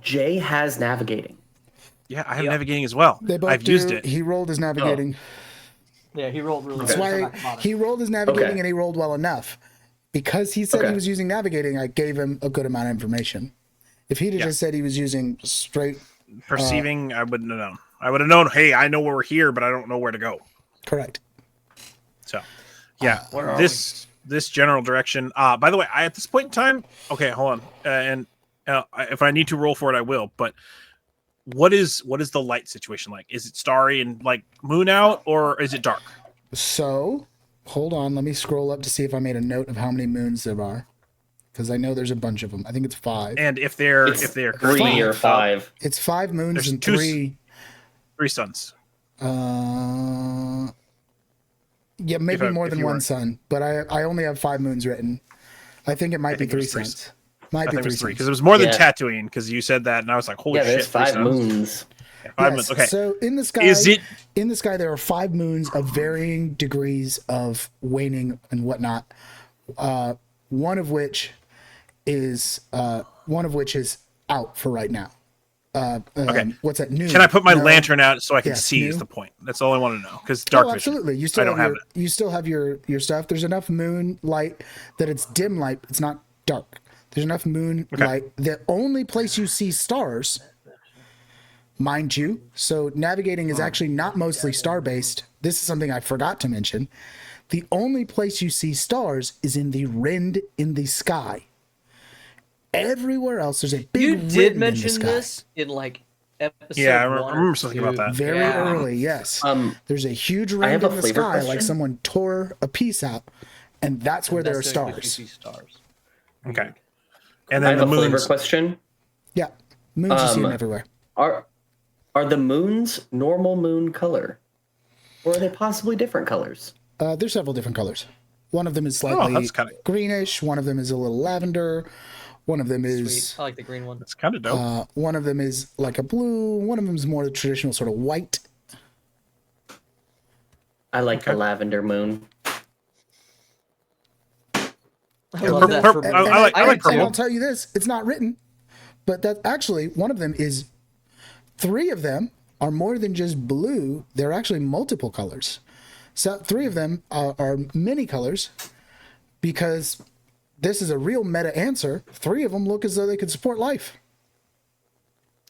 Jay has navigating. Yeah, I have Yep. navigating as well. They both I've do. used it. He rolled his navigating. Yeah, he rolled really That's good. why I'm not bothered. he rolled his navigating Okay. and he rolled well enough. Because he said he Okay. was using navigating, I gave him a good amount of information. If he'd have Yeah. just said he was using straight Perceiving, I wouldn't have known. I would have known, hey, I know where we're here, but I don't know where to go. Correct. So, yeah, Where are this general direction. By the way, at this point in time, okay, hold on. If I need to roll for it, I will. But what is the light situation like? Is it starry and like moon out, or is it dark? So, hold on. Let me scroll up to see if I made a note of how many moons there are, because I know there's a bunch of them. I think it's 5. And if they're It's currently 3 or up, 5. It's 5 moons There's and two- 3. 3 suns. Yeah, maybe more if than you one were- sun, but I only have 5 moons written. I think it might be think it 3 was 3 suns. Might I be think it 3 was 3 suns. because it was more than Yeah. Tatooine. Because you said that, and I was like, holy Yeah, shit, there's 3 5 suns. moons. Yeah, 5 Yes, moons. Okay, so in the sky, is it? in the sky there are 5 moons of varying degrees of waning and whatnot. One of which is out for right now. Okay. What's that? Noon. Can I put my No. lantern out so I can Yes, see? Is new. the point? That's all I want to know. Because dark Oh, vision. absolutely. You I still don't have have your, you still have your stuff. There's enough moonlight that it's dim light. It's not dark. There's enough moonlight. The only place you see stars, mind you, so navigating is actually not mostly star based. This is something I forgot to mention. The only place you see stars is in the rind in the sky. Everywhere else, there's a big You rind did in the mention sky. this in like episode Yeah, I 1 or remember something about 2. that. Very Yeah. early, yes. There's a huge have rind a in the flavor sky, like question. someone tore a piece out, and that's where there are That's the only place stars. you see stars. Okay. And I then have the a flavor moons. question. Yeah, moons you see them everywhere. Are the moons normal moon color? Or are they possibly different colors? There's several different colors. One of them is Oh, slightly that's kinda- greenish. One of them is a little lavender. One of them is Sweet. I like the green one. It's kind of dope. one of them is like a blue. One of them is more the traditional sort of white. I like the lavender moon. I love that for I moon. like and purple. I'll tell you this: it's not written, but that actually one of them is. 3 of them are more than just blue. They're actually multiple colors. So 3 of them are many colors, because this is a real meta answer. 3 of them look as though they could support life.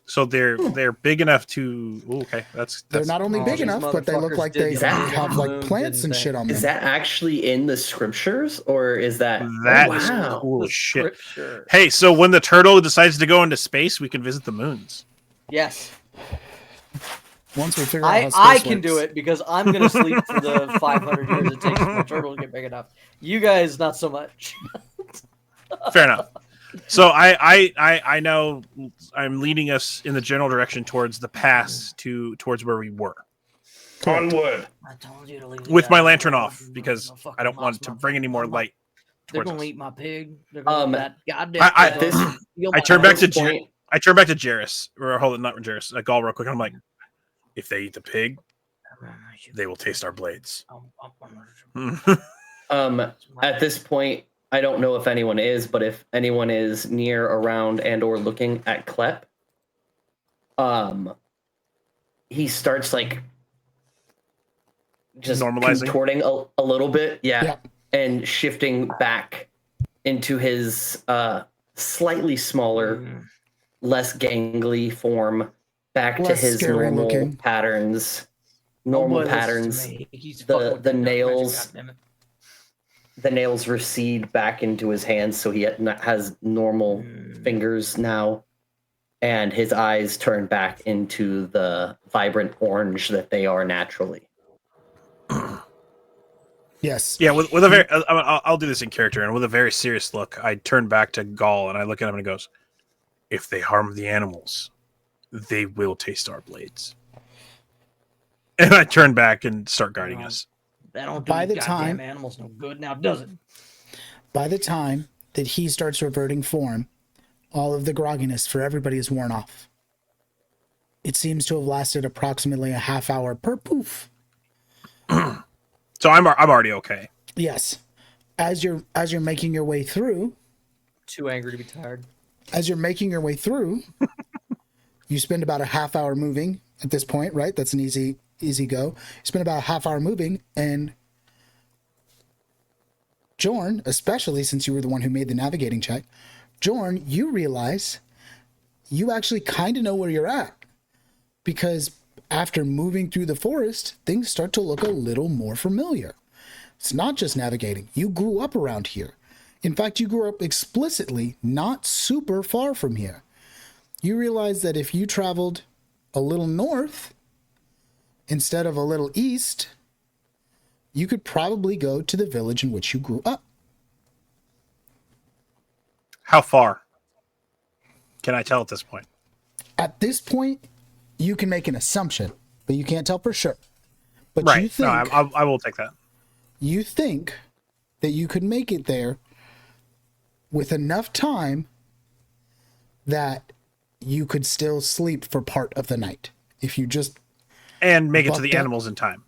So they're big enough to. Ooh, okay, that's They're not only big these enough, but they look motherfuckers like did they the have like moon, plants didn't and they? shit on them. Is that actually in the scriptures, or is that? That Oh, is wow. cool The as shit. scripture. Hey, so when the turtle decides to go into space, we can visit the moons. Yes. Once we figure out how I space can do works. it because I'm gonna sleep for the 500 years it takes for my turtle to get big enough. You guys, not so much. Fair enough. So I know I'm leading us in the general direction towards the past towards where we were. Onward. I told you to leave With me my out. lantern off because No fucking I don't want mouse, to bring any more light They're towards gonna us. eat my pig. They're gonna eat that goddamn. I- pig. this- Steal I my turn back pig. to point- I turn back to Jairus, or hold it, not Jairus, Gaul real quick. I'm like, if they eat the pig, they will taste our blades. At this point, I don't know if anyone is, but if anyone is near, around, and or looking at Klep, he starts like just Normalizing? contorting a little bit, Yeah. and shifting back into his slightly smaller, less gangly form, back to Less his scary normal looking. patterns. Oh, Normal boy, listen to patterns. me. He's The- fucking with the that dark magic, nails- goddammit. The nails recede back into his hands, so he has normal fingers now, and his eyes turn back into the vibrant orange that they are naturally. Yes. Yeah, with a very, I'll do this in character, and with a very serious look, I turn back to Gaul and I look at him and he goes, "If they harm the animals, they will taste our blades." And I turn back and start guiding us. That don't do By the goddamn time- animals no good now, does it? By the time that he starts reverting form, all of the grogginess for everybody is worn off. It seems to have lasted approximately a half hour per poof. So I'm already okay. Yes. As you're making your way through, Too angry to be tired. you spend about a half hour moving at this point, right? That's an easy go. You spend about a half hour moving, and Jorn, especially since you were the one who made the navigating check, Jorn, you realize you actually kind of know where you're at. because after moving through the forest, things start to look a little more familiar. It's not just navigating. You grew up around here. In fact, you grew up explicitly not super far from here. You realize that if you traveled a little north instead of a little east, you could probably go to the village in which you grew up. How far? Can I tell at this point? At this point, you can make an assumption, but you can't tell for sure. But Right. you think, No, I will take that. you think that you could make it there with enough time that you could still sleep for part of the night. If you just, And make it to Bucked the up. animals in time.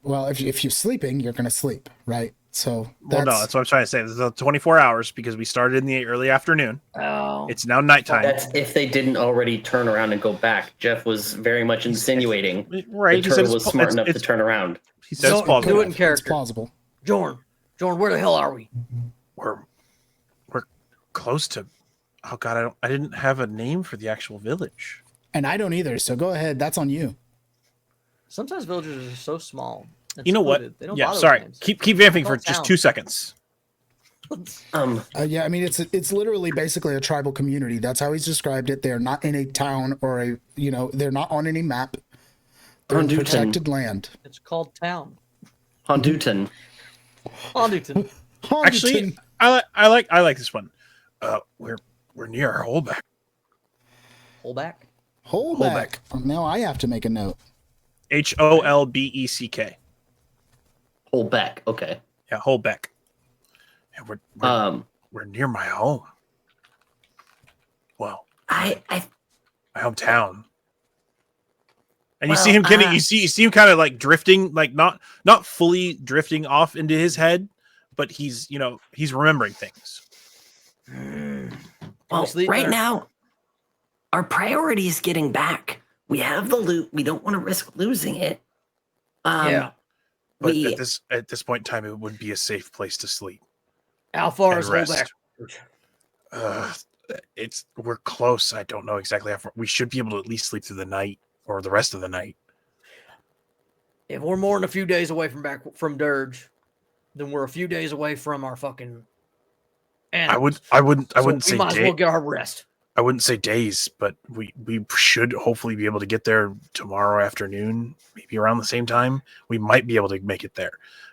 well, if you're sleeping, you're going to sleep, right? So Well, no, that's what I'm trying to say. This is 24 hours because we started in the early afternoon. Oh. It's now nighttime. That's if they didn't already turn around and go back. Jeff was very much insinuating Right. the He said turtle was smart enough to it's, turn around. he says No, it's plausible. do it in it's character. plausible. Jorn, where the hell are we? We're close to. Oh God, I didn't have a name for the actual village. And I don't either. So go ahead. That's on you. Sometimes villages are so small. and You know what? secluded, They don't Yeah, bother with sorry. names. Keep vamping for Call just town. 2 seconds. Yeah, I mean it's literally basically a tribal community. That's how he's described it. They're not in a town or a they're not on any map. They're in Honduton. protected land. It's called town. Honduton. Honduton. Actually, I like this one. We're near Holbeck. Holback. Holbeck. Now I have to make a note. Holbeck. Holbeck. Okay. Yeah, Holbeck. And we're near my home. Well, I my hometown. And you Well, see him kind of you see him kind of like drifting, like not fully drifting off into his head, but he's remembering things. well, sleep right there? now, our priority is getting back. We have the loot. We don't want to risk losing it. Yeah. But We at this point in time, it would be a safe place to sleep How far and is rest. Holback? We're close. I don't know exactly how far. We should be able to at least sleep through the night or the rest of the night. If we're more than a few days away from Dirge, then we're a few days away from our fucking. I wouldn't we say might as well get our rest. I wouldn't say days, but we should hopefully be able to get there tomorrow afternoon, maybe around the same time. We might be able to make it there,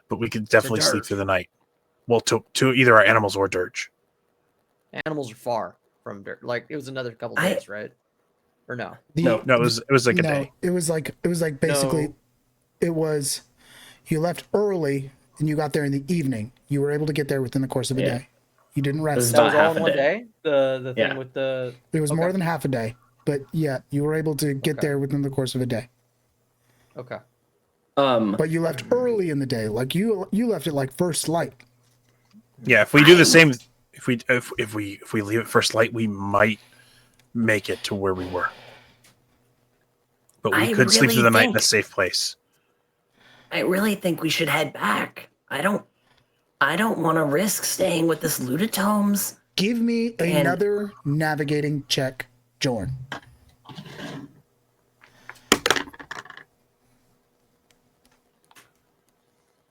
but we could definitely sleep Dirge. through the night. Well, to either our animals or Dirge. Animals are far from Dirge. Like it was another couple I- days, right? Or no? No. No, it was like a no, day. it was like basically No. it was you left early and you got there in the evening. You were able to get there within the course of a Yeah. day. You didn't was rest. That was about all half in a one day. day. The thing Yeah. with the. It was Okay. more than half a day, but yeah, you were able to get Okay. there within the course of a day. Okay. But you left early in the day, like you left it like first light. Yeah, if we do the same, if we leave it first light, we might make it to where we were. But we I could sleep really through the night in a think- safe place. I really think we should head back. I don't want to risk staying with this Ludatomes. Give me And- another navigating check, Jorn.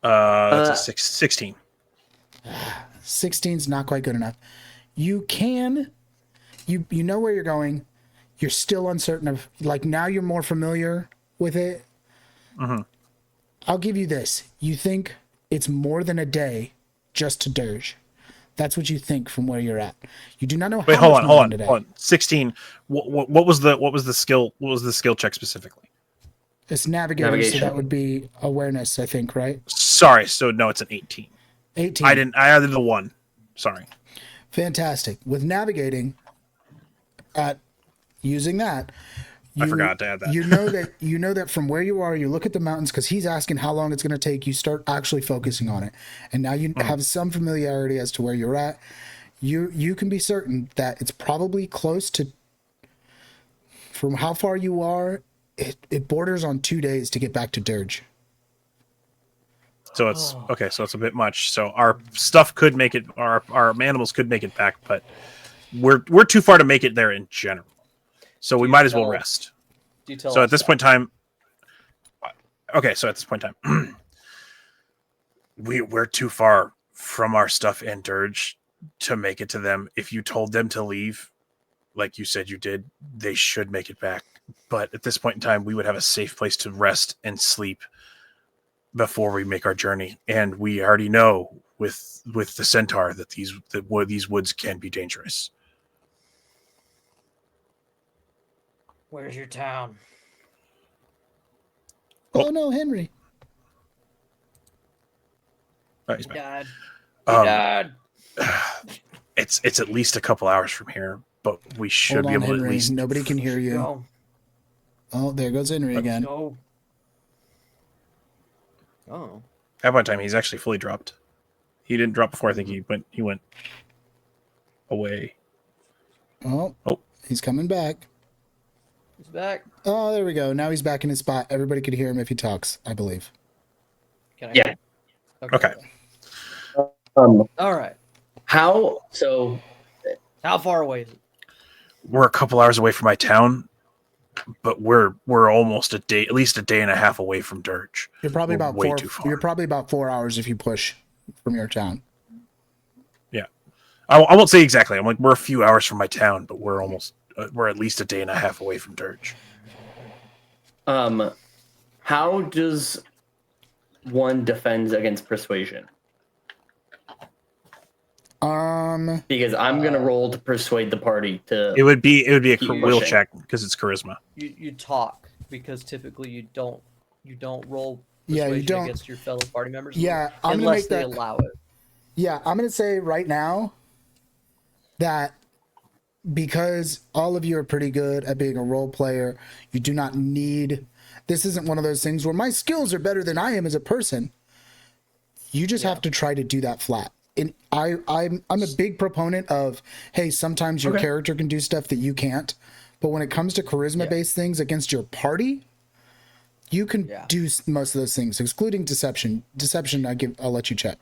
That's a 16. 16's not quite good enough. You can, you know where you're going. You're still uncertain of, like, now you're more familiar with it. Mm-hmm. I'll give you this. You think it's more than a day just to Dirge. That's what you think from where you're at. You do not know how Wait, hold much on, more hold than on, a day. hold on. 16. What was the skill check specifically? It's navigating, so Navigation. that would be awareness, I think, right? Sorry, so no, it's an 18. 18. I added the 1. Sorry. Fantastic. With navigating, at using that, I forgot to add that. you know that from where you are, you look at the mountains because he's asking how long it's going to take. You start actually focusing on it, and now you have some familiarity as to where you're at. You can be certain that it's probably close to. From how far you are, it borders on 2 days to get back to Dirge. So it's okay. So it's a bit much. So our stuff could make it. Our animals could make it back, but we're too far to make it there in general. So we might as well rest. you tell So us at this that? point in time, we're too far from our stuff in Dirge to make it to them. If you told them to leave, like you said you did, they should make it back. But at this point in time, we would have a safe place to rest and sleep before we make our journey. And we already know with the centaur that these woods can be dangerous. Where's your town? Oh no, Henry. Oh, he's He back. died. He Um, died. It's at least a couple hours from here, but we should Hold be on, able to at Henry. least. Nobody can hear you. Go. Oh, there goes Henry again. Go. Oh. At one time, he's actually fully dropped. He didn't drop before. I think he went away. Oh, Oh. he's coming back. He's back. Oh, there we go. Now he's back in his spot. Everybody could hear him if he talks, I believe. Can I Yeah. hear? Okay. Um, All right. how so? How far away is it? We're a couple hours away from my town, but we're almost at least a day and a half away from Dirge. You're probably We're about way four. too far. You're probably about 4 hours if you push from your town. Yeah, I won't say exactly. I'm like we're a few hours from my town, but we're at least a day and a half away from Dirge. How does one defend against persuasion? Because I'm gonna roll to persuade the party to. It would be a Keep will pushing. check because it's charisma. You talk because typically you don't roll Yeah, you persuasion don't- against your fellow party members. Yeah, I'm gonna unless make they that. allow it. Yeah, I'm going to say right now that because all of you are pretty good at being a role player, you do not need. This isn't one of those things where my skills are better than I am as a person. You just have to try to do that flat. And I'm a big proponent of, hey, sometimes your Okay. character can do stuff that you can't, but when it comes to charisma-based things against your party, you can do most of those things, excluding deception. Deception, I'll let you check.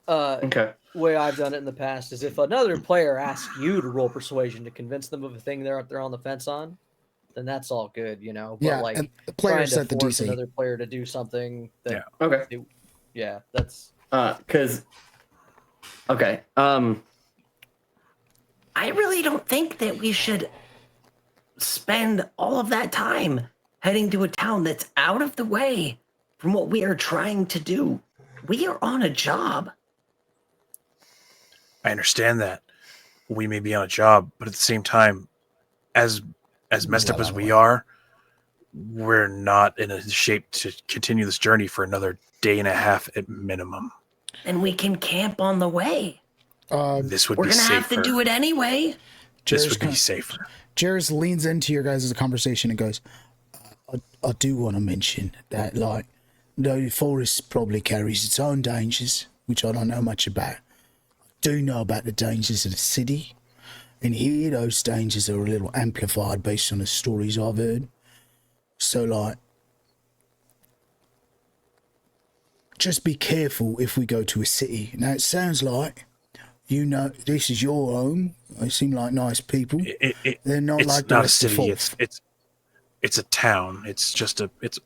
Okay. Way I've done it in the past is if another player asks you to roll persuasion to convince them of a thing they're on the fence on, then that's all good, you know. But Yeah, like and the player trying to set the force DC. another player to do something that Okay. that's Because. Okay. I really don't think that we should spend all of that time heading to a town that's out of the way from what we are trying to do. We are on a job. I understand that we may be on a job, but at the same time, as messed up as we are, we're not in a shape to continue this journey for another day and a half at minimum. And we can camp on the way. This would We're be going to safer. have to do it anyway. This would be safer. Jairus leans into your guys' conversation and goes, I do want to mention that, like, the forest probably carries its own dangers, which I don't know much about. I do know about the dangers of the city, and here those dangers are a little amplified based on the stories I've heard. So, like, just be careful if we go to a city. Now, it sounds like, you know, this is your home. They seem like nice people. They're not It's like the not a rest of city. Forth. It's a town. It's just it's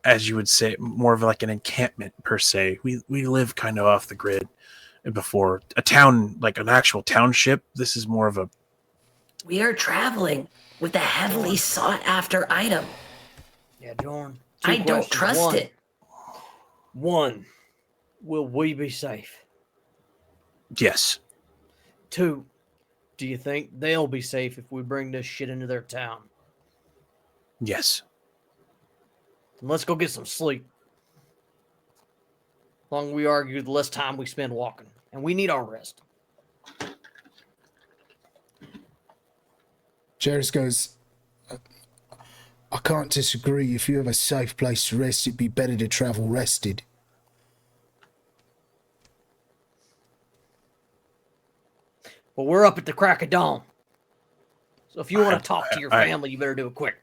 as you would say, more of like an encampment per se. We live kind of off the grid. Before a town, like an actual township, this is more of a. We are traveling with a heavily sought after item. yeah, Dorn. I don't trust it. One, will we be safe? Yes. 2, do you think they'll be safe if we bring this shit into their town? Yes. And let's go get some sleep. The longer we argue, the less time we spend walking. And we need our rest. Jairus goes, I can't disagree. If you have a safe place to rest, it'd be better to travel rested. But we're up at the crack of dawn. So if you want to talk to your I- family, you better do it quick.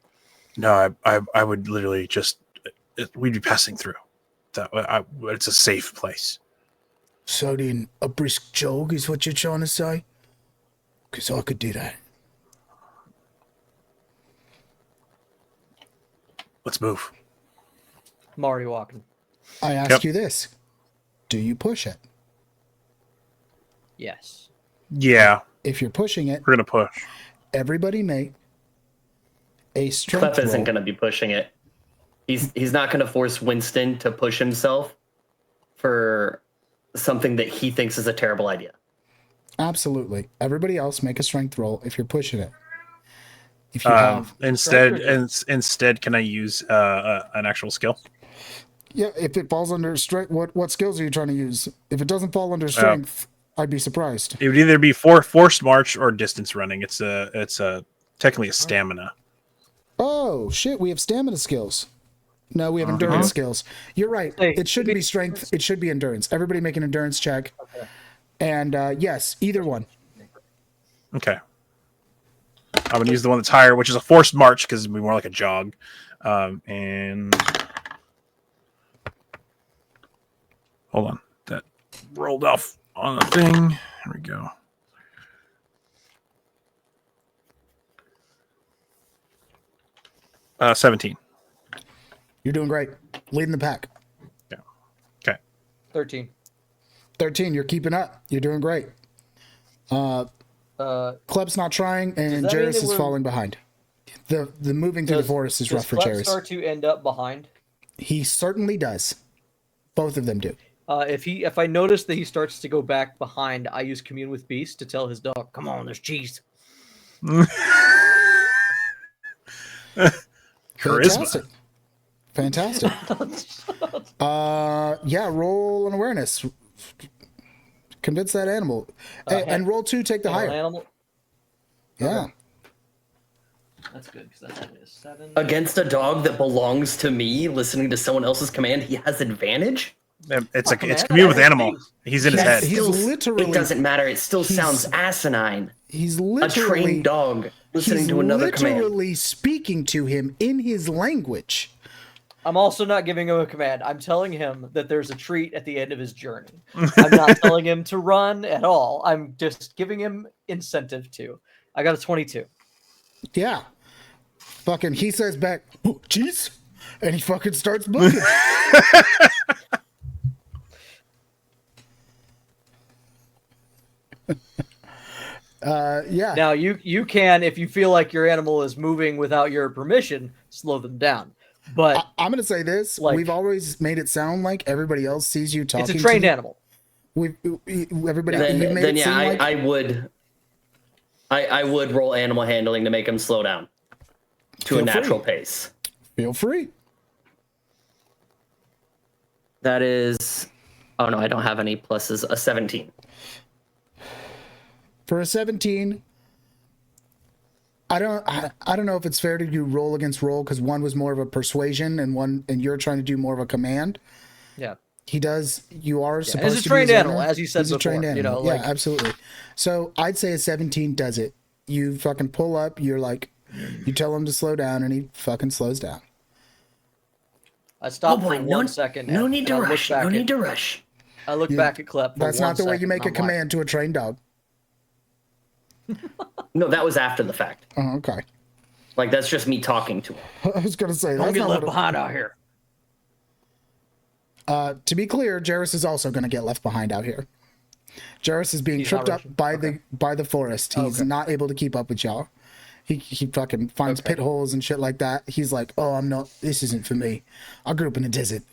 No, I would literally just we'd be passing through. It's a safe place. So then, a brisk jog is what you're trying to say? Because I could do that. Let's move. I'm already walking. I ask you this. Do you push it? Yes. Yeah, If you're pushing it, we're gonna push. everybody make a strength Clef isn't roll. going to be pushing it. He's not going to force Winston to push himself for something that he thinks is a terrible idea. Absolutely. Everybody else make a strength roll if you're pushing it. If you have Instead, can I use an actual skill? Yeah, if it falls under strength, what skills are you trying to use? If it doesn't fall under strength, I'd be surprised. It would either be forced march or distance running. It's technically a stamina. Oh shit, we have stamina skills. No, we have endurance skills. You're right. Hey, It shouldn't be strength. It should be endurance. Everybody make an endurance check. Okay. And yes, either one. Okay. I'm gonna use the one that's higher, which is a forced march because it'd be more like a jog. And hold on, that rolled off on the thing. Here we go. Uh, 17. You're doing great. Leading the pack. Yeah. Okay. 13. 13, you're keeping up. You're doing great. Kleb's not trying, and that mean Jairus that is we're- falling behind. The moving through the forest is rough for Does Klep Jairus. start to end up behind? He certainly does. Both of them do. If I notice that he starts to go back behind, I use Commune with Beast to tell his dog, "Come on, there's cheese." Charisma. Fantastic. Yeah, roll an awareness. Convince that animal. And roll 2, take the An higher. animal. Yeah. That's good because that's a 7. Against a dog that belongs to me, listening to someone else's command, he has advantage? It's Fuck, man, it's commune with that animal. is- He's in his Yes, head. he's literally- It doesn't matter. It still he's- sounds asinine. He's A literally trained dog listening he's to another command. literally speaking to him in his language. I'm also not giving him a command. I'm telling him that there's a treat at the end of his journey. I'm not telling him to run at all. I'm just giving him incentive to. I got a 22. Yeah. Fucking he says back, "Oh, jeez," and he fucking starts booking. Yeah. Now you can, if you feel like your animal is moving without your permission, slow them down. But I'm gonna say this: Like- we've always made it sound like everybody else sees you talking. it's a trained to animal. Everybody, Then, you made then it seem yeah, like I would roll animal handling to make him slow down to Feel a natural free. pace. feel free. That is, oh no, I don't have any pluses. A 17. For a 17, I don't know if it's fair to do roll against roll because one was more of a persuasion and you're trying to do more of a command. Yeah. He does. You are supposed He's a to be trained his animal, owner. as you said He's a trained before, you animal. know, Yeah, like- absolutely. So I'd say a 17 does it. You fucking pull up. You're like, you tell him to slow down, and he fucking slows down. I stopped Oh boy, for no, 1 second. no and- need and to I looked rush. back No at- need to rush. I look back at Klep. For That's 1 not the way you second, make a and I'm like, command to a trained dog. No, that was after the fact. Oh, okay. Like, that's just me talking to him. I was gonna say Don't that's get not left what. behind out here. To be clear, Jairus is also gonna get left behind out here. Jairus is being He's not tripped up rushing. by the forest. He's Okay. not able to keep up with y'all. He fucking finds pit holes and shit like that. He's like, oh, I'm not. This isn't for me. I grew up in the desert.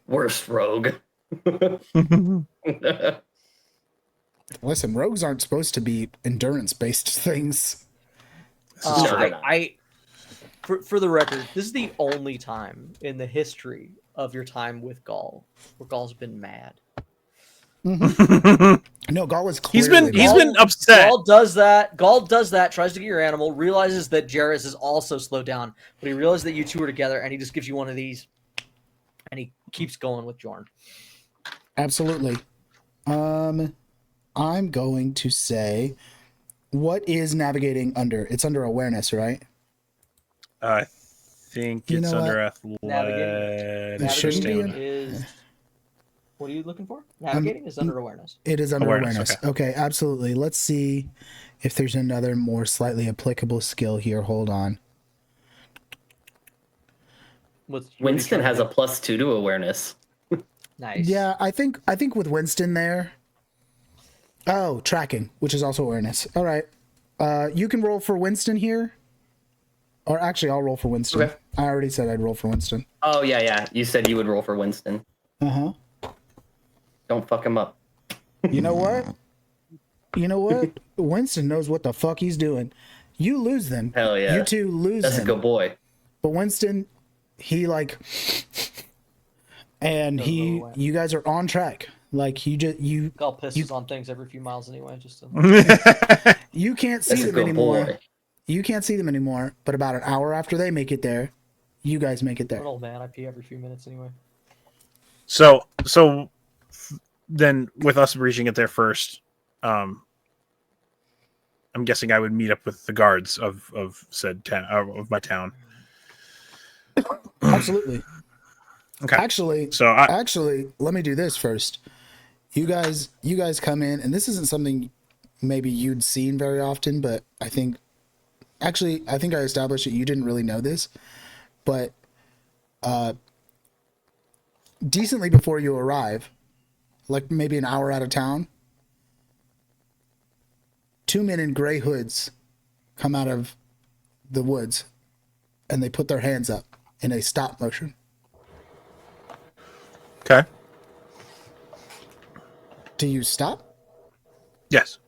Worst rogue. Listen, rogues aren't supposed to be endurance-based things. true. For the record, this is the only time in the history of your time with Gaul where Gaul's been mad. No, Gaul is He's clearly been upset. Gaul does that. Gaul does that. Tries to get your animal. Realizes that Jairus is also slowed down, but he realizes that you two are together, and he just gives you one of these, and he keeps going with Jorn. Absolutely. I'm going to say, what is navigating under? It's under awareness, right? I think You it's know under Navigating It shouldn't be athletic. in- is What are you looking for? Navigating is under awareness. It is under Awareness, awareness. Okay, absolutely. Let's see if there's another more slightly applicable skill here. Hold on. Winston has a +2 to awareness. Nice. Yeah, I think with Winston there. Oh, tracking, which is also awareness. All right. You can roll for Winston here. Or actually, I'll roll for Winston. Okay. I already said I'd roll for Winston. Oh, yeah. You said you would roll for Winston. Uh-huh. Don't fuck him up. You know what? Winston knows what the fuck he's doing. You lose them. Hell yeah. You two lose That's him. a good boy. But Winston, he like, and you guys are on track. Like you Gull pisses on things every few miles anyway. Just you can't see That's a them good anymore. boy. You can't see them anymore. But about an hour after they make it there, you guys make it there. I'm an old man. I pee every few minutes anyway. So then, with us reaching it there first, I'm guessing I would meet up with the guards of said town, of my town. Absolutely. Okay. Actually, let me do this first. You guys come in, and this isn't something maybe you'd seen very often, but I think I established that you didn't really know this, but decently before you arrive, like maybe an hour out of town, 2 men in gray hoods come out of the woods, and they put their hands up in a stop motion. Okay. Do you stop? Yes.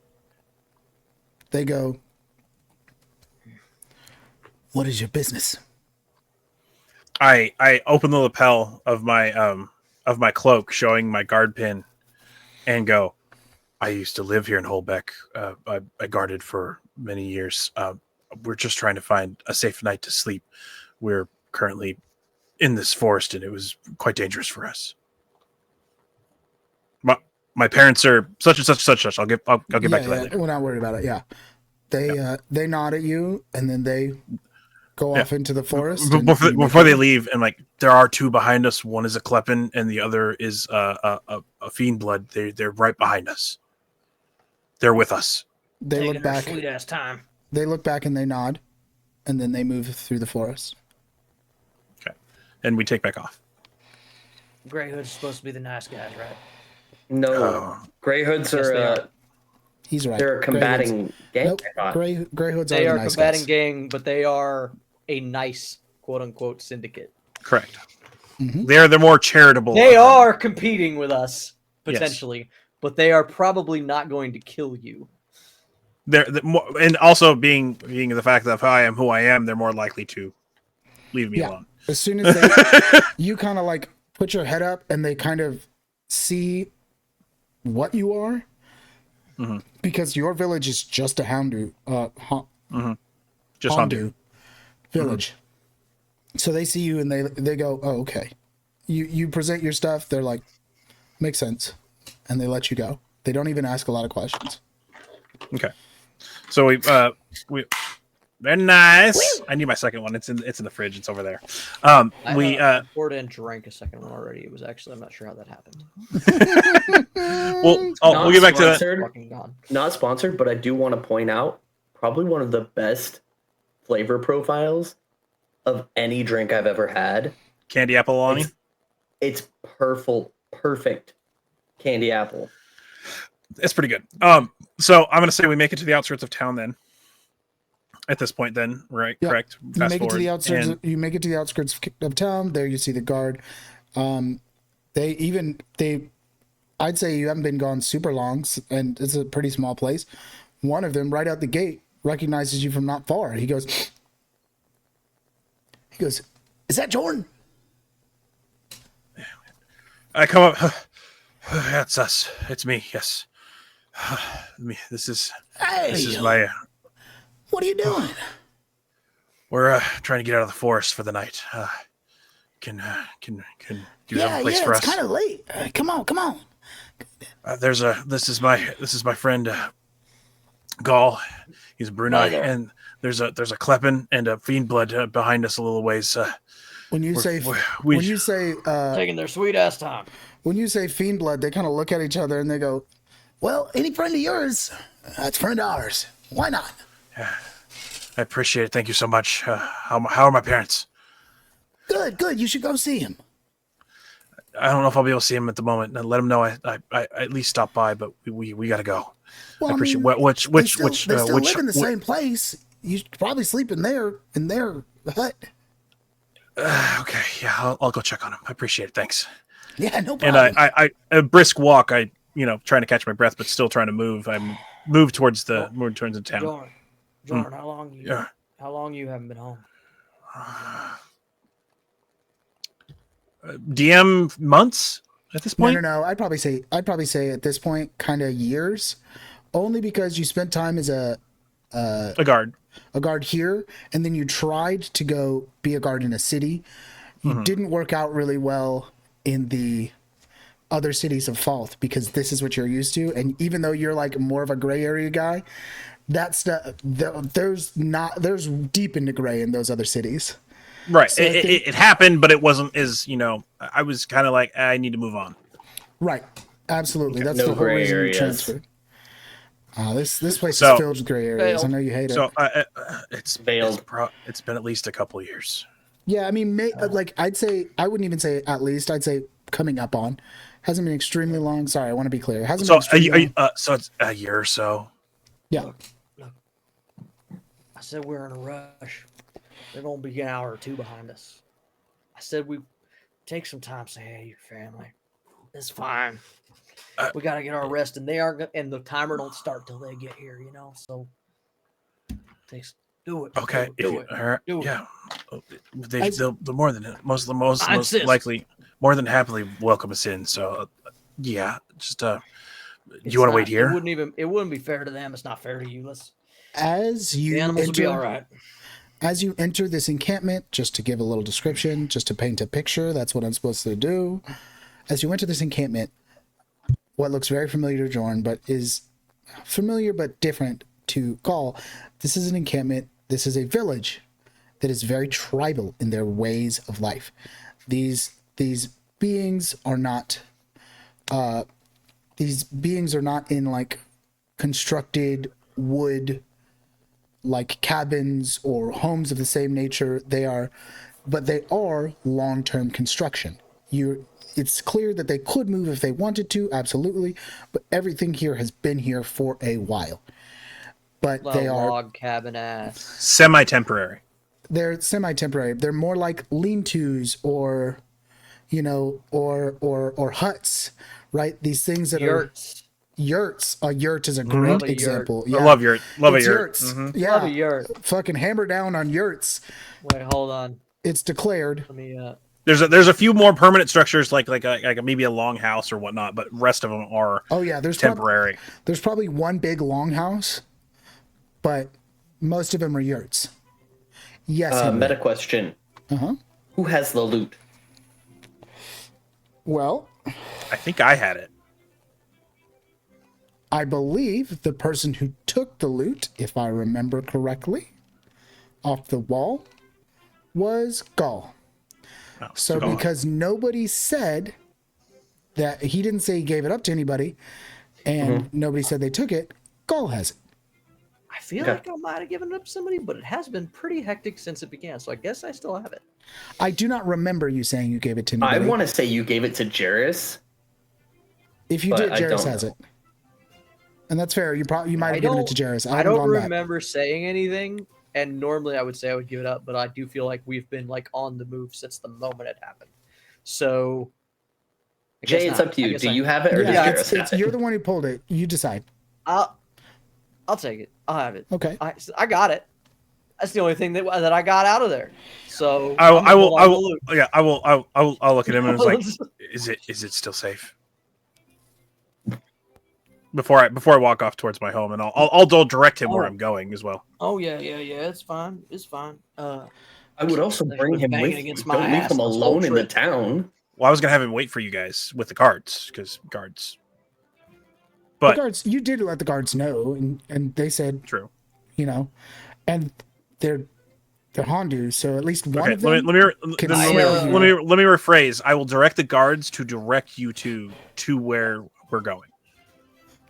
They go, "What is your business?" I open the lapel of my cloak, showing my guard pin, and go, I used to live here in Holbeck. I guarded for many years. We're just trying to find a safe night to sleep. We're currently in this forest, and it was quite dangerous for us. My parents are such and such and such. I'll get back to that later. We're not worried about it. Yeah, they nod at you, and then they go off into the forest. Before they leave, and like there are two behind us. One is a Kleppen, and the other is a fiend blood. They're right behind us. They're with us. They look back. Sweet ass time. They look back and they nod, and then they move through the forest. Okay, and we take back off. Grey Hood's supposed to be the nice guys, right? No, Grey Hoods are. He's right. They're a combating gang. Nope. Gray Hoods They are are the nice combating guys. gang, but they are a nice quote unquote syndicate. Correct. Mhm. They're the more charitable. They are competing with us potentially, but they are probably not going to kill you. They're more, and also being the fact that if I am who I am, they're more likely to leave me alone. As soon as you kind of like put your head up, and they kind of see what you are, because your village is just a Houndu, Just Hondu village. So they see you and they go, "Oh, okay." You present your stuff. They're like, "Makes sense," and they let you go. They don't even ask a lot of questions. Okay. So we very nice. I need my second one. It's in the fridge. It's over there. I poured and drank a second one already. It was actually, I'm not sure how that happened. We'll get back to that. Fucking gone. Not sponsored, but I do want to point out probably one of the best flavor profiles of any drink I've ever had. Candy apple Lonnie. It's perfect candy apple. It's pretty good. So I'm gonna say we make it to the outskirts of town then. At this point, then, right? Yeah. Correct. You Fast make it to forward. the outskirts. And- You make it to the outskirts of town. There you see the guard. I'd say you haven't been gone super long, and it's a pretty small place. One of them, right out the gate, recognizes you from not far. He goes, "Is that Jordan?" I come up. That's us. It's me. Yes. Me. This is my. What are you doing? We're trying to get out of the forest for the night. Can you have a place for us? It's kind of late. Come on. This is my friend Gall. He's a Brunei, and there's a Kleppen and a fiend blood behind us a little ways. When you say we taking Taking their sweet ass time. When you say fiend blood, they kind of look at each other and they go, "Well, any friend of yours, that's a friend of ours. Why not?" I appreciate it. Thank you so much. How are my parents? Good. You should go see him. I don't know if I'll be able to see him at the moment. Let them know I at least stopped by, but we got to go. Well, I appreciate they still live in the same place. You should probably sleep in their hut. Okay, yeah, I'll go check on him. I appreciate it. Thanks. Yeah, no problem. And I a brisk walk. Trying to catch my breath, but still trying to move. I'm moved towards the town. Jordan, how long you haven't been home? DM months at this point. No. I'd probably say at this point, kind of years, only because you spent time as a guard. A guard here, and then you tried to go be a guard in a city. You didn't work out really well in the other cities of Falth because this is what you're used to. And even though you're like more of a gray area guy, that's there's deep into gray in those other cities. Right. So it happened, but it wasn't as I was kind of like I need to move on. Right. Absolutely. That's No the whole gray reason you areas. transferred. This place So- is filled with gray areas. I know you hate it. So it's Veiled. It's been at least a couple of years. Yeah, I mean, I'd say I wouldn't even say at least. I'd say coming up on. Hasn't been extremely long. Sorry, I want to be clear. It hasn't been extremely long. So it's a year or so. Yeah. Look, I said we're in a rush. They're gonna be an hour or two behind us. I said we take some time, say hey, your family. It's fine. We gotta get our rest, and they aren't. And the timer don't start till they get here. So, do it. Okay. Do it. Yeah. They'll more than most likely more than happily welcome us in. So yeah, just do you want to wait here? It wouldn't be fair to them. It's not fair to you. As you The animals will be all right. As you enter this encampment, just to give a little description, just to paint a picture, that's what I'm supposed to do. As you enter this encampment, what looks very familiar to Jorn, but is familiar but different to Gaul, this is an encampment, this is a village that is very tribal in their ways of life. These beings are not in like constructed wood like cabins or homes of the same nature. They are long-term construction. It's clear that they could move if they wanted to, absolutely, but everything here has been here for a while. But they are log cabin ass. Semi-temporary. They're semi-temporary. They're more like lean-tos or huts, right? These things that Yurts. are yurts. A yurt is a great Love a example. I love yurt. Love It's a yurt. yurts. Mhm. Yeah. Love a yurt. Fucking hammer down on yurts. Wait, hold on. It's declared. Let me. There's a few more permanent structures like maybe a longhouse or whatnot, but rest of them are There's temporary. There's probably one big longhouse, but most of them are yurts. Yes. Henry. Meta question. Who has the loot? Well, I think I had it. I believe the person who took the loot, if I remember correctly, off the wall was Gaul. Oh, So because nobody said that, he didn't say he gave it up to anybody, and nobody said they took it, Gaul has it. I feel like I might have given it up to somebody, but it has been pretty hectic since it began. So I guess I still have it. I do not remember you saying you gave it to I anybody. want to say you gave it to Jairus. If you but did, I Jairus don't has know. it. And that's fair. You might have given it to Jairus. I don't remember saying anything, and normally I would say I would give it up, but I do feel like we've been like on the move since the moment it happened. So, Jay, it's up to you. Do you have it or does Jairus have it? You're the one who pulled it. You decide. I'll take it. I'll have it. Okay. I got it. That's the only thing that I got out of there. So I will. I'll look at him and was like, "Is it still safe?" Before I walk off towards my home, and I'll direct him where I'm going as well. Oh yeah. It's fine. It's fine. I would also bring him with you. against my Don't leave ass him this whole alone in the trip. town. Well, I was gonna have him wait for you guys with the guards because guards. The But guards, you did let the guards know, and they said, true. and they're They're Hondu, so at least one Okay, of them. let me rephrase. I will direct the guards to direct you to where we're going.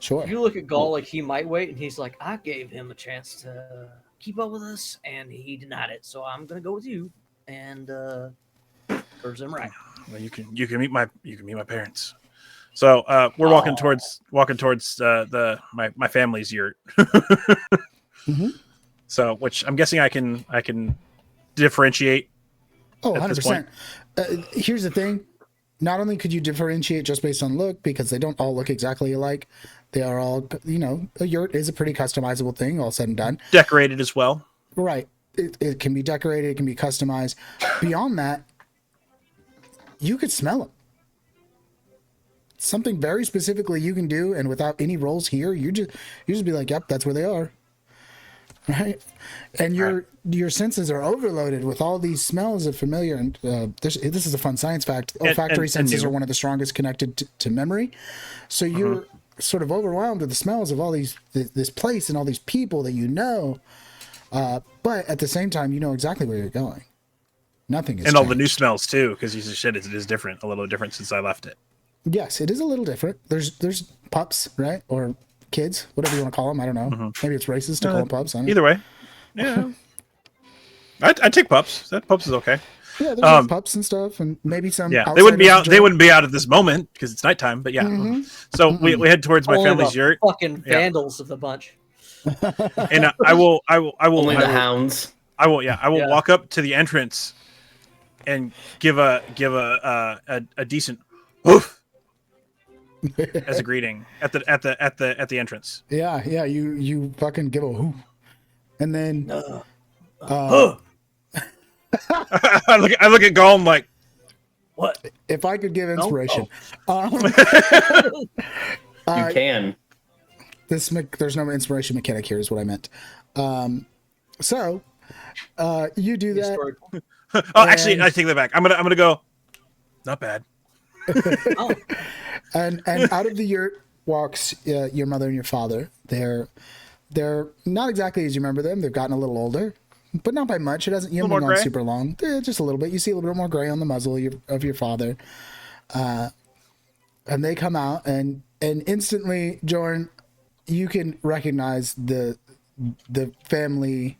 Sure. You look at Gaul like he might wait, and he's like, I gave him a chance to keep up with us, and he denied it. So I'm gonna go with you, and serves him right. Well, you can meet my parents. So we're walking towards my family's yurt. Mhm. So, which I'm guessing I can differentiate. Oh, at this 100%. Here's the thing. Not only could you differentiate just based on look, because they don't all look exactly alike. They are all, a yurt is a pretty customizable thing, all said and done. Decorated as well. Right. It can be decorated. It can be customized. Beyond that, you could smell them. Something very specifically you can do, and without any rolls here, you just be like, yep, that's where they are. Right. And your senses are overloaded with all these smells of familiar. And this is a fun science fact. Olfactory senses are one of the strongest connected to memory. So you're sort of overwhelmed with the smells of all this place and all these people that you know. But at the same time, you know exactly where you're going. Nothing is And all the changed. new smells too, because you said shit, it is different, a little different since I left it. Yes, it is a little different. There's pups, right? Or kids, whatever you want to call them. I don't know. Maybe it's racist to call them pups. I don't know. Either way, yeah. I take pups. That pups is okay. Yeah, there's like pups and stuff, and maybe some. Yeah, they wouldn't be out. outsiders They wouldn't be out at this moment because it's nighttime. But yeah, so we head towards my Only family's the yurt, fucking vandals of the bunch. and I will Only the hounds. I will walk up to the entrance and give a decent woof as a greeting at the entrance. Yeah, you fucking give a whoo, and then I look at Gollum like, What? if I could give inspiration, You can. there's no inspiration mechanic here, is what I meant. So you do that. oh, actually, I take that back. I'm gonna go. Not bad. Oh, And out of the yurt walks your mother and your father. They're not exactly as you remember them. They've gotten a little older, but not by much. It hasn't been more on gray? super long. Just a little bit. You see a little bit more gray on the muzzle of your father. And they come out, and instantly, Jordan, you can recognize the family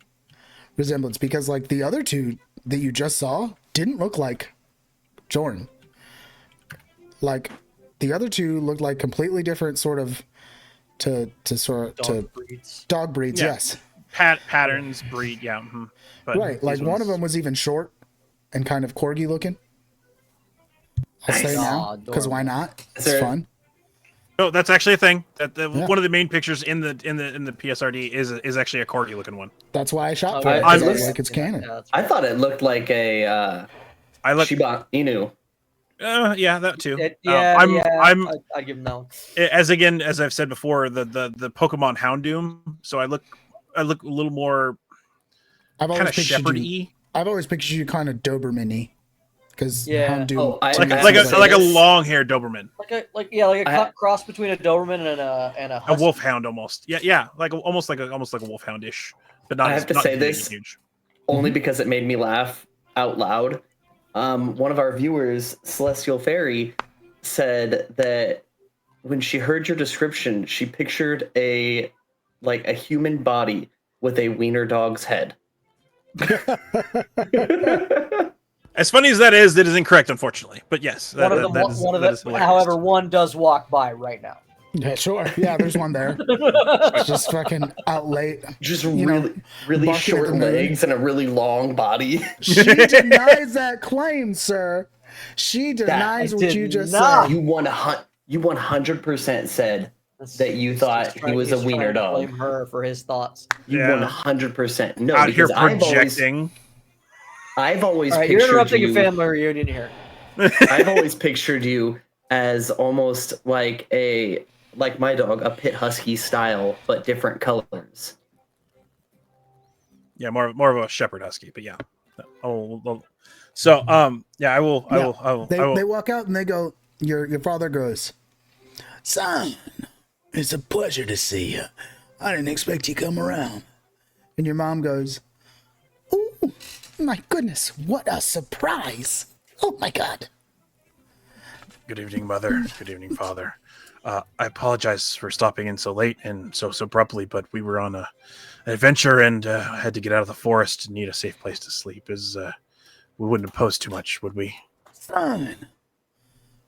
resemblance, because like the other two that you just saw didn't look like Jordan. Like the other two looked like completely different sort of breeds. dog breeds. Yeah. Yes, Patterns, breed, yeah. But right. Like these one of ones- them was even short and kind of corgi looking. I'll say Nice. now, Aw, because why not? It's there- fun. No, that's actually a thing. That Yeah. one of the main pictures in the PSRD is actually a corgi looking one. That's why I shot Oh, for it. I 'Cause I looked- like it's canon. Yeah, that's I right. thought it looked like a I look, Shiba Inu. yeah, that too. I'd give him that one. As I've said before, the Pokemon Houndoom. So I look a little more I've kind always of pictured you. shepherdy, I've always pictured you kind of Doberman-y, because Yeah. Houndoom. Oh, I- to like me I like is say a this. long haired Doberman, Like a I- cross between a Doberman and a a husky. wolfhound almost. Yeah, like almost like a wolfhoundish, but not. I have to not say huge, this. huge. Only because it made me laugh out loud. One of our viewers, Celestial Fairy, said that when she heard your description, she pictured a human body with a wiener dog's head. As funny as that is incorrect, unfortunately. But yes, One of them. that is hilarious. However, one does walk by right now. Yeah, sure. Yeah, there's one there. It's just fucking out late. Just You know, really barking at short the moon. legs and a really long body. She denies that claim, sir. She denies I what did you just not. said. You 100% said that you thought he was a He's wiener trying to dog. blame her for his thoughts. You Yeah. 100% no. Out here Because projecting. I've always All right, you're pictured interrupting you. a family reunion here. I've always pictured you as almost like my dog, a pit husky style, but different colors. Yeah, more of a shepherd husky, but yeah. So yeah, I will. They walk out and they go. Your father goes, "Son, it's a pleasure to see you. I didn't expect you to come around." And your mom goes, "Ooh, My goodness, what a surprise. Oh my God. Good evening, Mother. Good evening, Father. I apologize for stopping in so late and so abruptly, but we were on an adventure and had to get out of the forest and need a safe place to sleep. We wouldn't impose too much, would we? Fine.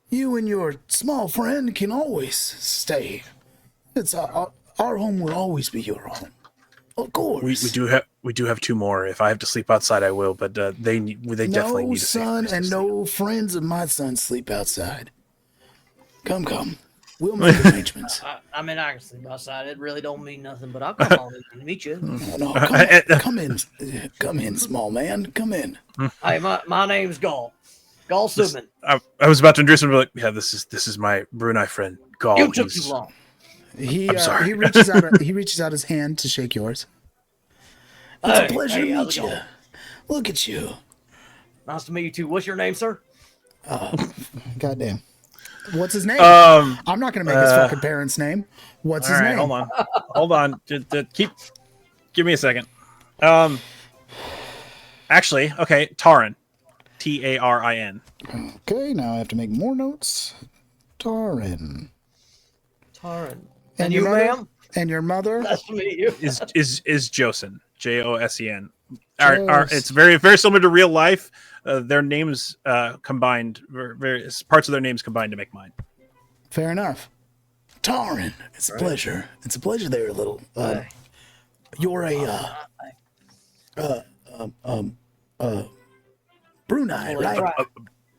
You and your small friend can always stay. It's our home will always be your home. Of course. We do have two more. If I have to sleep outside, I will. But they definitely need a safe son place to and sleep. no friends of my son sleep outside. Come. We'll make arrangements. I mean, I can sleep outside. It really don't mean nothing, but I'll come on in and meet you. No, come in, small man. Come in. Hey, my name's Gall. Gall Subman. I was about to introduce him, but this is my Brunei friend, Gall. You took too long. I'm sorry. He reaches out his hand to shake yours. It's a pleasure to meet you. Look at you. Nice to meet you too. What's your name, sir? Goddamn. What's his name? I'm not gonna make his fucking parents' name. What's his name? Hold on. Give me a second. Actually, okay, Tarin. Tarin. Okay, now I have to make more notes. Tarin. And you, ma'am? And your mother? Nice to meet you. is Josen. Josen. It's very, very similar to real life. Their names combined, various parts of their names combined to make mine. Fair enough. Tarin, it's a pleasure. It's a pleasure there, little. You're a Brunei, right?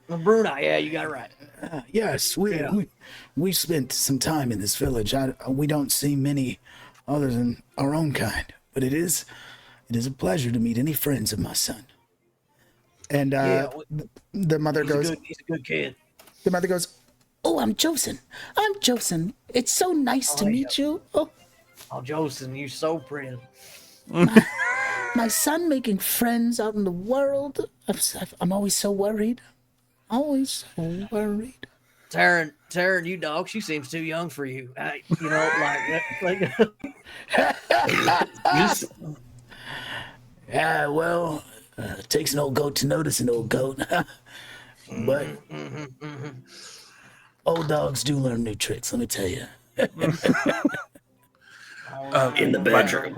Brunei, yeah, you got it right. Yes, we spent some time in this village. We don't see many other than our own kind, but it is a pleasure to meet any friends of my son. And the mother goes, he's a good kid. The mother goes, "Oh, I'm Josen. It's so nice to meet you. Oh, Josen, you're so pretty. my son making friends out in the world. I'm always so worried. Always so worried." Taryn, you dog, she seems too young for you. Yeah, well, it takes an old goat to notice an old goat. But old dogs do learn new tricks, let me tell you. In the bedroom.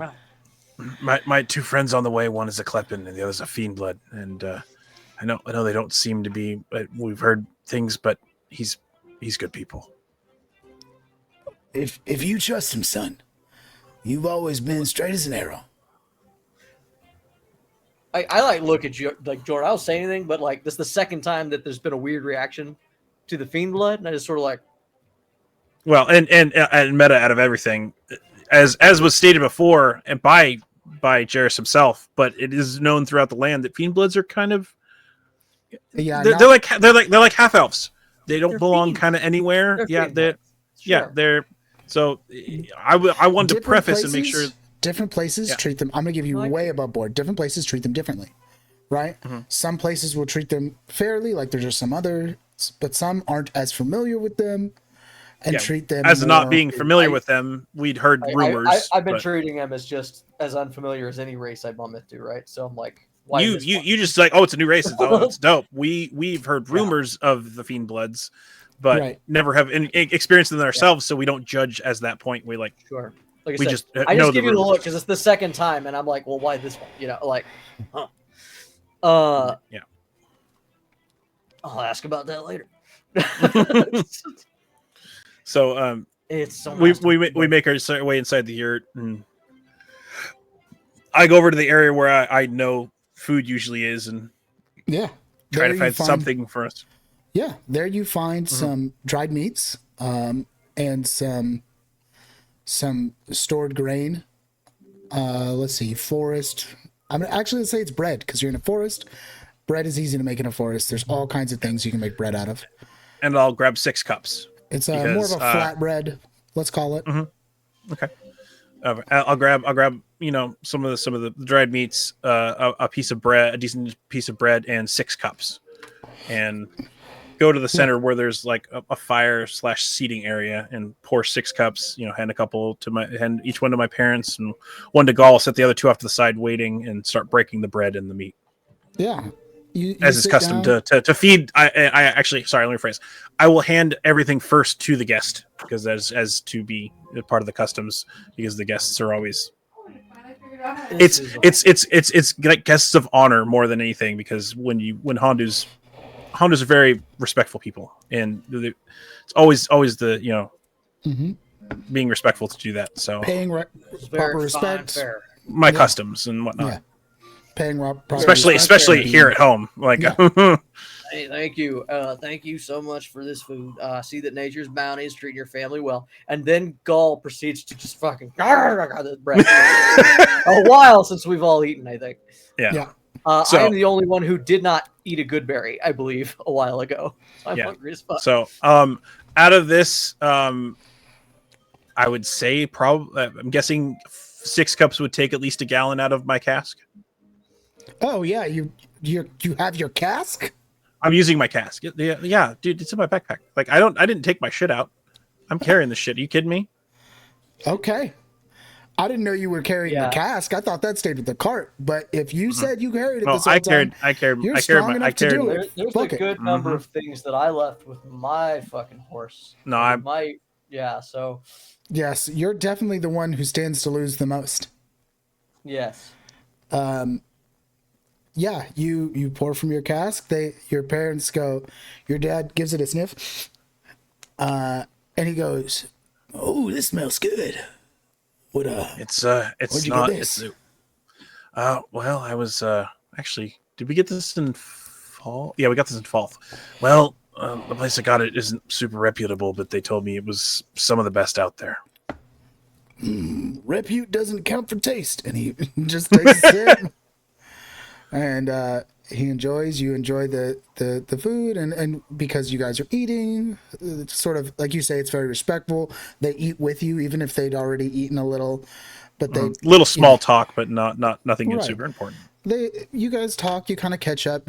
My two friends on the way, one is a Kleppen and the other's a Fiendblood. And I know they don't seem to be, but we've heard things, but he's good people. If you trust him, son, you've always been straight as an arrow. I look at you like Jordan. I don't say anything, but like this is the second time that there's been a weird reaction to the fiend blood, and I just sort of like. Well, and meta out of everything, as was stated before, and by Jairus himself, but it is known throughout the land that Fiendbloods are kind of. Yeah, they're like half elves. They don't belong kind of anywhere. Sure. They're. So I wanted to preface and make sure. Different places treat them. I'm going to give you way above board. Different places treat them differently, right? Mm-hmm. Some places will treat them fairly, like there's just some others, but some aren't as familiar with them and treat them as not being familiar with them. We'd heard rumors. I've been treating them as just as unfamiliar as any race I bump into, right? So I'm like, why you just like, oh, it's a new race. It's dope. We've heard rumors of the Fiendbloods, but never have any experience them ourselves, so we don't judge as that point. We like sure. Like I just give you the look because it's the second time, and I'm like, well, why this one? You know, like, I'll ask about that later. So, it's so we make our way inside the yurt, and I go over to the area where I know food usually is, and try to find something for us. Yeah, there you find some dried meats, and some stored grain. Let's see, forest. I'm actually let's say it's bread because you're in a forest. Bread is easy to make in a forest. There's all kinds of things you can make bread out of. And I'll grab 6 cups. It's more of a flat bread, let's call it. Mm-hmm. Okay. I'll grab some of the dried meats, a piece of bread, a decent piece of bread, and 6 cups, and go to the center where there's like a fire / seating area and pour 6 cups, hand a couple hand each one to my parents and one to Gall, set the other 2 off to the side waiting and start breaking the bread and the meat. Yeah. You as is sit custom down. to feed. I actually, sorry, let me rephrase. I will hand everything first to the guest because as to be a part of the customs, because the guests are always it's like guests of honor more than anything, because when Hondu's are very respectful people, and it's always the being respectful to do that. So Paying proper respect. Fair. my customs and whatnot. Yeah. Paying proper Especially respect. here at home, like Hey, thank you. Thank you so much for this food. See that nature's bounty is treating your family well. And then Gull proceeds to just fucking the breath. A while since we've all eaten, I think. Yeah. I am the only one who did not eat a good berry, I believe, a while ago. I'm Yeah. hungry as fuck. So out of this, I would say probably I'm guessing 6 cups would take at least a gallon out of my cask. Oh yeah, you have your cask? I'm using my cask. Yeah, dude, it's in my backpack. Like I didn't take my shit out. I'm carrying the shit. Are you kidding me? Okay. I didn't know you were carrying the cask. I thought that stayed with the cart. But if you said you carried it this whole time, I strong enough to do it. There's Fuck a it. good number of things that I left with my fucking horse. No, so Yes, you're definitely the one who stands to lose the most. yes. Yeah, you pour from your cask. Your parents go. Your dad gives it a sniff, and he goes, "Oh, this smells good." it's where'd you not. get this? Well, I was actually. Did we get this in fall? Yeah, we got this in fall. Well, the place I got it isn't super reputable, but they told me it was some of the best out there. Repute doesn't count for taste, and he just takes a sip. And you enjoy the food, and because you guys are eating, it's sort of like you say, it's very respectful. They eat with you, even if they'd already eaten a little, but they little small talk, but nothing Right. super important. You guys talk, you kind of catch up.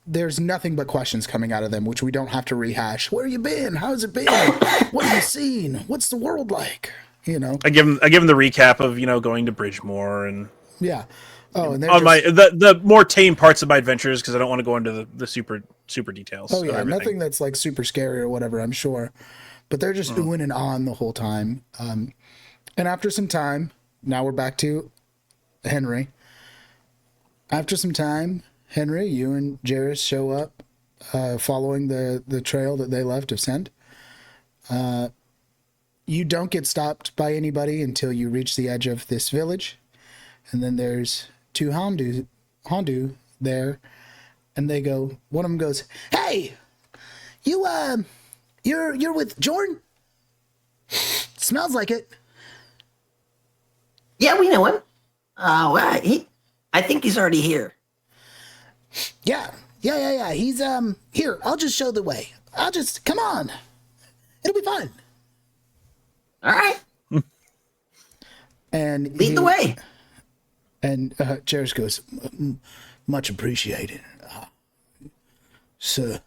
There's nothing but questions coming out of them, which we don't have to rehash. Where you been? How's it been? What have you seen? What's the world like? I give them the recap of going to Bridgemore and Yeah. Oh, and on the more tame parts of my adventures, because I don't want to go into the super details. Oh yeah, of nothing that's like super scary or whatever, I'm sure. But they're just oohing and on the whole time. And after some time, now we're back to Henry. After some time, Henry, you and Jairus show up, following the trail that they left of scent. You don't get stopped by anybody until you reach the edge of this village, and then there's 2 Hondu there, and they go. One of them goes, "Hey, you're with Jordan? Smells like it." Yeah, we know him. I think he's already here. Yeah. He's here. I'll just show the way. Come on. It'll be fun. All right, And lead the way. And Jairus goes, "Much appreciated, sir."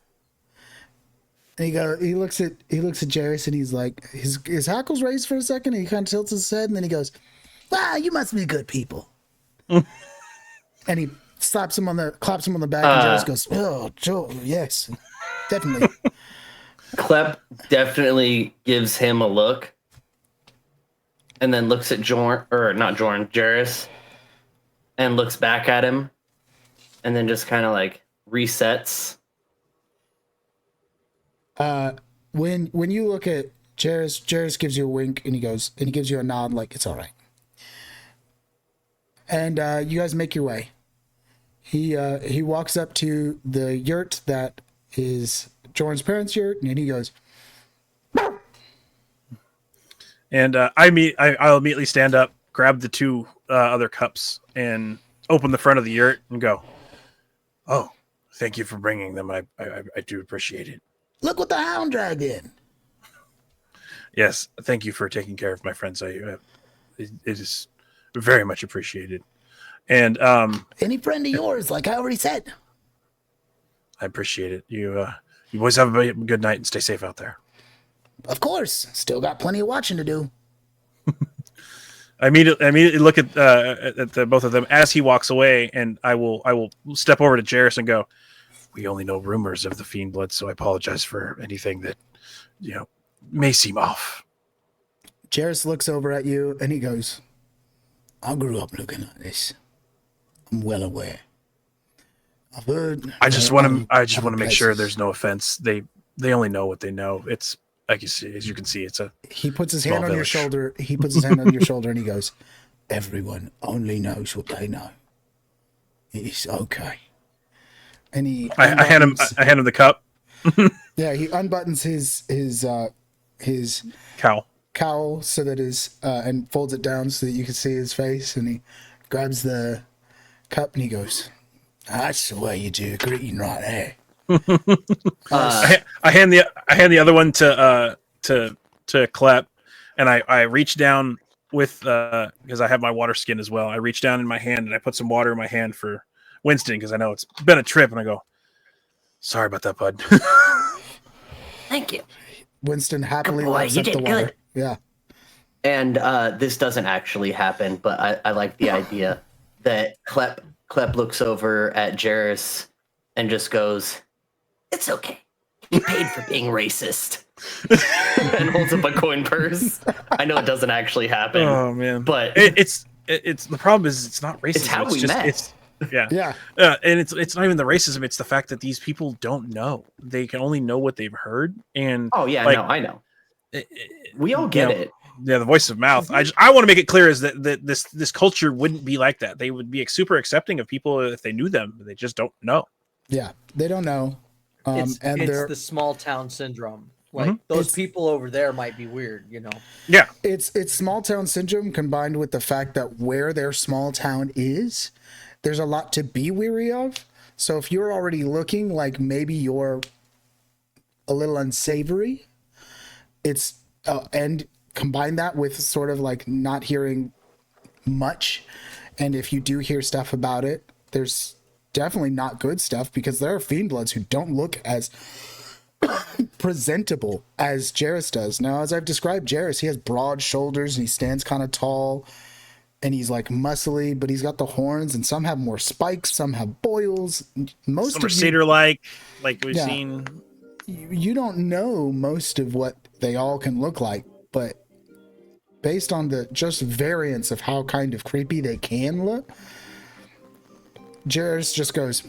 And he looks at Jairus, and he's like, his hackles raised for a second, and he kind of tilts his head, and then he goes, "You must be good people." And he claps him on the back, and Jairus goes, "Oh, Joe, yes, definitely." Klep definitely gives him a look, and then looks at Jairus, and looks back at him, and then just kind of like resets. When you look at Jairus gives you a wink, and he gives you a nod, like it's all right. And you guys make your way. He walks up to the yurt that is Jordan's parents' yurt, and he goes, And I'll immediately stand up, grab the 2 other cups, and open the front of the yurt and go, "Oh, thank you for bringing them. I do appreciate it." "Look what the hound dragged in." Yes, thank you for taking care of my friends. It is very much appreciated. And Any friend of yours, like I already said. I appreciate it. You boys have a good night and stay safe out there. Of course. Still got plenty of watching to do. I immediately look at the both of them as he walks away, and I will step over to Jarrus and go, "We only know rumors of the fiend blood, so I apologize for anything that may seem off." Jarrus looks over at you and he goes, I grew up looking at this. I'm well aware. I've heard. I just want to other make sure places. there's no offense. They only know what they know. It's like as you can see, it's a. He puts his small hand on your village. shoulder. He puts his hand on your shoulder and he goes, everyone only knows what they know. It's okay. And he I hand him the cup. Yeah, he unbuttons his Cowl. cowl so that his and folds it down so that you can see his face, and he grabs the cup and he goes, that's the way you do a greeting right there. I hand the other one to Klep, and I reach down with because I have my water skin as well. I reach down in my hand and I put some water in my hand for Winston because I know it's been a trip, and I go, sorry about that, bud. Thank you. Winston happily Good boy, laps you up the did water. good. Yeah. And this doesn't actually happen, but I like the idea that Klep looks over at Jarrus and just goes, It's okay. You paid for being racist. and holds up a coin purse. I know it doesn't actually happen, Oh man, but it's the problem is it's not racism. It's how we met. Yeah. Yeah. And it's not even the racism. It's the fact that these people don't know. They can only know what they've heard. And oh yeah, like, no, I know. it- We all get it. Yeah, the voice of mouth. I want to make it clear is that this culture wouldn't be like that. They would be super accepting of people if they knew them. But they just don't know. Yeah. They don't know. It's And they're the small town syndrome. Like Mhm. those It's- people over there might be weird, you know. Yeah. it's small town syndrome combined with the fact that where their small town is, there's a lot to be weary of. So if you're already looking like maybe you're a little unsavory, it's and combine that with sort of like not hearing much, and if you do hear stuff about it, there's definitely not good stuff because there are fiendbloods who don't look as presentable as Jarrus does. Now, as I've described Jarrus, he has broad shoulders and he stands kind of tall and he's like muscly, but he's got the horns, and some have more spikes, some have boils. Most Some are of you, satyr-like, like we've Yeah. seen. you don't know most of what they all can look like, but based on the just variance of how kind of creepy they can look, Jarrus just goes,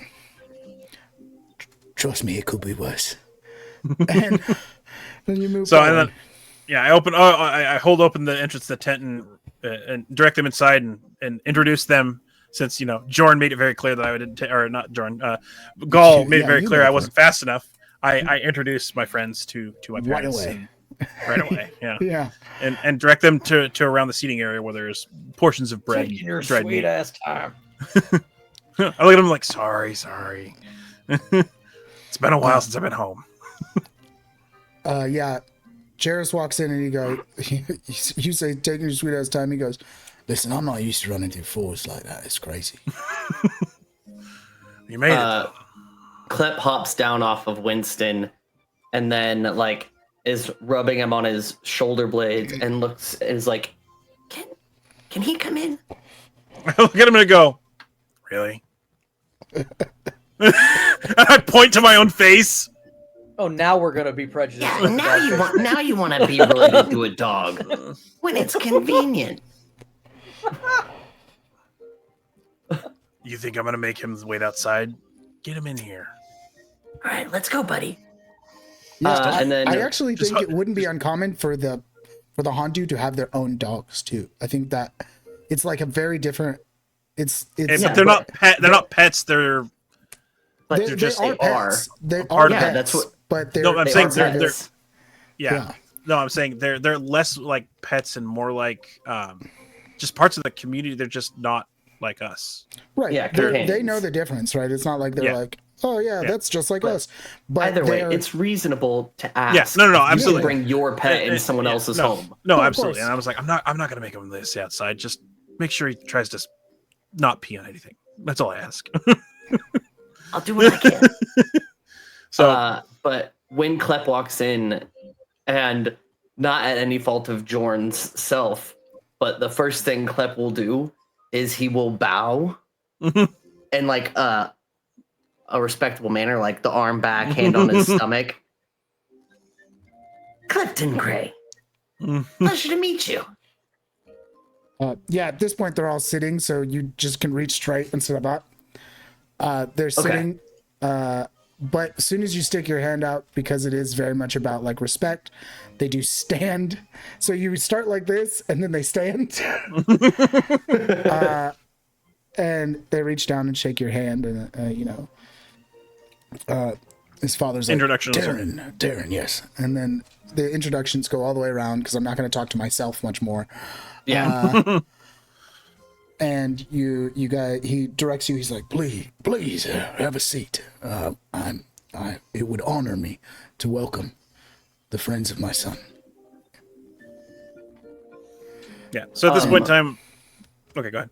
trust me, it could be worse. And then you move So forward. and then, yeah, I open. I hold open the entrance to the tent and direct them inside and introduce them. Since Jorn made it very clear that I didn't, or not Jorn, Gaul made it Yeah, very you clear made it I wasn't fast enough. I introduced my friends to my Right parents away. right away. Yeah, Yeah. and direct them to around the seating area where there's portions of bread, Taking your and dried sweet meat. ass time. I look at them like, sorry. It's been a while since I've been home. Yeah. Jarrus walks in and he goes, you say, taking your sweet ass time. He goes, listen, I'm not used to running through forests like that. It's crazy. You made it. Klep hops down off of Winston and then like is rubbing him on his shoulder blades and is like, Can he come in? I look at him and go, really? And I point to my own face. Oh, now we're gonna be prejudiced. Yeah, now you want to be related to a dog when it's convenient. You think I'm gonna make him wait outside? Get him in here. All right, let's go, buddy. Yeah, and then I actually just think hu- it wouldn't be uncommon for the Hondu to have their own dogs too. I think that it's like a very different. It's But they're not they're not pets. They're they, they're just- they are they are pets. They are part of pets, it. That's what- But they're, No, I'm they saying are they're pets. yeah. Yeah. No, I'm saying they're less like pets and more like just parts of the community. They're just not like us. right. Yeah, They companions. know the difference, right? It's not like they're Yeah. like, oh yeah, that's just like But us. But either way, they're- it's reasonable to ask. Yes, no, if you absolutely. can bring your pet in someone Yeah, else's no, home. No, Oh, of absolutely. course. And I was like, I'm not gonna make him stay outside. Just make sure he tries to not pee on anything. That's all I ask. I'll do what I can. So But when Klep walks in, and not at any fault of Jorn's self, but the first thing Klep will do is he will bow in like a respectable manner, like the arm back, hand on his stomach. Clifton Gray. Pleasure to meet you. Yeah, at this point they're all sitting, so you just can reach straight and sit up. They're sitting, but as soon as you stick your hand out, because it is very much about like respect, they do stand. So you start like this, and then they stand, and they reach down and shake your hand, and his father's like, Introduction. Darren, yes, and then the introductions go all the way around because I'm not going to talk to myself much more. Yeah. And you guys, he directs you. He's like, please, have a seat. It would honor me to welcome the friends of my son. Yeah. So at this point in time, okay, go ahead.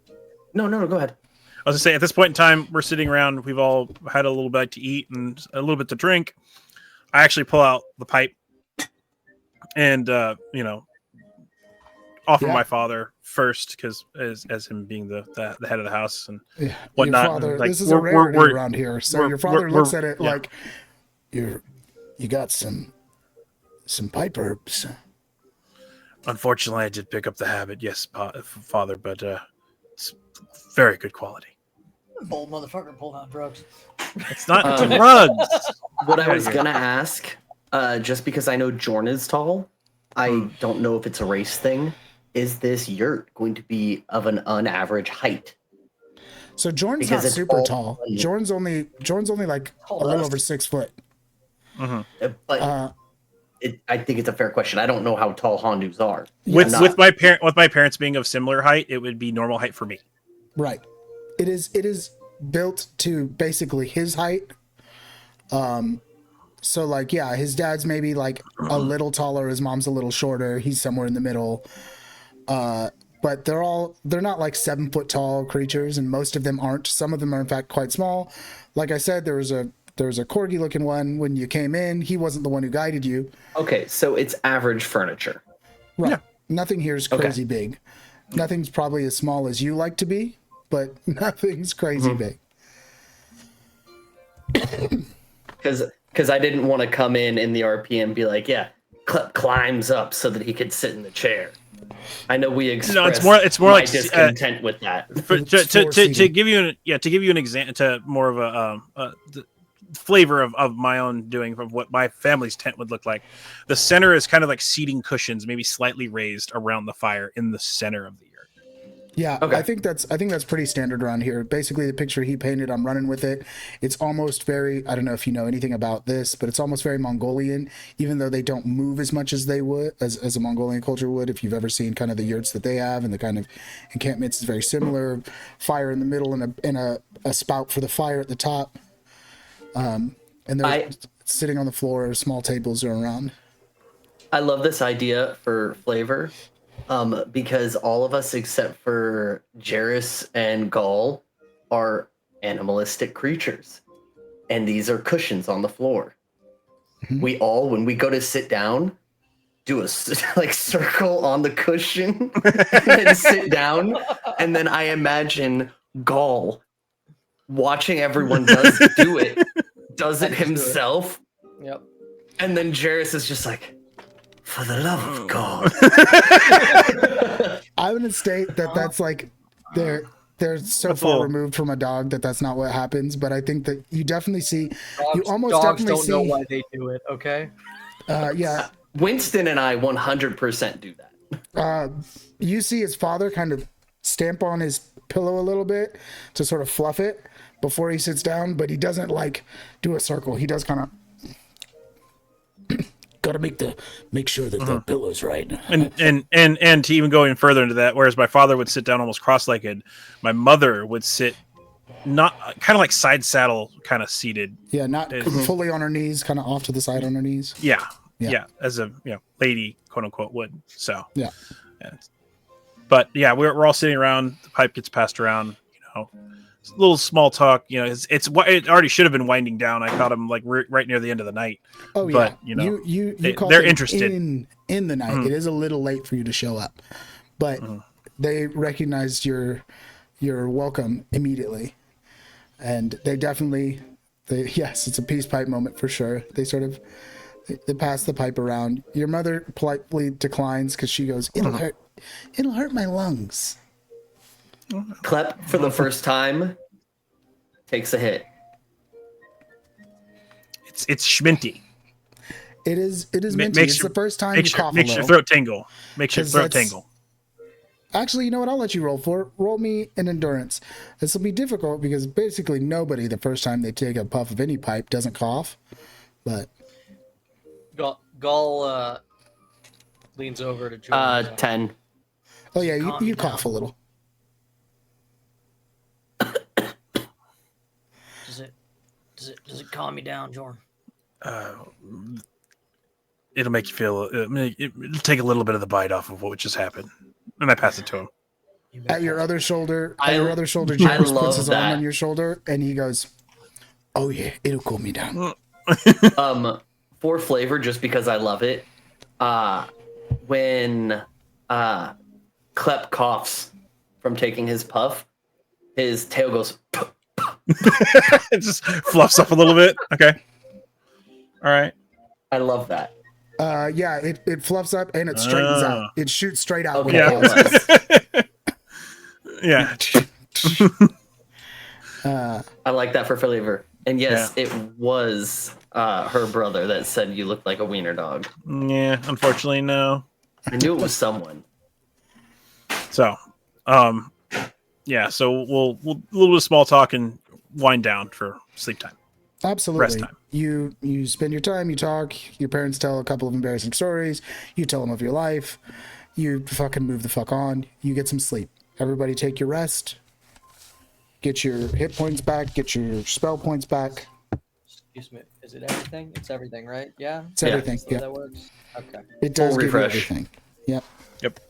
No, go ahead. I was gonna say, at this point in time, we're sitting around. We've all had a little bit to eat and a little bit to drink. I actually pull out the pipe and offer my father first, because as him being the head of the house and whatnot. Your father, like, this is a rarity around here. So your father looks at it like, you got some pipe herbs. Unfortunately, I did pick up the habit, yes, father, but it's very good quality. Bold motherfucker pulled out drugs. It's not drugs. What I was gonna ask, just because I know Jorn is tall, I don't know if it's a race thing. Is this yurt going to be of an unaverage height? So Jorn's Because not it's super all- tall. Jorn's only like a little over 6 foot. But I think it's a fair question. I don't know how tall Hondus are. With my parents being of similar height, it would be normal height for me. Right. It is built to basically his height. So like, yeah, his dad's maybe like a little taller, his mom's a little shorter, he's somewhere in the middle. But they're not like 7 foot tall creatures, and most of them aren't. Some of them are in fact quite small. Like I said, there was a corgi looking one when you came in. He wasn't the one who guided you. Okay, so it's average furniture. Right. Yeah. Nothing here is crazy big. Nothing's probably as small as you like to be, but nothing's crazy big. Because I didn't want to come in the RP and be like, yeah, climbs up so that he could sit in the chair. I know we expressed it's more my like discontent with that. To give you an example, to more of the flavor of my own doing of what my family's tent would look like. The center is kind of like seating cushions, maybe slightly raised around the fire in the center of the yurt. Yeah, Okay. I think that's pretty standard around here. Basically, the picture he painted, I'm running with it. It's almost very, I don't know if you know anything about this, but it's almost very Mongolian, even though they don't move as much as they would, as a Mongolian culture would. If you've ever seen kind of the yurts that they have and the kind of encampments, is very similar. Fire in the middle and a spout for the fire at the top. And they're sitting on the floor. Small tables are around. I love this idea for flavor, because all of us except for Jairus and Gaul are animalistic creatures, and these are cushions on the floor. We all, when we go to sit down, do a like circle on the cushion and sit down, and then I imagine Gaul watching everyone does it himself. Yep. And then Jairus is just like, for the love of God. I wouldn't state that that's like they're so far removed from a dog that's not what happens, but I think that you definitely see Dogs don't know why they do it, okay? Yeah. Winston and I 100% do that. You see his father kind of stamp on his pillow a little bit to sort of fluff it before he sits down, but he doesn't like do a circle. He does kind of gotta make sure that the pillow's right. And to even go even further into that, whereas my father would sit down almost cross-legged, my mother would sit not kind of like side saddle kind of seated. Yeah, not fully on her knees, kind of off to the side on her knees. Yeah, as a lady, quote unquote, would. So yeah. But yeah, we're all sitting around. The pipe gets passed around. A little small talk. It already should have been winding down. I caught him like right near the end of the night. Oh yeah, but you caught they're them interested in the night. It is a little late for you to show up, but they recognized your welcome immediately, and they definitely, yes, it's a peace pipe moment for sure. They sort of they pass the pipe around. Your mother politely declines because she goes, it'll hurt my lungs. Klep, for the first time, takes a hit. It's schminty. It is minty. Makes It's your- the first time you cough a Makes little. your throat tingle. Makes your 'Cause throat that's- tingle. Actually, you know what? I'll let you roll for it. Roll me an endurance. This will be difficult because basically nobody the first time they take a puff of any pipe doesn't cough. But Gull leans over to Jordan. 10. oh yeah, Calm you down. cough a little. Does it calm you down, Jordan? It'll make you feel. It'll take a little bit of the bite off of what just happened, and I pass it to him. At your other shoulder, I James love puts his arm that. on your shoulder and he goes, "Oh yeah, it'll cool me down." For flavor, just because I love it, when Klep coughs from taking his puff, his tail goes. It just fluffs up a little bit. Okay. All right. I love that. Yeah, it fluffs up and it straightens out. It shoots straight out. when Okay. it pauses. Yeah. I like that for flavor. And yes, it was her brother that said you looked like a wiener dog. Yeah. Unfortunately, no. I knew it was someone. So, yeah. So we'll a little bit of small talk and wind down for sleep time. Absolutely. Rest time. You spend your time, you talk, your parents tell a couple of embarrassing stories, you tell them of your life, you fucking move the fuck on, you get some sleep. Everybody take your rest, get your hit points back, get your spell points back. Excuse me. Is it everything? It's everything, right? Yeah. It's everything. Is that Yeah. how that works? Okay. It does Full give refresh. you everything. Yep. Yep.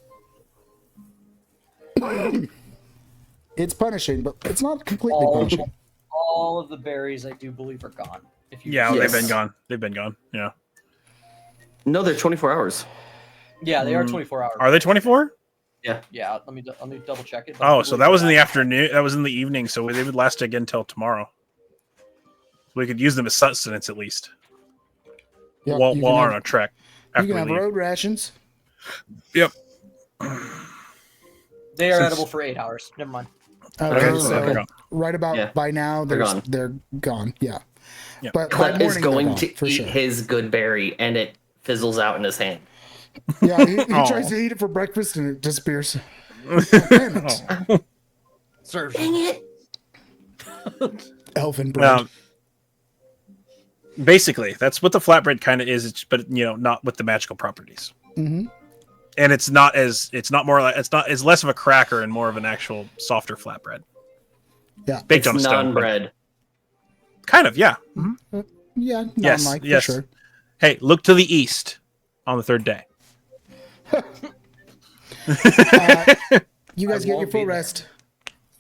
It's punishing, but it's not completely punishing. All of the berries, I do believe, are gone. If you Yeah. Yes. They've been gone. They've been gone. Yeah. No, they're 24 hours. Yeah, they are 24 hours. Are they 24? Yeah, let me double check it. but Oh, I so believe that was in the they're afternoon. That was in the evening. So they would last again until tomorrow. We could use them as sustenance at least Yep, while you while can on have, our trek. you After can we have leave. road rations. Yep. They are Since- edible for 8 hours. Never mind. Okay, Oh, so they're gone. right about Yeah. by now, They're gone. they're gone. Yeah. Yeah. But by Klep is morning, they're going gone, to for eat sure. his good berry, and it fizzles out in his hand. Yeah, he Aw. tries to eat it for breakfast and it disappears. Damn it. Oh. Serves. Dang it! Elfin bread. Basically, that's what the flatbread kind of is. But not with the magical properties. Mm-hmm. And it's not as it's less of a cracker and more of an actual softer flatbread. Yeah. Baked It's on a stone. but- non-bread. Kind of, yeah. Yeah, Yes, non-like, yes. for sure. Hey, look to the east on the third day. You guys I get your won't full be there. rest.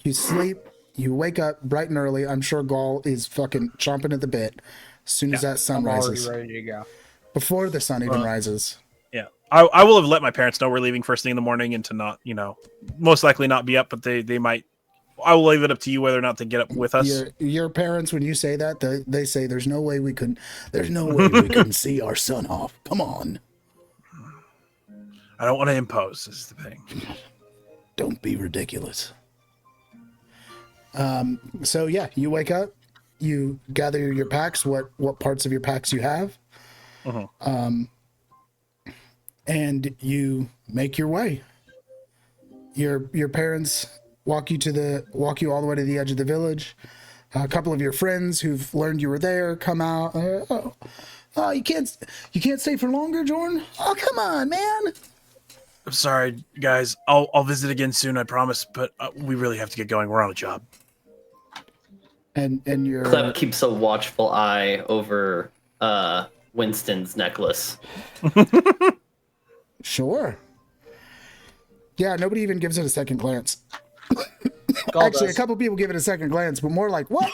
You sleep. You wake up bright and early. I'm sure Gaul is fucking chomping at the bit as soon as that sun I'm already rises. ready to go. Before the sun even rises. Yeah, I will have let my parents know we're leaving first thing in the morning and to not, most likely not be up, but they might. I will leave it up to you whether or not they get up with us. Your parents, when you say that, they say there's no way we couldn't see our son off. Come on. I don't want to impose. This is the thing. Don't be ridiculous. So yeah, you wake up, you gather your packs, what parts of your packs you have, and you make your way. Your parents walk you all the way to the edge of the village. A couple of your friends who've learned you were there come out. Oh, you can't stay for longer, Jordan. Oh, come on, man. I'm sorry, guys. I'll visit again soon. I promise. But we really have to get going. We're on a job. And your Klep keeps a watchful eye over Winston's necklace. Sure. Yeah, nobody even gives it a second glance. Gull Actually, does. a couple people give it a second glance, but more like, what?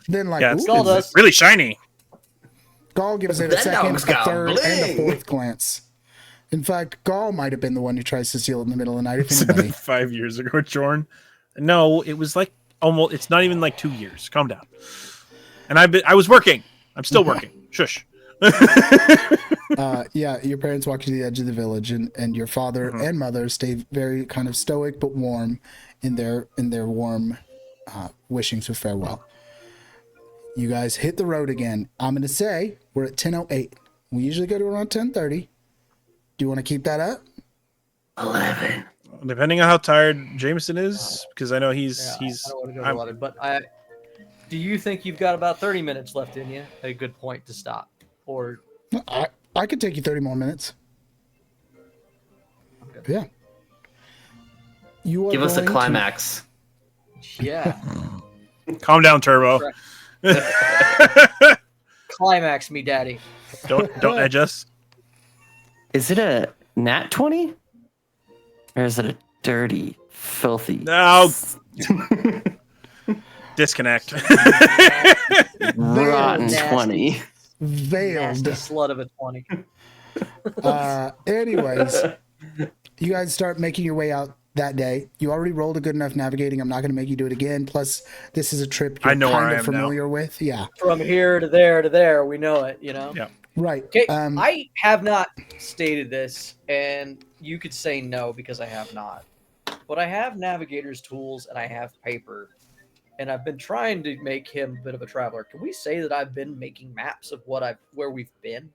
Then like, Yeah, ooh. Gull does. really shiny. Gaul gives it a That second, dog's a got third, and a bling. fourth glance. In fact, Gaul might have been the one who tries to steal it in the middle of the night, if anybody. 5 years ago, Jorn. No, it was like almost. It's not even like 2 years. Calm down. And I was working. I'm still working. Shush. Yeah, your parents walk you to the edge of the village, and your father and mother stay very kind of stoic but warm in their warm wishings of farewell. You guys hit the road again. I'm going to say we're at 10:08. We usually go to around 10:30. Do you want to keep that up? 11. Depending on how tired Jameson is, because I know he's. I don't want to go to 11, but do you think you've got about 30 minutes left in you? A good point to stop, or I could take you 30 more minutes. okay. Yeah. You are Give us a going to- climax. Yeah, Calm down, Turbo. climax me, daddy. Don't edge us. Is it a nat 20? Or is it a dirty, filthy? No. Disconnect. Rotten Nasty. 20. Veiled. Nasty slut of a 20. Anyways, you guys start making your way out that day. You already rolled a good enough navigating. I'm not going to make you do it again. Plus, this is a trip you're I know where kind I of am familiar with. Yeah, From here to there, we know it, you know? Yeah. right. Okay, I have not stated this, and you could say no because I have not. But I have navigator's tools and I have paper, and I've been trying to make him a bit of a traveler. Can we say that I've been making maps of where we've been?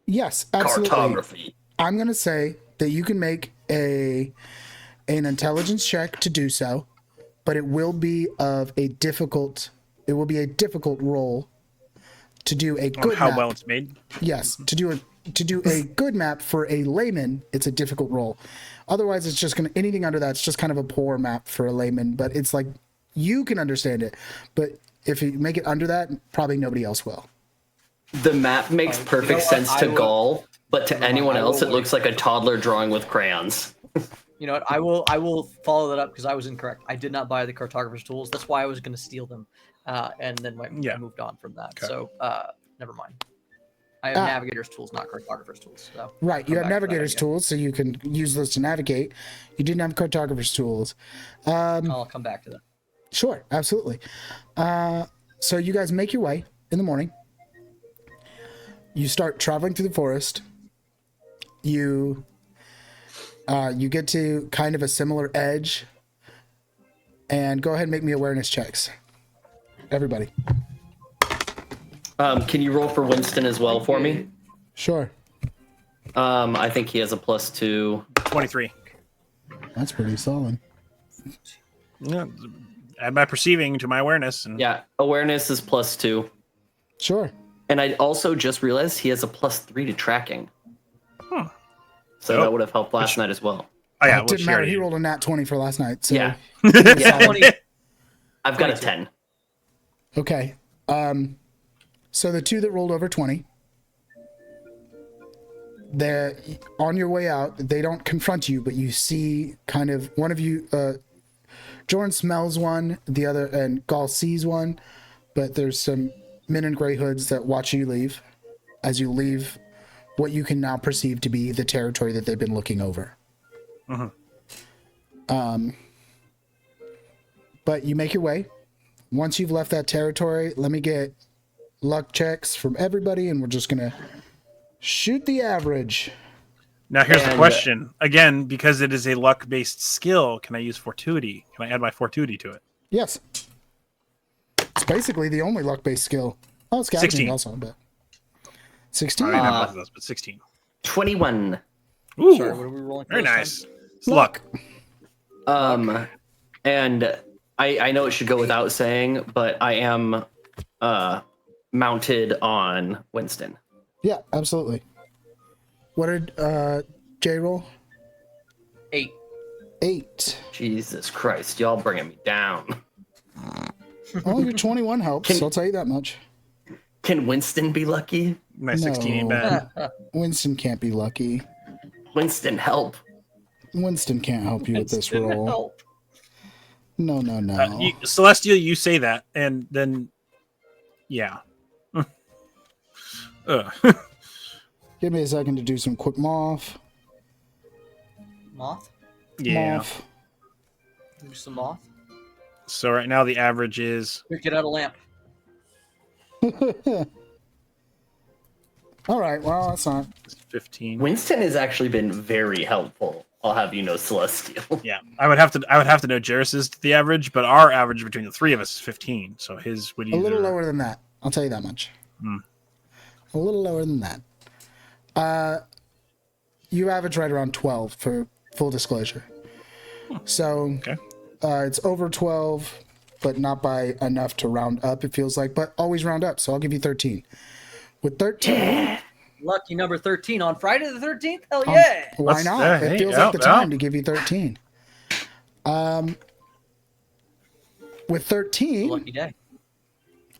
Yes, absolutely. Cartography. I'm going to say that you can make an intelligence check to do so, but it will be a difficult roll to do a On good how map. well it's made. Yes, to do a good map for a layman, it's a difficult roll. Otherwise, it's just anything under that's just kind of a poor map for a layman. But it's like you can understand it, but if you make it under that, probably nobody else will. The map makes You know perfect what? sense to I will- Gaul, but to anyone I will else, it wait. looks like a toddler drawing with crayons. You know what? I will follow that up because I was incorrect. I did not buy the cartographer's tools. That's why I was going to steal them, and then I moved on from that. Okay. So never mind. I have navigator's tools, not cartographer's tools. So Right, you come have back to that navigator's idea. tools, so you can use those to navigate. You didn't have cartographer's tools. I'll come back to that. Sure, absolutely. So you guys make your way in the morning. You start traveling through the forest. You get to kind of a similar edge. And go ahead and make me awareness checks. Everybody. Can you roll for Winston as well for me? Sure. I think he has a +2. 23. That's pretty solid. Yeah. Add my perceiving to my awareness. And Yeah, awareness is +2. Sure. And I also just realized he has a +3 to tracking. So Oh. that would have helped last night as well. Oh, yeah. It didn't matter. He rolled a nat 20 for last night. So. Yeah. Yeah, 20, I've got a 22. 10. Okay. So the two that rolled over 20, they're on your way out. They don't confront you, but you see kind of one of you. Jordan smells one, the other, and Gaul sees one. But there's some men in gray hoods that watch you leave, as you leave what you can now perceive to be the territory that they've been looking over. But you make your way. Once you've left that territory, let me get luck checks from everybody, and we're just gonna shoot the average. Now, here's the And- question. Again, because it is a luck-based skill, can I use fortuity? Can I add my fortuity to it? Yes, it's basically the only luck-based skill. Oh, scavenging 16. also, but 16. I didn't have both of those, but 16. 21. Ooh, Sorry, what are we rolling? very for this nice. time? It's luck. And I know it should go without saying, but I am mounted on Winston. Yeah, absolutely. What did J roll? 8. 8. Jesus Christ, y'all bringing me down. Oh, your 21 helps. I'll tell you that much. Can Winston be lucky? My 16 ain't No. bad. Winston can't be lucky. Winston, help. Winston can't help you with this roll. Help. No. Celestial, you say that, and then, yeah. Yeah, Give me a second to do some quick moth. Moth? Yeah. Moth. Do some moth. So right now the average is Here, get out a lamp. All right. Well, that's not. 15. Winston has actually been very helpful. I'll have you know, Celestial. Yeah, I would have to know Jairus's the average, but our average between the three of us is 15. So his would A either little lower than that. I'll tell you that much. Hmm. A little lower than that. You average right around 12 for full disclosure. So Okay. It's over 12, but not by enough to round up, it feels like. But always round up, so I'll give you 13. With 13, Lucky number 13 on Friday the 13th? Hell yeah! why Let's- not? hey, It feels yeah, like the yeah. time to give you 13. With 13, Lucky day.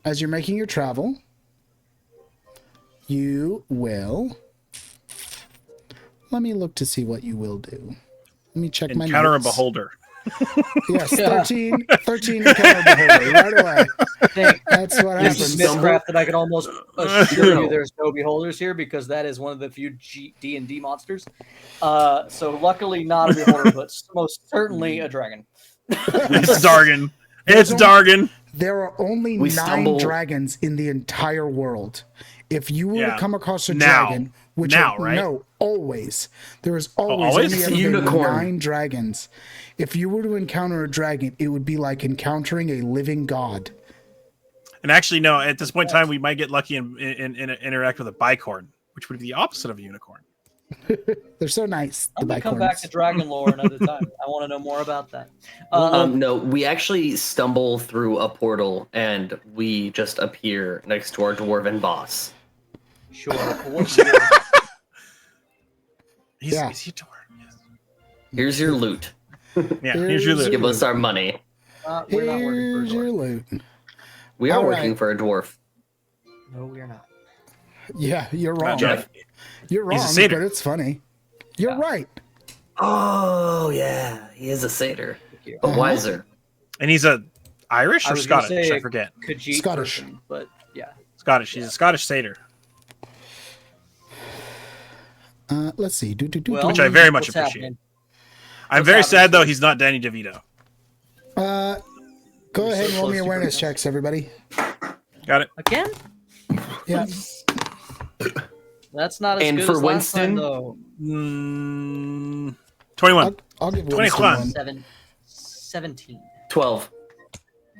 as you're making your travel, you will... Let me look to see what you will do. Let me check my encounter a notes. beholder. Yes, 13 encounter beholder right away. Thank That's what This is happens. Mythcraft that I can almost assure you there's no beholders here because that is one of the few D&D monsters. So luckily not a beholder, but most certainly a dragon. It's Dargan. It's Dargan. There are only We 9 stumble- dragons in the entire world. If you were Yeah. to come across a Now. dragon, which Now, right? no, always. There is always always? only It's a ever been unicorn. 9 dragons. If you were to encounter a dragon, it would be like encountering a living god. And actually, no. At this point in time, we might get lucky and interact with a bicorn, which would be the opposite of a unicorn. They're so nice. I'm The gonna come back bicorns. to dragon lore another time. I want to know more about that. No, we actually stumble through a portal and we just appear next to our dwarven boss. Sure. What's your- Yeah. Is he a dwarf? Yes. Here's your loot. Yeah, here's your Here's loot. Give us our money. we're not working Here's for a your dwarf. loot. We are All working right. for a dwarf. No, we are not. Yeah, you're wrong. Jeff. You're He's a wrong, satyr. but it's funny. You're right. Oh, yeah. He is a satyr, you. but wiser. And he's a Irish I or was gonna Scottish? say I forget. Khajiit Scottish. person, but yeah. Scottish. He's a Scottish satyr, Let's see. Well, which I very much what's appreciate. happening? I'm What's very happening, sad though Steve? he's not Danny DeVito. Go ahead and roll close me to awareness perfect. checks, everybody. Got it. Again? Yeah. That's not as And good for as last time, Winston? though. 21. I'll give 20 Winston fun. one. 17. 12.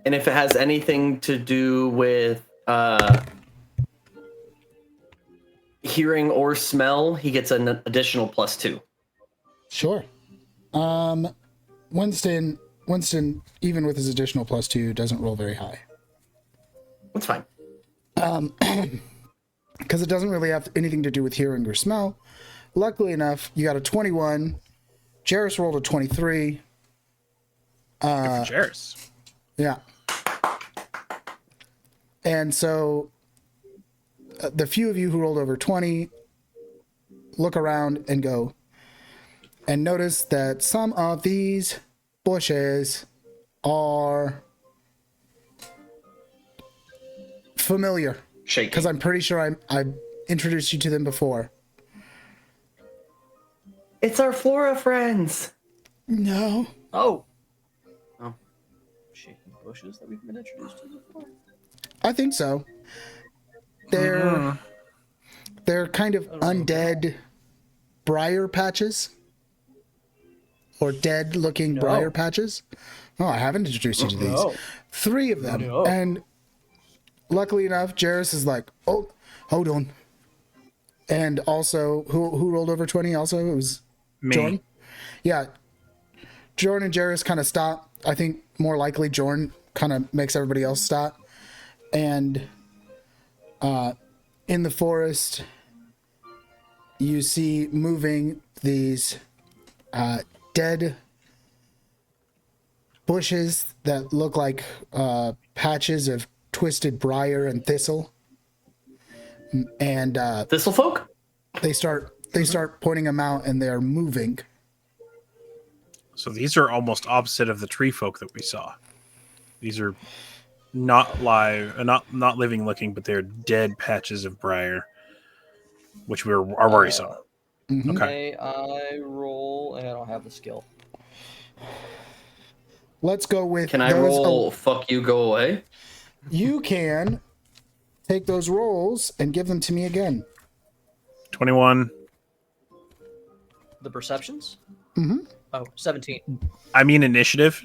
And if it has anything to do with hearing or smell, he gets an additional +2. Sure. Winston, even with his additional +2, doesn't roll very high. That's fine. Because it doesn't really have anything to do with hearing or smell. Luckily enough, you got a 21. Jarrus rolled a 23. Good for Jairus. Yeah. And so the few of you who rolled over 20 look around and go and notice that some of these bushes are familiar Shaking. because I'm pretty sure I introduced you to them before. It's our flora friends. No. Oh. Oh. Shaking bushes that we've been introduced to before. I think so. They're kind of undead briar patches. Or dead looking briar patches. Oh, I haven't introduced you to these. No. 3 of them. No. And luckily enough, Jarrus is like, oh, hold on. And also, who rolled over 20 also? It was Me. Jordan? Yeah. Jordan and Jarrus kind of stop. I think more likely Jordan kind of makes everybody else stop. And in the forest, you see moving these dead bushes that look like patches of twisted briar and thistle. And Thistlefolk? they start pointing them out, and they're moving. So these are almost opposite of the tree folk that we saw. These are not live, not living looking, but they're dead patches of briar. which are worrisome. Mhm. Okay. May I roll? I don't have the skill. Let's go with Can I those. roll fuck you, go away? You can take those rolls and give them to me again. 21. The perceptions? Mm-hmm. Oh, 17. I mean initiative.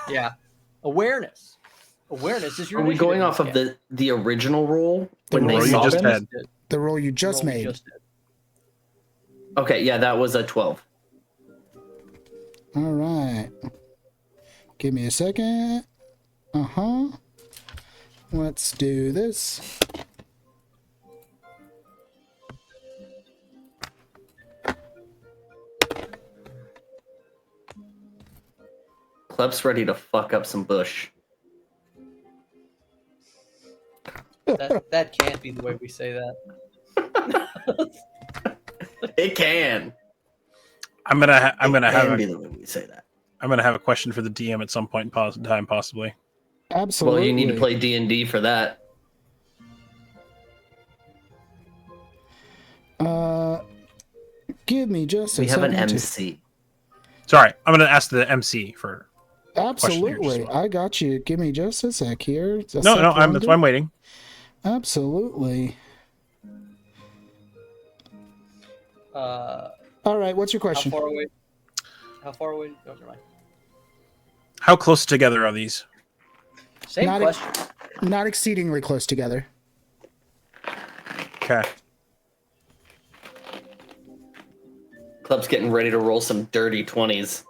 Yeah. Awareness. Awareness is your Are we initiative going in off this of game. the original roll The when they roll you saw just them? had. The roll you just Roll we made. just did. Okay, yeah, that was a 12. All right. Give me a second. Uh-huh. Let's do this. Klep's ready to fuck up some bush. That can't be the way we say that. It can. I'm gonna have be the way we say that. I'm gonna have a question for the DM at some point in time, possibly. Absolutely. Well, you need to play D&D for that. Give me just a We have second. an to- MC. Sorry, I'm gonna ask the MC for. Absolutely. I got you. Give me just a sec here. A No, sec that's why longer. I'm waiting. Absolutely. How All right. What's your question? far away? How far away? Oh, never mind. How close together are these? Same Not question. Not exceedingly close together. Okay. Klep's getting ready to roll some dirty 20s.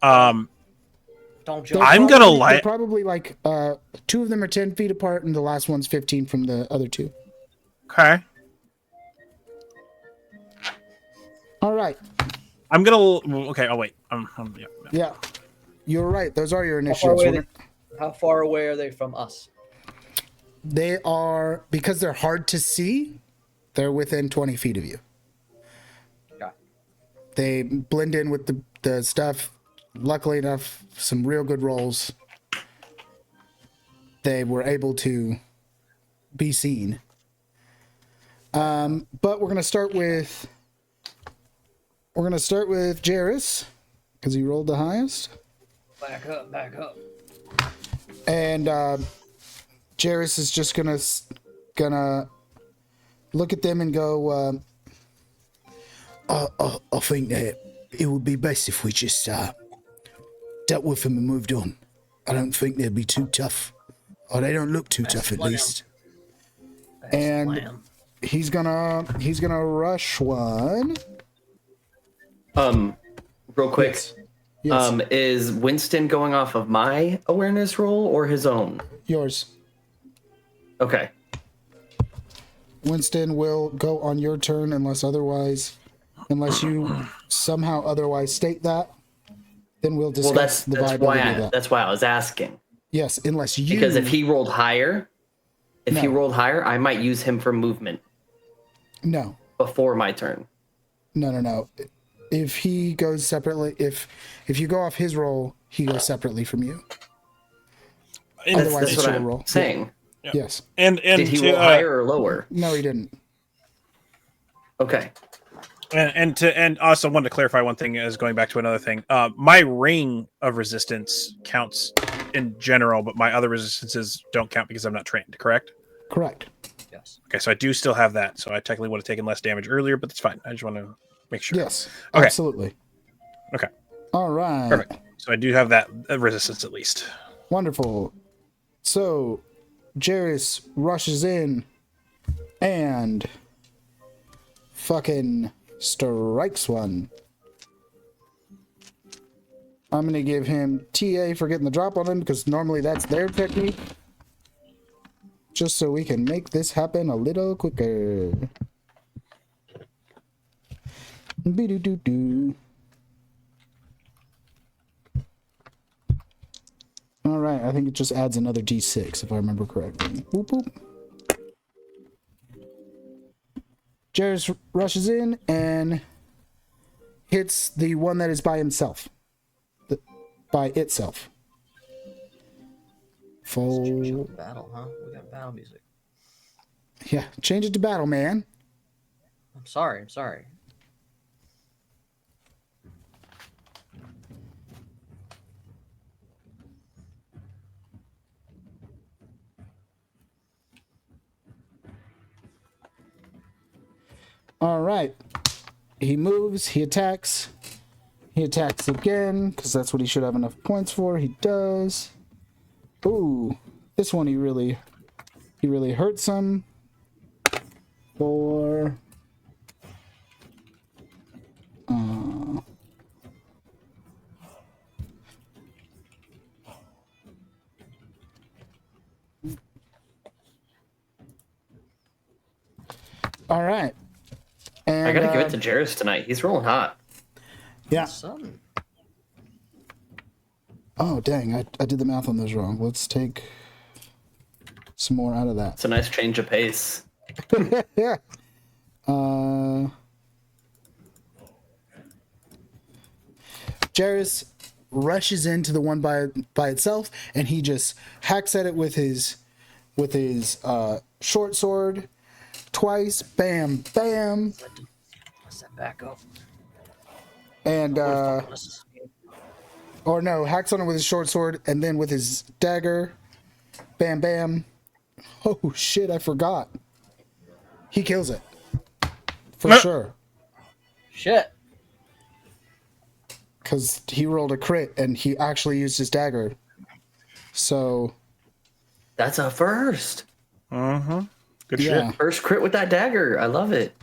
Um, Don't They're jump. I'm probably- gonna they're lie- probably like two of them are 10 feet apart, and the last one's 15 from the other two. okay. All right. I'm gonna. Okay. Oh wait. Yeah. Yeah. You're right. Those are your How far, initiatives. away how far away are they from us? They are, because they're hard to see, they're within 20 feet of you. Okay. They blend in with the stuff. Luckily enough, some real good rolls. They were able to be seen. But we're gonna start with Jairus, because he rolled the highest. Back up, back up. And Jairus is just gonna look at them and go, I think that it would be best if we just dealt with them and moved on. I don't think they'd be too tough. Or they don't look too tough, at plan. least. That's the And plan. he's gonna rush one. Real quick. Yes. Is Winston going off of my awareness roll or his own? Yours. Okay. Winston will go on your turn unless you somehow otherwise state that. Then we'll Well, discuss the viability of that. that's why I was asking. Yes, unless you. Because if he rolled higher, I might use him for movement No. before my turn. No. If he goes separately, if you go off his roll, he goes separately from you. Otherwise, That's it's what your I'm roll. saying. Yeah. Yes. And Did he to, roll higher or lower? No, he didn't. Okay. And also wanted to clarify one thing as going back to another thing. My ring of resistance counts in general, but my other resistances don't count because I'm not trained. Correct? Correct. Yes. Okay, so I do still have that. So I technically would have taken less damage earlier, but that's fine. I just want to make sure. Yes. Okay. Absolutely. Okay. All right. Perfect. So I do have that resistance at least. Wonderful. So, Jairus rushes in and fucking strikes one. I'm going to give him TA for getting the drop on him because normally that's their technique. Just so we can make this happen a little quicker. Be-do-do-do. All right, I think it just adds another D6 if I remember correctly. Boop, boop. Jairus rushes in and hits the one that is by himself. By itself. Full. Battle, huh? We got battle music. Yeah, change it to battle, man. I'm sorry. I'm sorry. All right. He moves. He attacks. He attacks again because that's what he should have enough points for. He does. Ooh, this one he really hurts him. 4. All right. And I gotta give it to Jairus tonight. He's rolling hot. yeah. Son. Oh, dang. I did the math on those wrong. Let's take some more out of that. It's a nice change of pace. Yeah. Jairus rushes into the one by itself, and he just hacks at it with his short sword twice. Bam, bam, Let's that back up. and or no, hacks on it with his short sword, and then with his dagger. Bam, bam. Oh shit! I forgot. He kills it for sure. Shit. Because he rolled a crit and he actually used his dagger. So. That's a first. Mm-hmm. Good Yeah. shit. First crit with that dagger. I love it.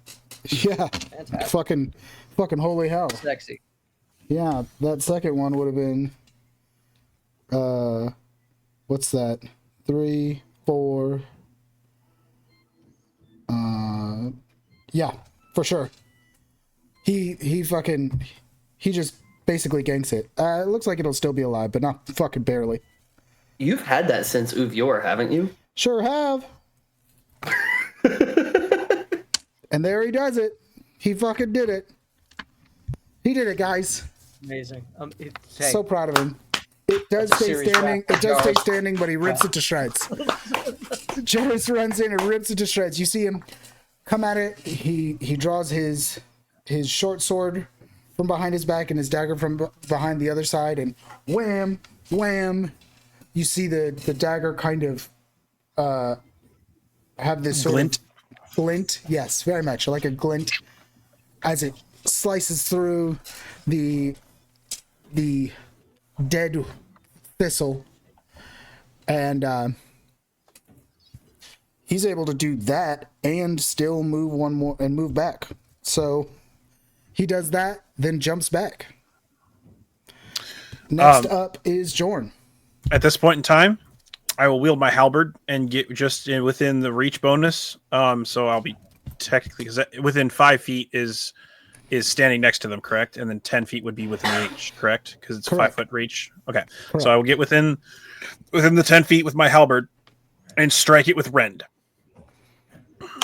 Yeah. Fantastic. Fucking holy hell. Sexy. Yeah, that second one would have been. What's that? 3, 4. Yeah, for sure. He just basically ganks it. It looks like it'll still be alive, but not fucking barely. You've had that since Uvior, haven't you? Sure have. And there he does it. He fucking did it. He did it, guys. Amazing. Hey, So proud of him. It does That's a stay serious standing. rap, It does stay Charles. standing, but he rips it to shreds. Jairus runs in and rips it to shreds. You see him come at it. He draws his short sword from behind his back and his dagger from behind the other side, and wham, wham. You see the dagger kind of have this sort Glint. of glint. Yes, very much like a glint as it slices through the dead thistle, and he's able to do that and still move one more and move back. So he does that, then jumps back. Next up is Jorn. At this point in time, I will wield my halberd and get just within the reach bonus. So I'll be technically because within 5 feet is standing next to them, correct? And then 10 feet would be within reach, correct? Because it's Correct. 5 foot reach. Okay, Correct. so I will get within the 10 feet with my halberd and strike it with rend.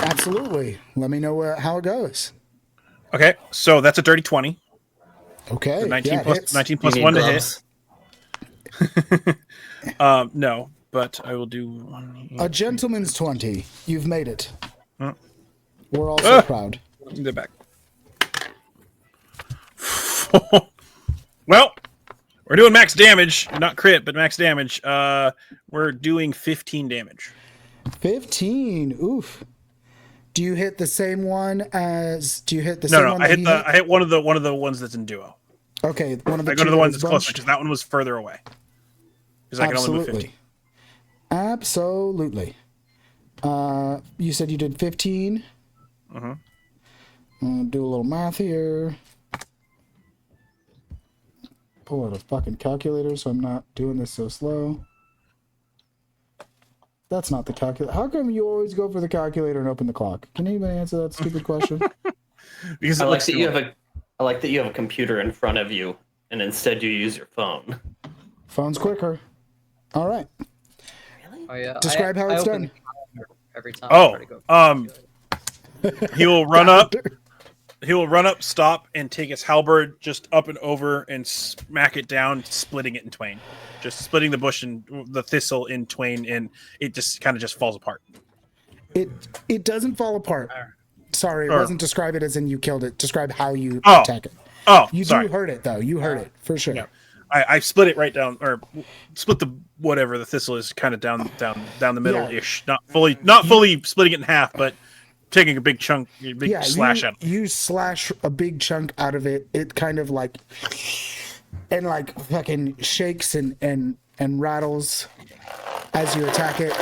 Absolutely. Let me know how it goes. Okay, so that's a dirty 20. Okay. 19 yeah, it plus hits. 19 You plus need 1 to gloves. hit. No, but I will do A gentleman's 20. You've made it. Mm. We're all so proud. They're back. Well, we're doing max damage, not crit, but max damage. We're doing 15 damage. 15. Oof. Do you hit the same one as? Do you hit the No, same no, one? I that hit he I hit one of the ones that's in duo. Okay, one of the I go two to the one was that's closer bunched? because that one was further away. Because I can only move 15. Absolutely. You said you did 15. Mhm. I'll do a little math here. Pull out a fucking calculator so I'm not doing this so slow. That's not the calculator. How come you always go for the calculator and open the clock? Can anybody answer that stupid question? Because I it like looks that you cool. have a computer in front of you, and instead you use your phone. Phone's quicker. All right. Oh, yeah. Describe how it's open done. the calendar every time I try to go for the calculator. He will run up. He will run up, stop, and take his halberd just up and over and smack it down, splitting it in twain. Just splitting the bush and the thistle in twain, and it just kind of just falls apart. It doesn't fall apart. Sorry, it Or- wasn't describe it as in you killed it. Describe how you Oh. attack it. Oh, You sorry. do hurt it though. You hurt it for sure. Yeah. I split it right down, or split the whatever the thistle is, kind of down the middle ish. Not fully splitting it in half, but taking a big chunk, slash out. You slash a big chunk out of it. It kind of like and like fucking shakes and rattles as you attack it.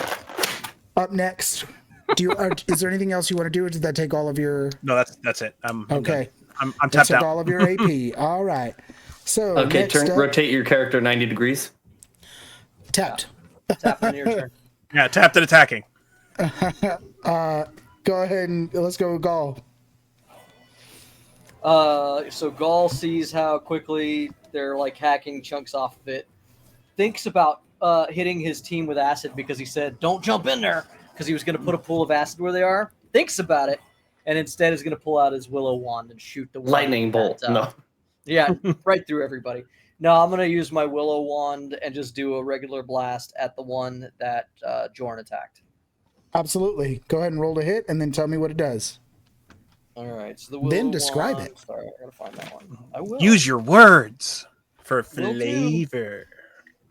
Up next, is there anything else you want to do, or did that take all of your? No, that's it. Okay. I'm That tapped took out. all of your AP. All right. So Okay, next up, rotate your character 90 degrees. tapped. Tap on your turn. Yeah, tapped and attacking. Go ahead and let's go with Gall. So Gaul sees how quickly they're like hacking chunks off of it. Thinks about hitting his team with acid because he said, "Don't jump in there," because he was going to put a pool of acid where they are. Thinks about it, and instead is going to pull out his willow wand and shoot the one Lightning bolt. that, No. Yeah, right through everybody. No, I'm going to use my willow wand and just do a regular blast at the one that Jorn attacked. Absolutely. Go ahead and roll to hit, and then tell me what it does. All right. So the willow Then describe wand, it. Sorry, I got to find that one. I will. Use your words for Will do. flavor.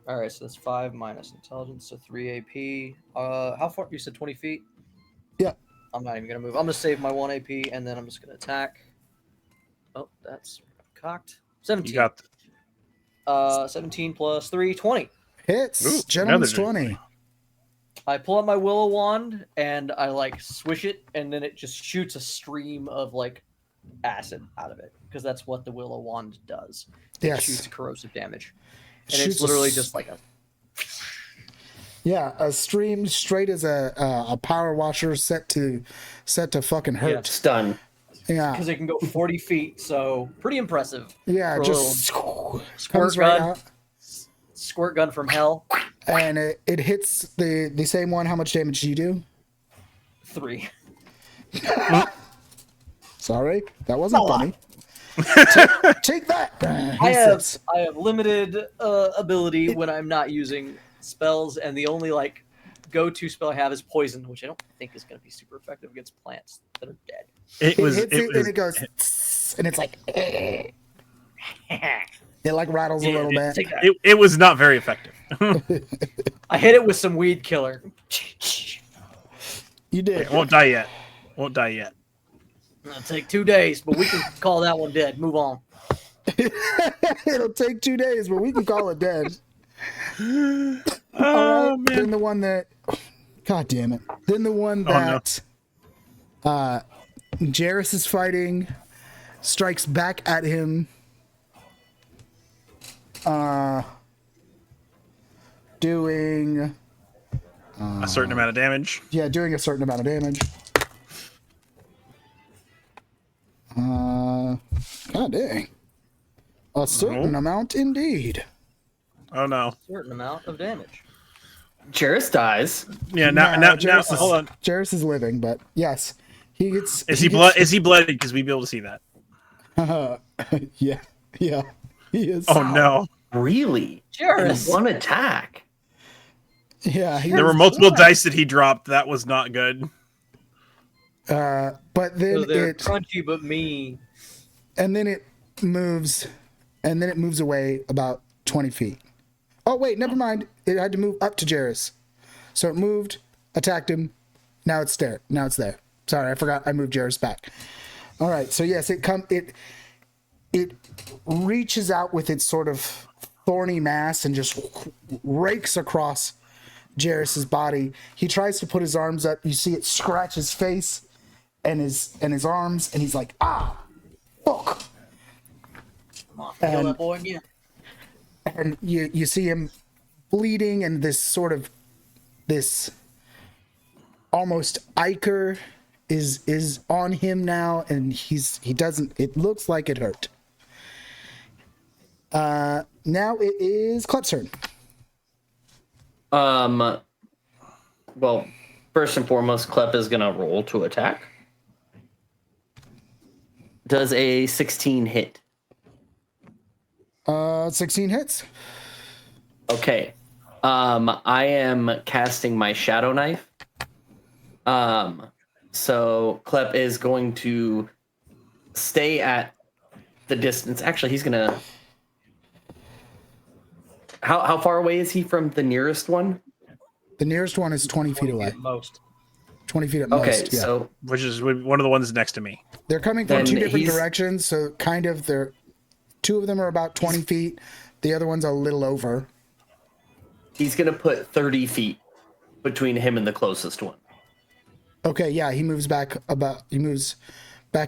All right, so that's 5 minus intelligence, so 3 AP. How far? You said 20 feet? Yeah. I'm not even going to move. I'm going to save my 1 AP, and then I'm just going to attack. Oh, that's cocked. 17. You got 17 plus 3, 20. Hits. Ooh, Gentleman's another 20. I pull out my willow wand, and I, like, swish it, and then it just shoots a stream of, like, acid out of it, because that's what the willow wand does. It Yes. shoots corrosive damage. And Shoots it's literally a- just like a... Yeah, a stream straight as a power washer set to fucking hurt. Stun. Yeah. Because it can go 40 feet, so pretty impressive. Yeah, for a just squirt comes right gun. out, Squirt gun from hell. and it hits the same one. How much damage do you do? 3. Sorry, that wasn't funny. Take that. I have limited ability when I'm not using spells, and the only like go-to spell I have is poison, which I don't think is going to be super effective against plants that are dead. it It was hits it it, was and it goes, tss, and it's like, it like rattles a little bit. Take that. it was not very effective. I hit it with some weed killer. You did. It won't die yet. Won't die yet. It'll take 2 days, but we can call that one dead. Move on. It'll take 2 days, but we can call it dead. Oh All right. man. Then the one that, God damn it. Then the one Oh, no. that Jairus is fighting strikes back at him. Doing A certain amount of damage. doing a certain amount of damage. God dang. A certain amount indeed. Oh no. Certain amount of damage. Jairus dies. Yeah. Now. Jairus Hold on. Jairus is living, but yes, he gets. Is he blood? Is he blooded? Because we'd be able to see that. Yeah, he is. Oh no. Really? Jairus. One attack. Yeah, he There were multiple dice that he dropped. That was not good. but then So they're it crunchy but mean. and then it moves, and then it moves away about 20 feet. Oh wait, never mind. It had to move up to Jairus, so it moved, attacked him. Now it's there. Now it's there. Sorry, I forgot. I moved Jairus back. All right. So yes, it reaches out with its sort of thorny mass and just rakes across Jairus's body. He tries to put his arms up. You see it scratch his face and his arms, and he's like, ah, fuck. Come on, kill And- that boy again. And you see him bleeding, and this almost ichor is on him now, and he doesn't. It looks like it hurt. Now it is Klep's turn. Well, first and foremost, Klep is gonna roll to attack. Does a 16 hit? 16 hits. Okay. I am casting my shadow knife. So Klep is going to stay at the distance. Actually, he's gonna. How far away is he from the nearest one? The nearest one is 20 feet 20 away. at most. 20 feet at Okay, most. Yeah. so Which is one of the ones next to me. They're coming from Then two different he's- directions, so kind of they're two of them are about 20 feet. The other one's a little over. he's gonna put 30 feet between him and the closest one. Okay, yeah, he moves back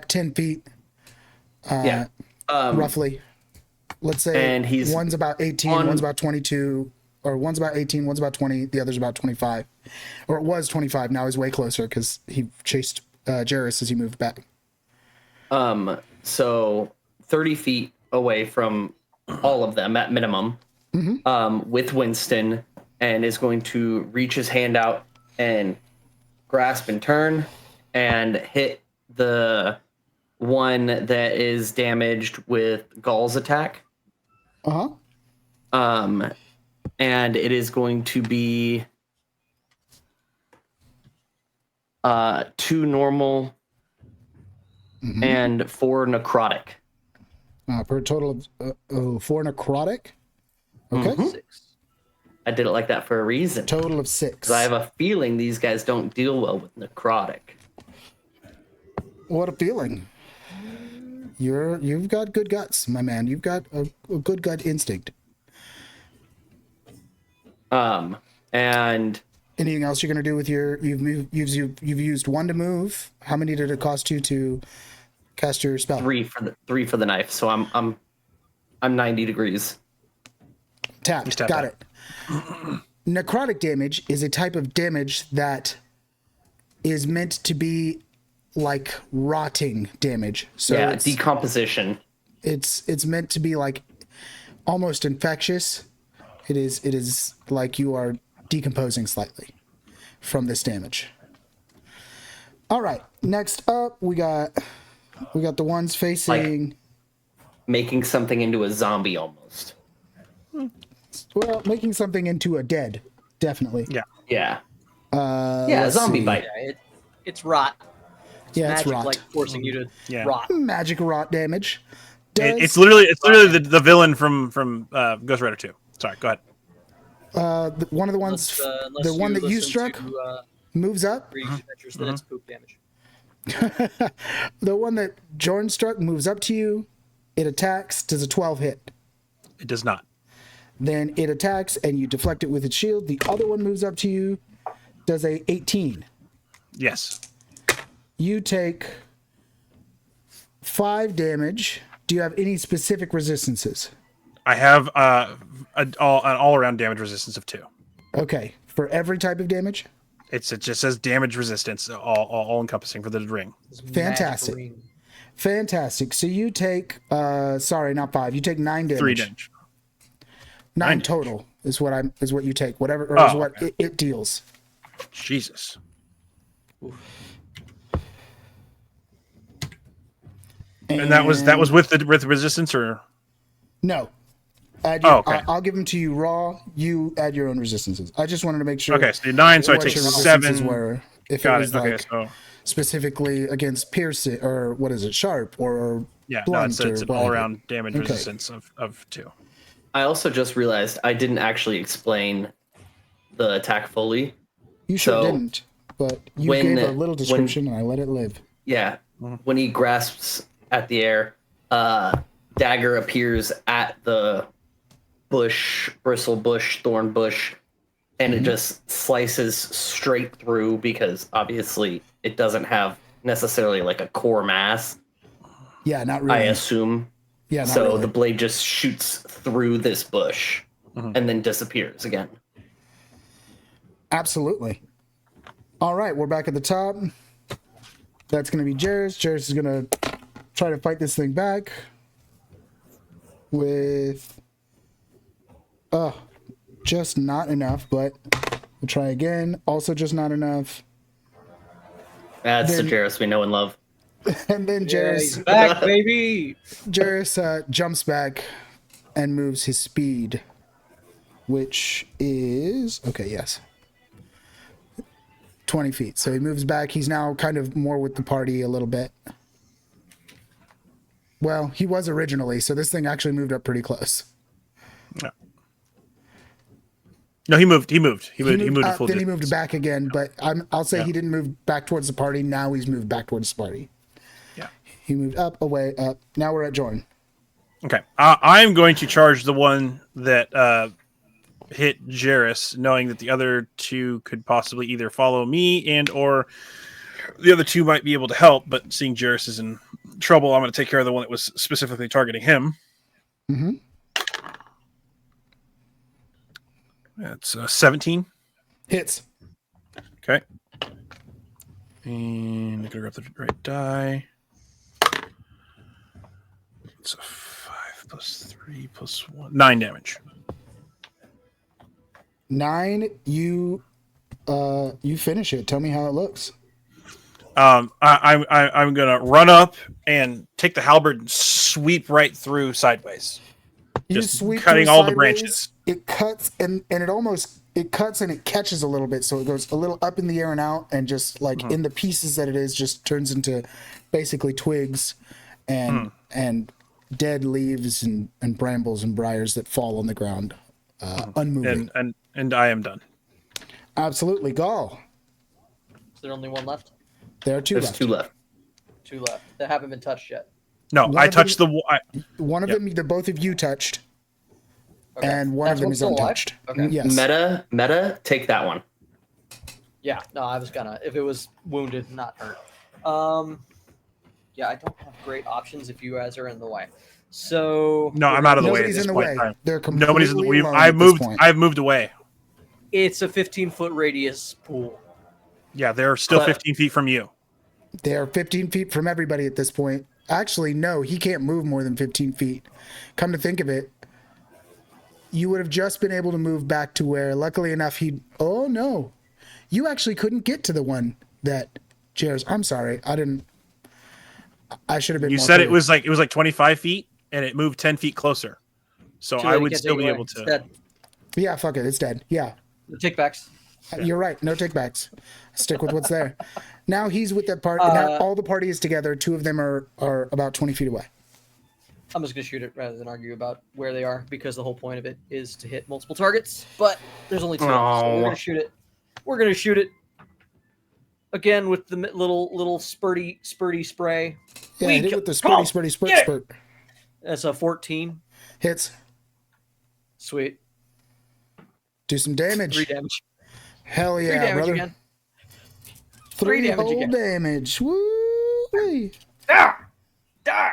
10 feet Yeah. roughly. Let's say And he's one's about 18, on- one's about 22, or one's about 18, one's about 20, the other's about 25. Or it was 25, now he's way closer because he chased Jairus as he moved back. So 30 feet away from all of them at minimum, with Winston, and is going to reach his hand out and grasp and turn and hit the one that is damaged with Gall's attack. Uh-huh. And it is going to be 2 normal and 4 necrotic. For a total of 4 necrotic. Okay. 6. I did it like that for a reason. Total of 6. Because I have a feeling these guys don't deal well with necrotic. What a feeling. You've got good guts, my man. You've got a good gut instinct. And Anything else you're gonna do with your? You've used 1 to move. How many did it cost you to cast your spell? 3 for the knife. So I'm 90 degrees. Tapped. tapped Got out. it. Necrotic damage is a type of damage that is meant to be like rotting damage. So Yeah, it's, decomposition. it's meant to be like almost infectious. It is like you are decomposing slightly from this damage. All right, next up we got the ones facing Making something into a zombie almost. well, making something into a dead, definitely. Yeah. Yeah. Yeah, let's zombie see. bite. Yeah, it's rot. Yeah, it's Magic, rot. like forcing you to Yeah. rot. Magic rot damage. It's literally the villain from Ghost Rider 2. Sorry, go ahead. One of the ones, Unless the one that you listen struck to, moves up. Breeze Adventures, then it's poop damage. The one that Jordan struck moves up to you. It attacks. Does a 12 hit? It does not. Then it attacks and you deflect it with its shield. The other one moves up to you. Does a 18. Yes. You take 5 damage. Do you have any specific resistances? I have an all-around damage resistance of 2. Okay. For every type of damage? It just says damage resistance, all encompassing for the ring. Fantastic. Magic ring. Fantastic. So you take, sorry, not 5. You take 9 damage. 3 damage. 9 total is what you take. Whatever, or is what okay. it deals. Jesus. And that was with the resistance, or No. Add Oh, okay. I'll give them to you raw. You add your own resistances. I just wanted to make sure. okay? So 9, so I what take your resistances 7. were. If Got it was it. Okay, like so specifically against piercing or what is it, sharp or yeah, no, blunt it's or an whatever. all-around damage Okay. resistance of 2. I also just realized I didn't actually explain the attack fully. You sure So, didn't, but you when- gave a little description and I let it live. Yeah. When he grasps at the air, dagger appears at the bristle bush, thorn bush, and it just slices straight through because obviously it doesn't have necessarily like a core mass, Yeah, not I really. assume. Yeah, not So really. the blade just shoots through this bush and then disappears again. Absolutely. All right, we're back at the top. That's going to be Jairus. Jairus is going to try to fight this thing back with just not enough, but we'll try again. Also just not enough. That's the Then- Jairus we know and love. And then Yeah, Jairus, he's back, baby. Jairus jumps back and moves his speed, which is okay, yes. 20 feet. So he moves back. He's now kind of more with the party a little bit. Well, he was originally, so this thing actually moved up pretty close. Yeah. No, he moved. He moved He a moved full up, then distance. he moved back again, but I'll say Yeah. he didn't move back towards the party. Now he's moved back towards the party. Yeah. He moved up, away, up. Now we're at Jordan. Okay. I'm going to charge the one that hit Jairus, knowing that the other two could possibly either follow me and or the other two might be able to help, but seeing Jairus is in trouble, I'm going to take care of the one that was specifically targeting him. Mm-hmm. That's 17. Hits. Okay. And I gotta grab the right die. It's a 5 plus 3 plus 1. 9 damage. 9. You finish it. Tell me how it looks. I'm gonna run up and take the halberd and sweep right through sideways. You Just sweep cutting through all the sideways, branches. It cuts and it cuts and it catches a little bit, so it goes a little up in the air and out, and just like in the pieces that it is, just turns into basically twigs and dead leaves and brambles and briars that fall on the ground, unmoving. And I am done. Absolutely, Gall. Is there only one left? There are 2 There's left. 2 left. 2 left that haven't been touched yet. No, One I of touched them- One of Yep. them, both of you touched, Okay. and one That's of them one's is still alive? untouched. Okay. Yes. Meta, take that one. Yeah, no, I was gonna if it was wounded, not hurt. Yeah, I don't have great options if you guys are in the way. So No, I'm out of the way. Nobody's At this in the point way. in time. They're completely Nobody's in the way. alone at this point. I've moved away. it's a 15-foot radius pool. Yeah, they're still But- 15 feet from you. They are 15 feet from everybody at this point. Actually, no, he can't move more than 15 feet. Come to think of it, you would have just been able to move back to where, luckily enough, oh no, you actually couldn't get to the one that Jairus. I'm sorry, I should have been. You more said clear. it was like 25 feet, and it moved 10 feet closer. So Too I late, you would can't still take be it away. able It's to. dead. Yeah, fuck it, it's dead. Yeah, The takebacks. you're right. No takebacks. Stick with what's there. Now he's with that part. Now all the party is together. 2 of them are about 20 feet away. I'm just gonna shoot it rather than argue about where they are because the whole point of it is to hit multiple targets. But there's only 2, so we're Oh. gonna shoot it. We're gonna shoot it again with the little spurty spray. Yeah, We hit it kill- with the Come on, spurt, get it! spurt. That's a 14. Hits. Sweet. Do some damage. 3 damage. Hell 3 yeah, damage brother. again. 3 damage whole again. damage. Woo! Ah! Ah!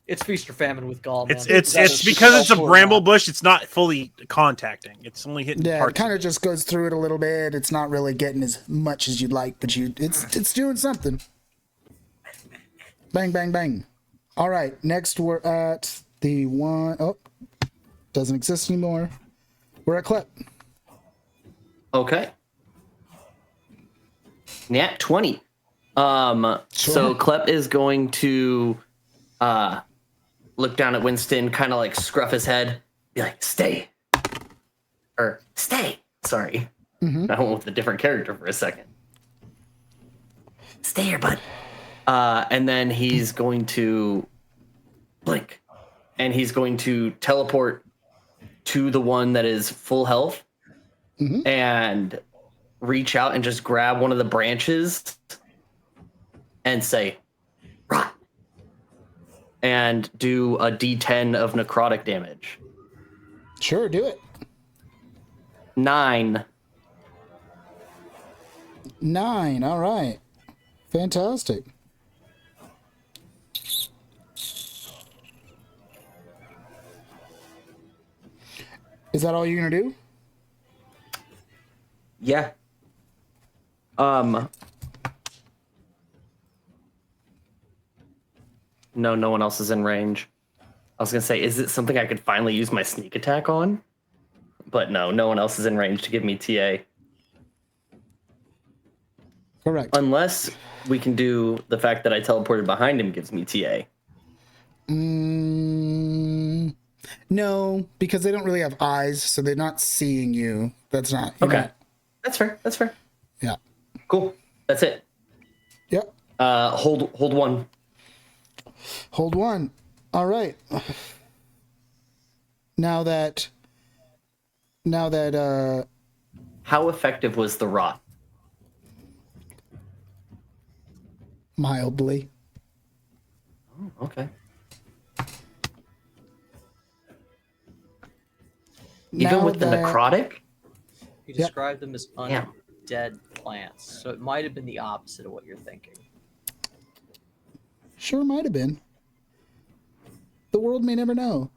It's feast or famine with Gall, man. It's That is because so it's a cool, bramble man. bush. It's not fully contacting. It's only hitting Yeah, it parts. kind of just goes through it a little bit. It's not really getting as much as you'd like, but it's doing something. Bang, bang, bang. All right, next we're at the one. Oh, doesn't exist anymore. We're at Klep. Okay. Yeah, 20. So Sure. Klep is going to look down at Winston, kind of like scruff his head, be like, stay. Or stay. Sorry. I went with a different character for a second. Stay here, bud. And then he's going to blink. And he's going to teleport to the one that is full health and reach out and just grab one of the branches and say, rot. And do a d10 of necrotic damage. Sure, do it. 9. 9. All right. Fantastic. Is that all you're gonna do? Yeah. No one else is in range. I was gonna say, is it something I could finally use my sneak attack on? But no one else is in range to give me TA. Correct. Unless we can do the fact that I teleported behind him gives me TA. No, because they don't really have eyes, so they're not seeing you. That's not. you're Okay. not- That's fair. yeah. Cool. That's it. Yep. Hold one. Hold one. All right. Now that How effective was the rot? mildly. Okay. Now Even with the that- necrotic? He Yep. described them as Yeah. undead plants, so it might have been the opposite of what you're thinking. Sure might have been. The world may never know.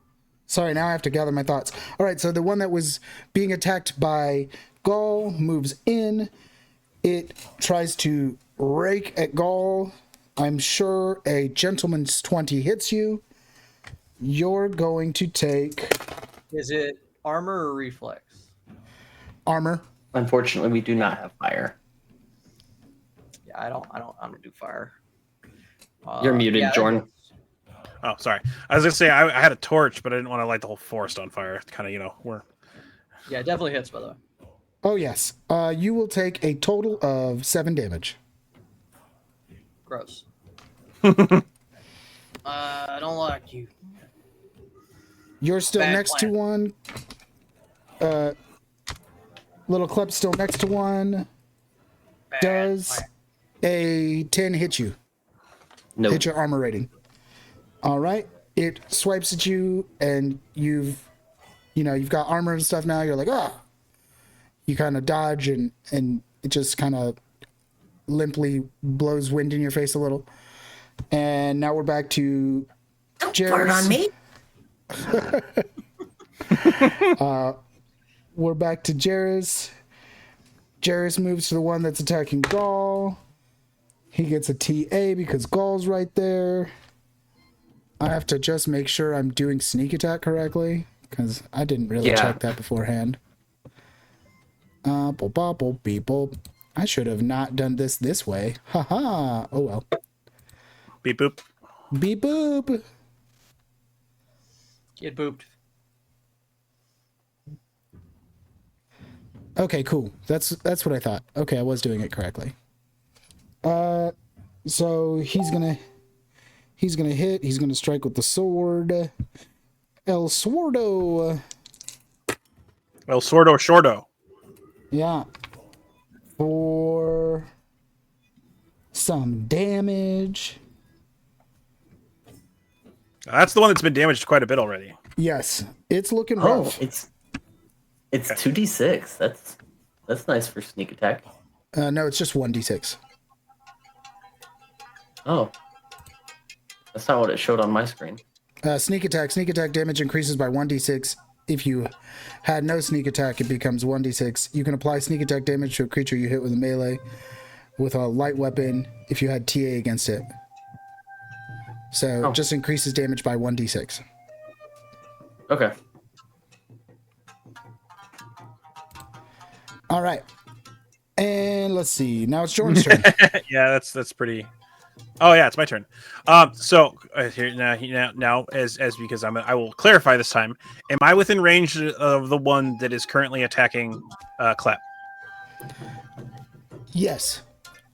Sorry, now I have to gather my thoughts. All right, so the one that was being attacked by Gaul moves in. It tries to rake at Gaul. I'm sure a gentleman's 20 hits you. You're going to take Is it armor or reflex? armor. Unfortunately, we do not have fire. Yeah, I don't do fire. You're muted, yeah, that Jordan. hits. Oh, sorry. I was gonna say I had a torch, but I didn't want to light the whole forest on fire. Kind of, we're Yeah, it definitely hits, by the way. Oh, yes. You will take a total of 7 damage. Gross. I don't like you. You're still Bad next plan. to one. Little Klep's still next to one. Bad Does plan. a 10 hit you? No. Hit your armor rating. All right. It swipes at you, and you've got armor and stuff now. You're like, ah. You kind of dodge, and it just kind of limply blows wind in your face a little. And now we're back to Fart on me? We're back to Jairus. Jairus moves to the one that's attacking Gaul. He gets a TA because Gaul's right there. I have to just make sure I'm doing sneak attack correctly, because I didn't really check that beforehand. Beep. I should have not done this way. Haha. Oh well. beep boop. Beep boop. Get booped. Okay, cool. That's what I thought. Okay, I was doing it correctly. So he's gonna hit. He's gonna strike with the sword. El Swordo. Well, sordo shordo. Yeah. For some damage. That's the one that's been damaged quite a bit already. Yes, it's looking Oh, rough. it's 2d6. That's nice for sneak attack. No, it's just 1d6. Oh. That's not what it showed on my screen. Sneak attack damage increases by 1d6. If you had no sneak attack, it becomes 1d6. You can apply sneak attack damage to a creature you hit with a melee with a light weapon if you had TA against it. So it just increases damage by 1d6. Okay. All right. And let's see. Now it's Jordan's turn. Yeah, that's pretty. Oh yeah, it's my turn. So here now as because I will clarify this time. Am I within range of the one that is currently attacking Klep? Yes.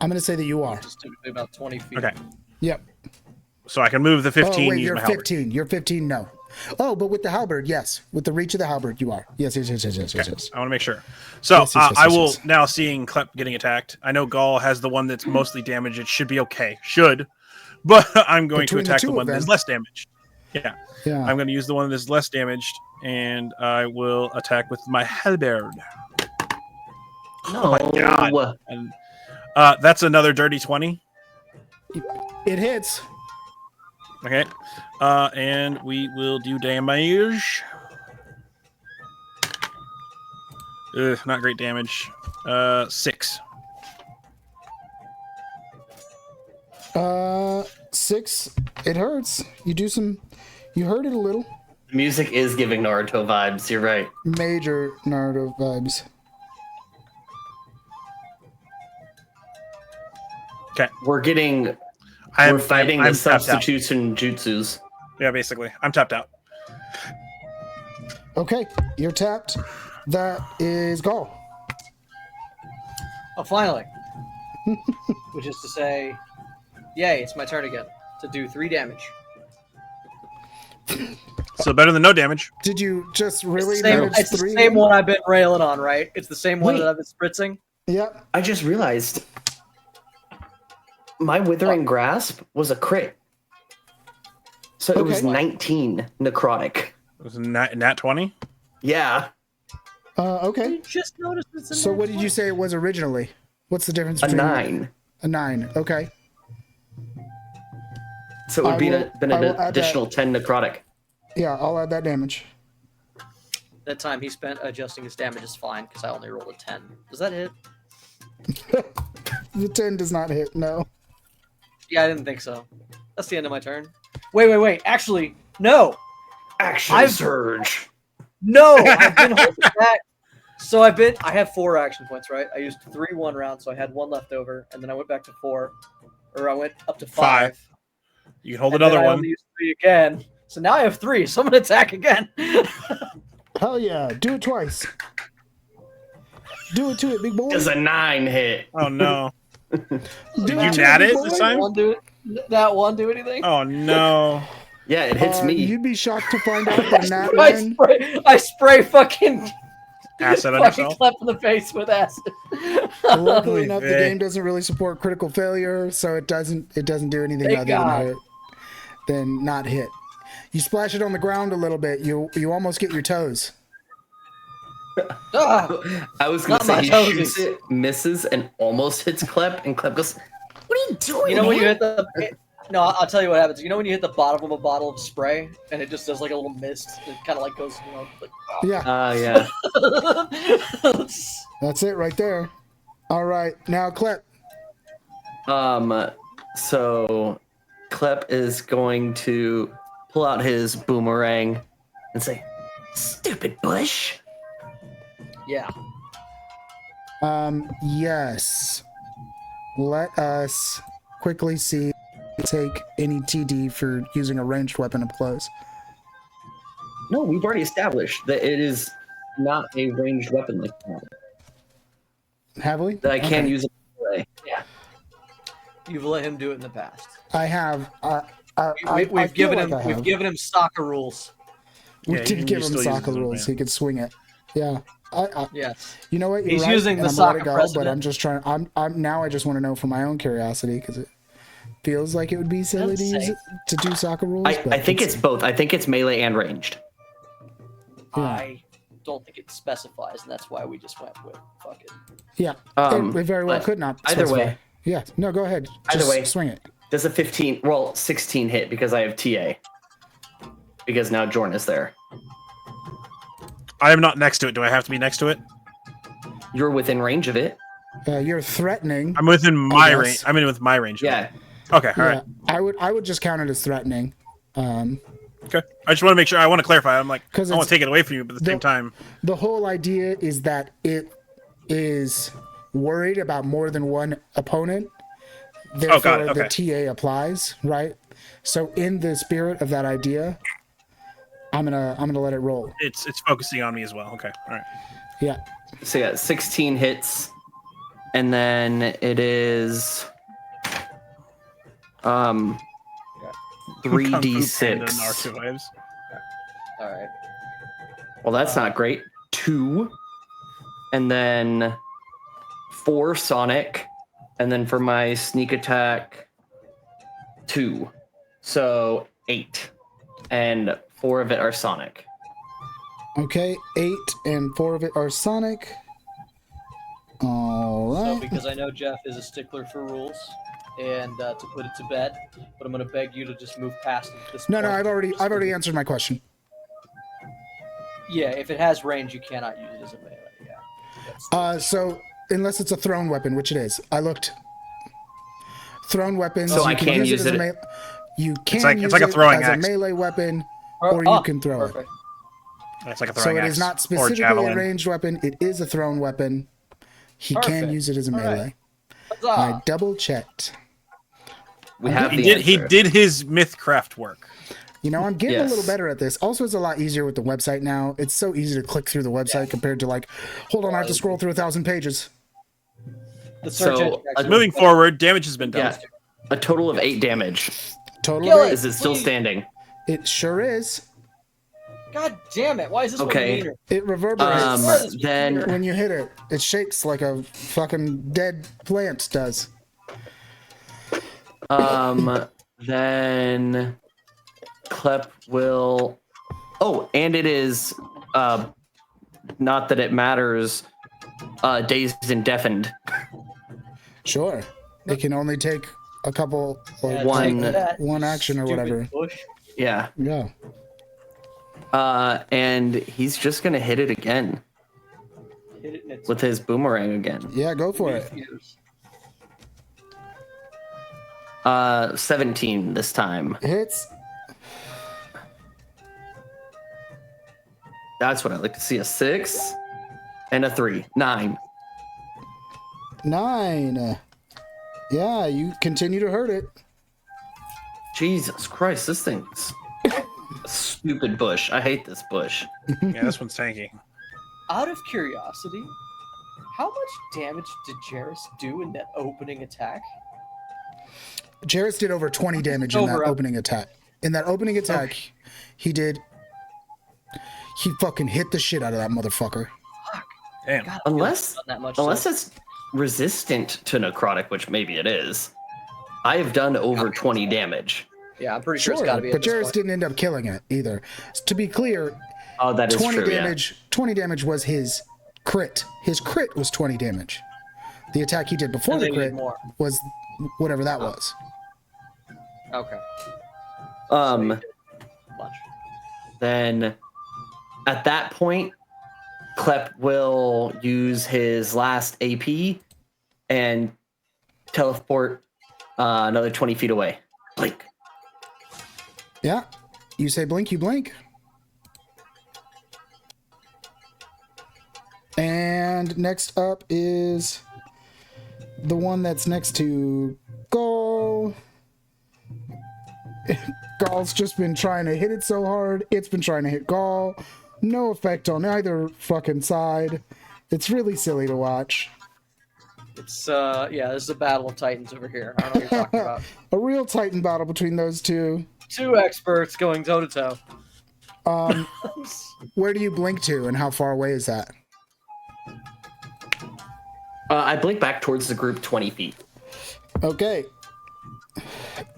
I'm going to say that you are. Just typically about 20 feet. Okay, Yep. so I can move the 15. Oh, wait, use you're my halberd. 15. You're 15, no. Oh, but with the halberd, yes. With the reach of the halberd, you are. Yes. Okay, I want to make sure. So Yes, I will yes. now seeing Klep getting attacked. I know Gaul has the one that's mostly damaged. It should be okay. But I'm going Between to the attack two the of one that's them. less damaged. Yeah. Yeah. I'm going to use the one that's less damaged, and I will attack with my halberd. No. my God. And that's another dirty 20. It hits. Okay. And we will do damage. Not great damage. 6. 6. It hurts. You hurt it a little. Music is giving Naruto vibes. You're right. Major Naruto vibes. Okay. We're fighting the I'm tapped out. substitution jutsus. Yeah, basically. I'm tapped out. Okay, you're tapped. That is Gaul. Oh, finally. which is to say, yay, it's my turn again to do 3 damage. So better than no damage. Did you just really It's the same one I've been railing on, right? It's the same one Wait. that I've been spritzing. Yep. I just realized my Withering Grasp was a crit. So it was Okay. 19 necrotic. It was nat 20. Yeah, Okay. You just noticed it's in So there what did you twice. say it was originally? What's the difference a between 9. A 9. Okay. So it would I be will- been I an will add additional 10 necrotic. Yeah, I'll add that damage. That time he spent adjusting his damage is fine because I only rolled a 10. Does that hit? The 10 does not hit. No. Yeah, I didn't think so. That's the end of my turn. Wait. Actually, no. Action surge. No, I've been holding back. So I have 4 action points, right? I used 3 one round, so I had 1 left over, and then I went back to 4. Or I went up to 5. You can hold And another then I one. only used 3 again. So now I have 3, so I'm gonna attack again. Hell yeah. Do it twice. Do it to it, big boy. Does a 9 hit? Oh no. Do Did it you to nat big it boy. this time? That one do anything? Oh no. Yeah, it hits me. You'd be shocked to find out that that I spray fucking Acid on fucking yourself. Clep in the face with acid. luckily Oy enough, the vey. game doesn't really support critical failure, so it doesn't do anything Thank other God. than not hit. You splash it on the ground a little bit. You almost get your toes. Ah, I was going Not to say my he toesies. shoots it, misses, and almost hits Klep, and Klep goes, What are you doing? you know when you man? hit the no, I'll tell you what happens. You know when you hit the bottom of a bottle of spray and it just does like a little mist. It kind of like goes, like. Yeah, yeah. that's it right there. All right, now Klep. So Klep is going to pull out his boomerang and say, Stupid bush. Yeah. Yes. Let us quickly see. Take any TD for using a ranged weapon up close. no, we've already established that it is not a ranged weapon like that. Have we? That I can Okay. use it anyway. You've let him do it in the past. I have. We've given him soccer rules. We Yeah, you did can give him still use soccer it, rules. man. He could swing it. Yeah. Yes. You know what? You're He's right, using and the I'm gonna let soccer it go, but precedent. I'm just trying. I'm now. I just want to know for my own curiosity because it feels like it would be silly to That's use safe. it to do soccer rules. I think it's both. I think it's melee and ranged. Yeah. I don't think it specifies, and that's why we just went with fuck it. Yeah. Um, it very well but could not. either specify. way. Yeah. No. Go ahead. Either Just way. swing it. Does a 16 hit because I have TA? Because now Jorn is there. I am not next to it. Do I have to be next to it? You're within range of it. You're threatening. I'm within my guess. range. I'm in with my range. Yeah. Okay. All Yeah. right. I would just count it as threatening. Okay. I just want to make sure. I want to clarify. I'm like, I 'Cause want it's- to take it away from you, but at the same time, The whole idea is that it is worried about more than one opponent. Therefore, got it, the okay. TA applies, right? So, in the spirit of that idea, I'm gonna let it roll. it's focusing on me as well. Okay. All right. Yeah. So yeah, 16 hits, and then it is Kung Fu Panda and 3d6. Naruto vibes. All right. Well, that's not great. 2, and then 4 Sonic, and then for my sneak attack, 2. So 8, and 4 of it are Sonic. Okay. 8 and 4 of it are Sonic. All So right. because I know Jeff is a stickler for rules, and to put it to bed, but I'm gonna beg you to just move past it at this No, point. I've already answered my question. Yeah, if it has range, you cannot use it as a melee. Yeah. So unless it's a thrown weapon, which it is, I looked. Thrown weapons. So you I can can use use it as it- a melee. You can like- use it's like a it throwing as axe. a melee weapon, or you can throw it. perfect. That's like a So throwing it axe is not or specifically a javelin. ranged weapon. It is a thrown weapon. He can Perfect. use it as a All right. melee. Huzzah! I double checked. We have He the did. He answer. did his Mythcraft work. You know, I'm getting a Yes. little better at this. Also, it's a lot easier with the website now. It's so easy to click through the website compared to like, hold on, I have to scroll through 1,000 pages. The search So, engine actually- Moving forward, damage has been done. Yeah, a total of 8 damage. Total Kill of it. eight. Is it still Please. standing? It sure is. God damn it! Why is this Okay. one meter? It reverberates Then when you hit it. It shakes like a fucking dead plant does. then Klep will. Oh, and it is not that it matters. Dazed and deafened. Sure. It can only take a couple or Yeah, one- take that, one action or stupid whatever. bush. Yeah. Yeah. And he's just gonna hit it again Hit it in its with his boomerang again. Yeah, go for it. ears. 17 this time. Hits. That's what I like to see. A 6 and a 3. 9. 9. Yeah, you continue to hurt it. Jesus Christ, this thing's a stupid bush. I hate this bush. Yeah, this one's tanky. Out of curiosity, how much damage did Jairus do in that opening attack? Jairus did over 20 damage in that Over. opening attack. In that opening attack, he fucking hit the shit out of that motherfucker. Damn. God, Unless done that much. unless it's resistant to necrotic, which maybe it is. I have done over 20 damage. Yeah, I'm pretty sure it's Sure, got to be. but at this Jairus point. didn't end up killing it either. To be clear, Oh, that is 20 true. damage. 20 damage was his crit. His crit was 20 damage. The attack he did before And the then he did crit more. was whatever that was. Okay. Yeah. Much. Then at that point, Klep will use his last AP and teleport another 20 feet away. Blink. Yeah. You say blink, you blink. And next up is the one that's next to Gaul. Gaul's just been trying to hit it so hard. It's been trying to hit Gaul. No effect on either fucking side. It's really silly to watch. It's yeah, this is a battle of titans over here. I don't know what you're talking about. A real titan battle between those two. Two experts going toe to toe. Where do you blink to and how far away is that? I blink back towards the group 20 feet. Okay.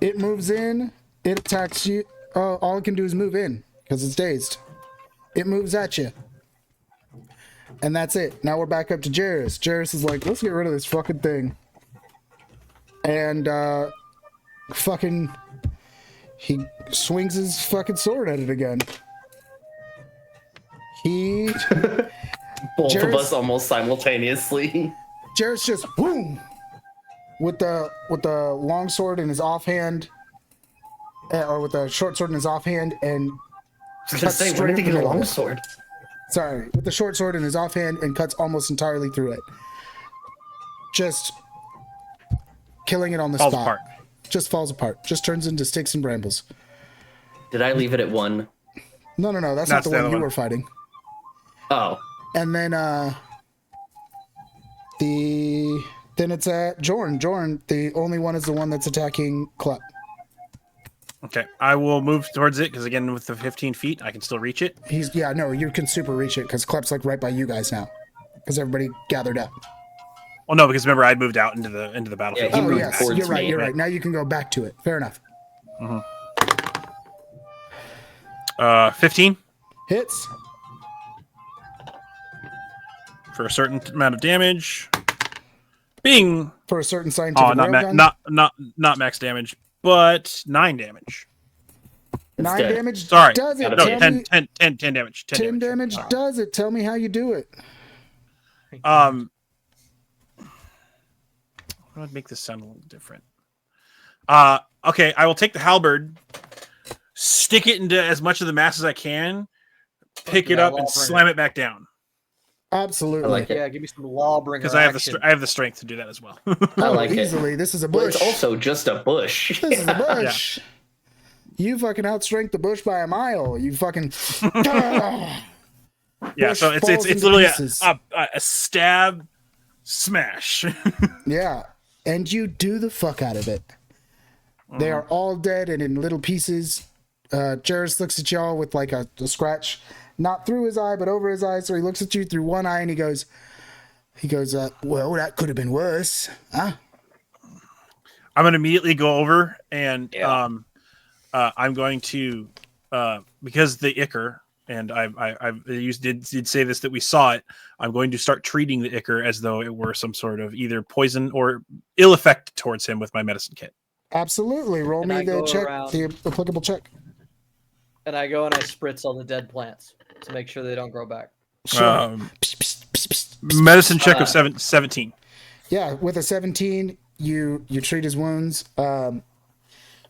It moves in. It attacks you. All it can do is move in because it's dazed. It moves at you. And that's it. Now we're back up to Jairus. Jairus is like, let's get rid of this fucking thing. And fucking he swings his fucking sword at it again. He Both of Jairus- us almost simultaneously. Jairus just boom with the long sword in his offhand, or with the short sword in his offhand, and I was gonna say, where did he get a long sword? sorry, with the short sword in his offhand and cuts almost entirely through it. Just killing it on the Falls spot. apart. Just falls apart. Just turns into sticks and brambles. Did I leave it at 1? No, that's not That's the the one other you one. were fighting. Oh. And then then it's Jorn. Jorn, the only one is the one that's attacking Klep. Okay, I will move towards it because again, with the 15 feet, I can still reach it. You can super reach it because Klep's like right by you guys now. Because everybody gathered up. Well, no, because remember I moved out into the battlefield. Yeah, he Oh moved yes, towards you're right, me. you're right. Now you can go back to it. Fair enough. 15 Hits. for a certain amount of damage. Bing. For a certain scientific Oh, not max damage, but 9 damage. 9 dead. damage Sorry. does it. No, No, Tell 10 me, 10 damage. 10 damage does it. Tell me how you do it. How do I make this sound a little different? Okay, I will take the halberd, stick it into as much of the mass as I can, pick it Yeah, up, and Lawbringer. slam it back down. Absolutely. I like it. Yeah, give me some Lawbringer Because I have action. I have the strength to do that as well. I like it. Easily. This is a But bush. it's also just a bush. This is a bush. You fucking outstrength the bush by a mile. You fucking. Yeah, Bush so it's falls into literally pieces. a stab Smash. Yeah, and you do the fuck out of it. They are all dead and in little pieces. Jairus looks at y'all with like a scratch, not through his eye, but over his eye. So he looks at you through one eye and he goes, well, that could have been worse. Huh? I'm going to immediately go over and Yeah. I'm going to, because the Ichor, and I did say this, that we saw it, I'm going to start treating the Ichor as though it were some sort of either poison or ill effect towards him with my medicine kit. Absolutely. Roll And me I the go check, around- the applicable check. And I go and I spritz all the dead plants to make sure they don't grow back. Sure. Medicine check of 17. Yeah, with a 17, you treat his wounds.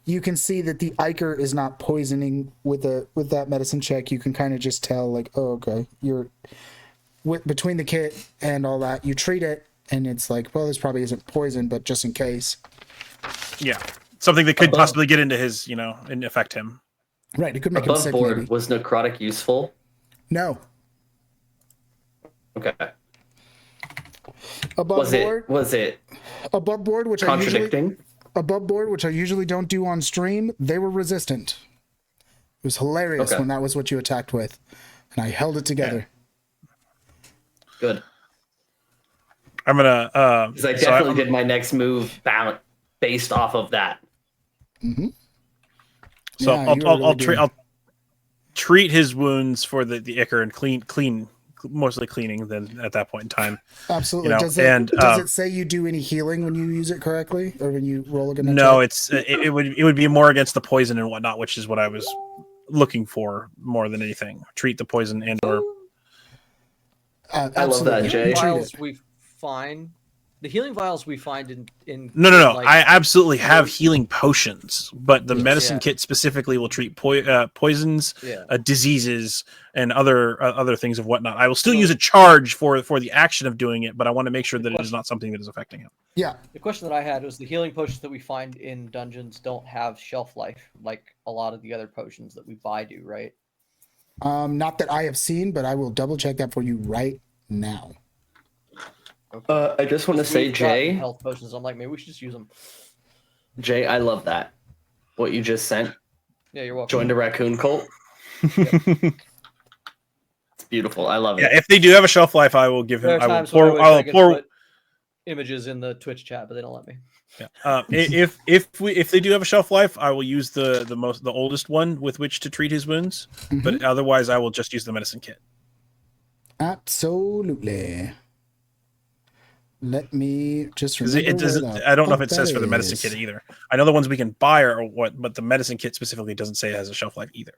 You can see that the Ichor is not poisoning with that medicine check. You can kind of just tell, like, oh, okay, you're between the kit and all that. You treat it, and it's like, well, this probably isn't poison, but just in case. Yeah, something that could possibly get into his, and affect him. Right, it could make him Above sick. board, Maybe. was necrotic useful? No. Okay. Above Was it above board, which contradicting? above board, which I usually don't do on stream, they were resistant. It was hilarious Okay. when that was what you attacked with, and I held it together. Good. I'm gonna. Because I definitely did my next move based off of that. So Yeah, you were really I'll treat his wounds for the Ichor and clean, mostly cleaning. Then at that point in time, Absolutely. know, Does and, it say you do any healing when you use it correctly, or when you roll against? no, it would be more against the poison and whatnot, which is what I was looking for more than anything. Treat the poison and or. I love that, absolutely. Jay. Treat Vials it. we find, the healing vials we find in No. like, I absolutely have healing potions, but the medicine Yeah. kit specifically will treat poisons, Yeah. diseases, and other things of whatnot. I will still use a charge for the action of doing it, but I want to make sure that it is not something that is affecting him. Yeah. The question that I had was the healing potions that we find in dungeons don't have shelf life like a lot of the other potions that we buy do, right? Not that I have seen, but I will double check that for you right now. I just want to say, We've gotten Jay, health potions. I'm like, maybe we should just use them. Jay, I love that. What you just sent. Yeah, you're welcome. Joined a raccoon cult. It's beautiful. I love it. Yeah, if they do have a shelf life, I will give him. There are I will times when I pour. wish I I will could pour. put images in the Twitch chat, but they don't let me. Yeah. If they do have a shelf life, I will use the oldest one with which to treat his wounds. But otherwise, I will just use the medicine kit. Absolutely. Let me just Because remember it doesn't. where the I don't know if fuck it says that for the medicine is. kit either. I know the ones we can buy are what, but the medicine kit specifically doesn't say it has a shelf life either.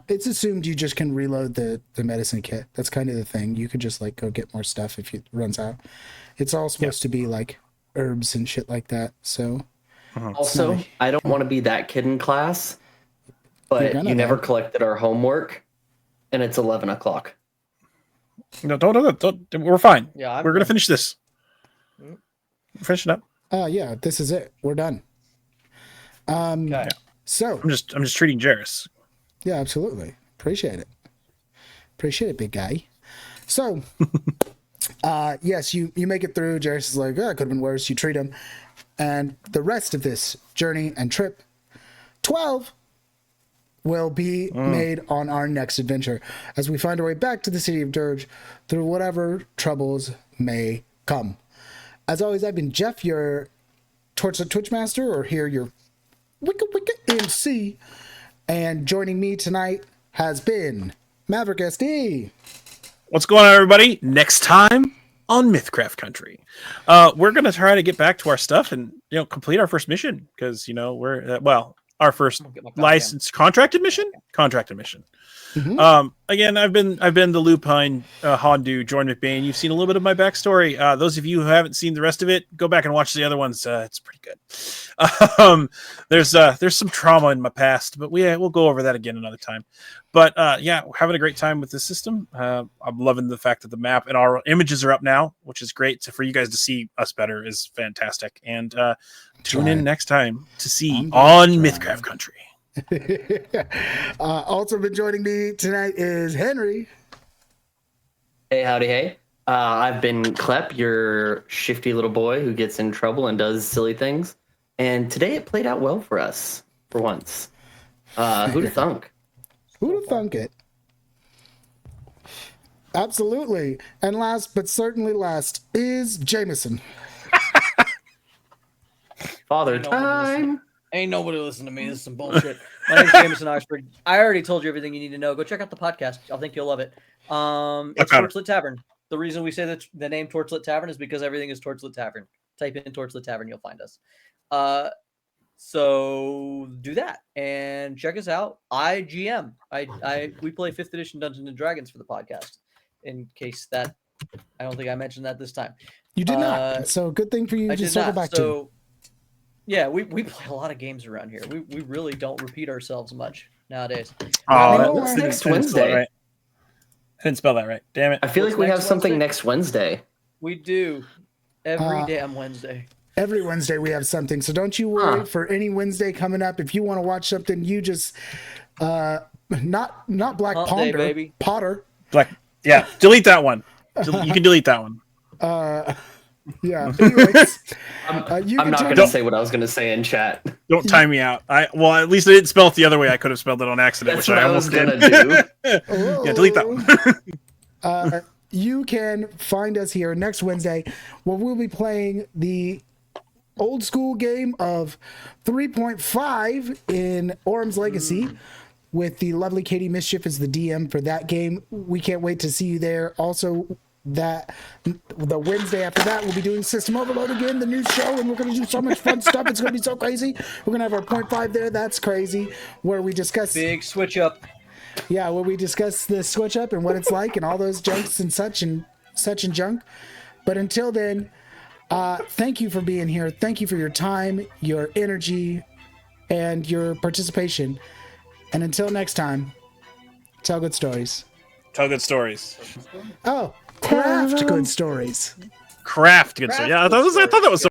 It's assumed you just can reload the medicine kit. That's kind of the thing. You could just like go get more stuff if it runs out. It's all supposed to be like herbs and shit like that. So Also, I don't want to be that kid in class, but gonna you never though. collected our homework, and it's 11 o'clock. No, don't. We're fine. Yeah, we're gonna finish this. Finish it up. yeah, this is it. We're done. Okay. So I'm just treating Jairus. yeah, absolutely. Appreciate it. Appreciate it, big guy. So yes, you make it through. Jairus is like, oh, it could have been worse. You treat him. And the rest of this journey and trip, 12, will be made on our next adventure as we find our way back to the city of Dirge through whatever troubles may come. As always, I've been Jeff, your Twitch Master, or here your Wicca MC. And joining me tonight has been Maverick SD. What's going on, everybody? Next time on Mythcraft Country, we're gonna try to get back to our stuff and complete our first mission because we're our first Get my licensed contracted mission. Again, I've been the Lupine Hondu, Jordan McBain. You've seen a little bit of my backstory. Those of you who haven't seen the rest of it, go back and watch the other ones. It's pretty good. There's some trauma in my past, but we'll go over that again another time. But yeah, we're having a great time with this system. I'm loving the fact that the map and our images are up now, which is great. So for you guys to see us better is fantastic. And tune in next time to see on Mythcraft Country. Also been joining me tonight is Henry. Hey, howdy, hey. I've been Klep, your shifty little boy who gets in trouble and does silly things. And today it played out well for us, for once. Who'd have thunk? Who'd have thunk it? Absolutely. And last but certainly last is Jameson. Father time. Ain't nobody listen to me. This is some bullshit. My name's Jameson Oxford. I already told you everything you need to know. Go check out the podcast. I think you'll love it. It's Torchlit Tavern. The reason we say that the name Torchlit Tavern is because everything is Torchlit Tavern. Type in Torchlit Tavern, you'll find us. So do that and check us out. I we play 5th edition Dungeons and Dragons for the podcast. In case that I don't think I mentioned that this time. You did not. So good thing for you to circle back to. Yeah, we play a lot of games around here. We really don't repeat ourselves much nowadays. What's next Wednesday? I didn't spell that right. Damn it. I feel like we have something next Wednesday. We do. Every damn Wednesday. Every Wednesday we have something. So don't you worry for any Wednesday coming up. If you want to watch something, you just not Black Hump Ponder, Day, baby. Potter. Black. Yeah, delete that one. You can delete that one. Yeah. Anyways, I'm not going to say what I was going to say in chat. Don't time me out. Well, at least I didn't spell it the other way. I could have spelled it on accident, That's which what I I was almost going did. to do. Yeah, delete that one. you can find us here next Wednesday where we'll be playing the old school game of 3.5 in Orm's Legacy with the lovely Katie Mischief as the DM for that game. We can't wait to see you there. Also, that the Wednesday after that, we'll be doing System Overload again, the new show, and we're going to do so much fun stuff. It's going to be so crazy. We're going to have our 0.5 there. That's crazy. Where we discuss big switch up. Yeah, where we discuss the switch up and what it's like and all those junks and such and junk. But until then, thank you for being here. Thank you for your time, your energy, and your participation. And until next time, tell good stories. Tell good stories. Oh, craft good stories. Craft good stories. Yeah, I thought that was so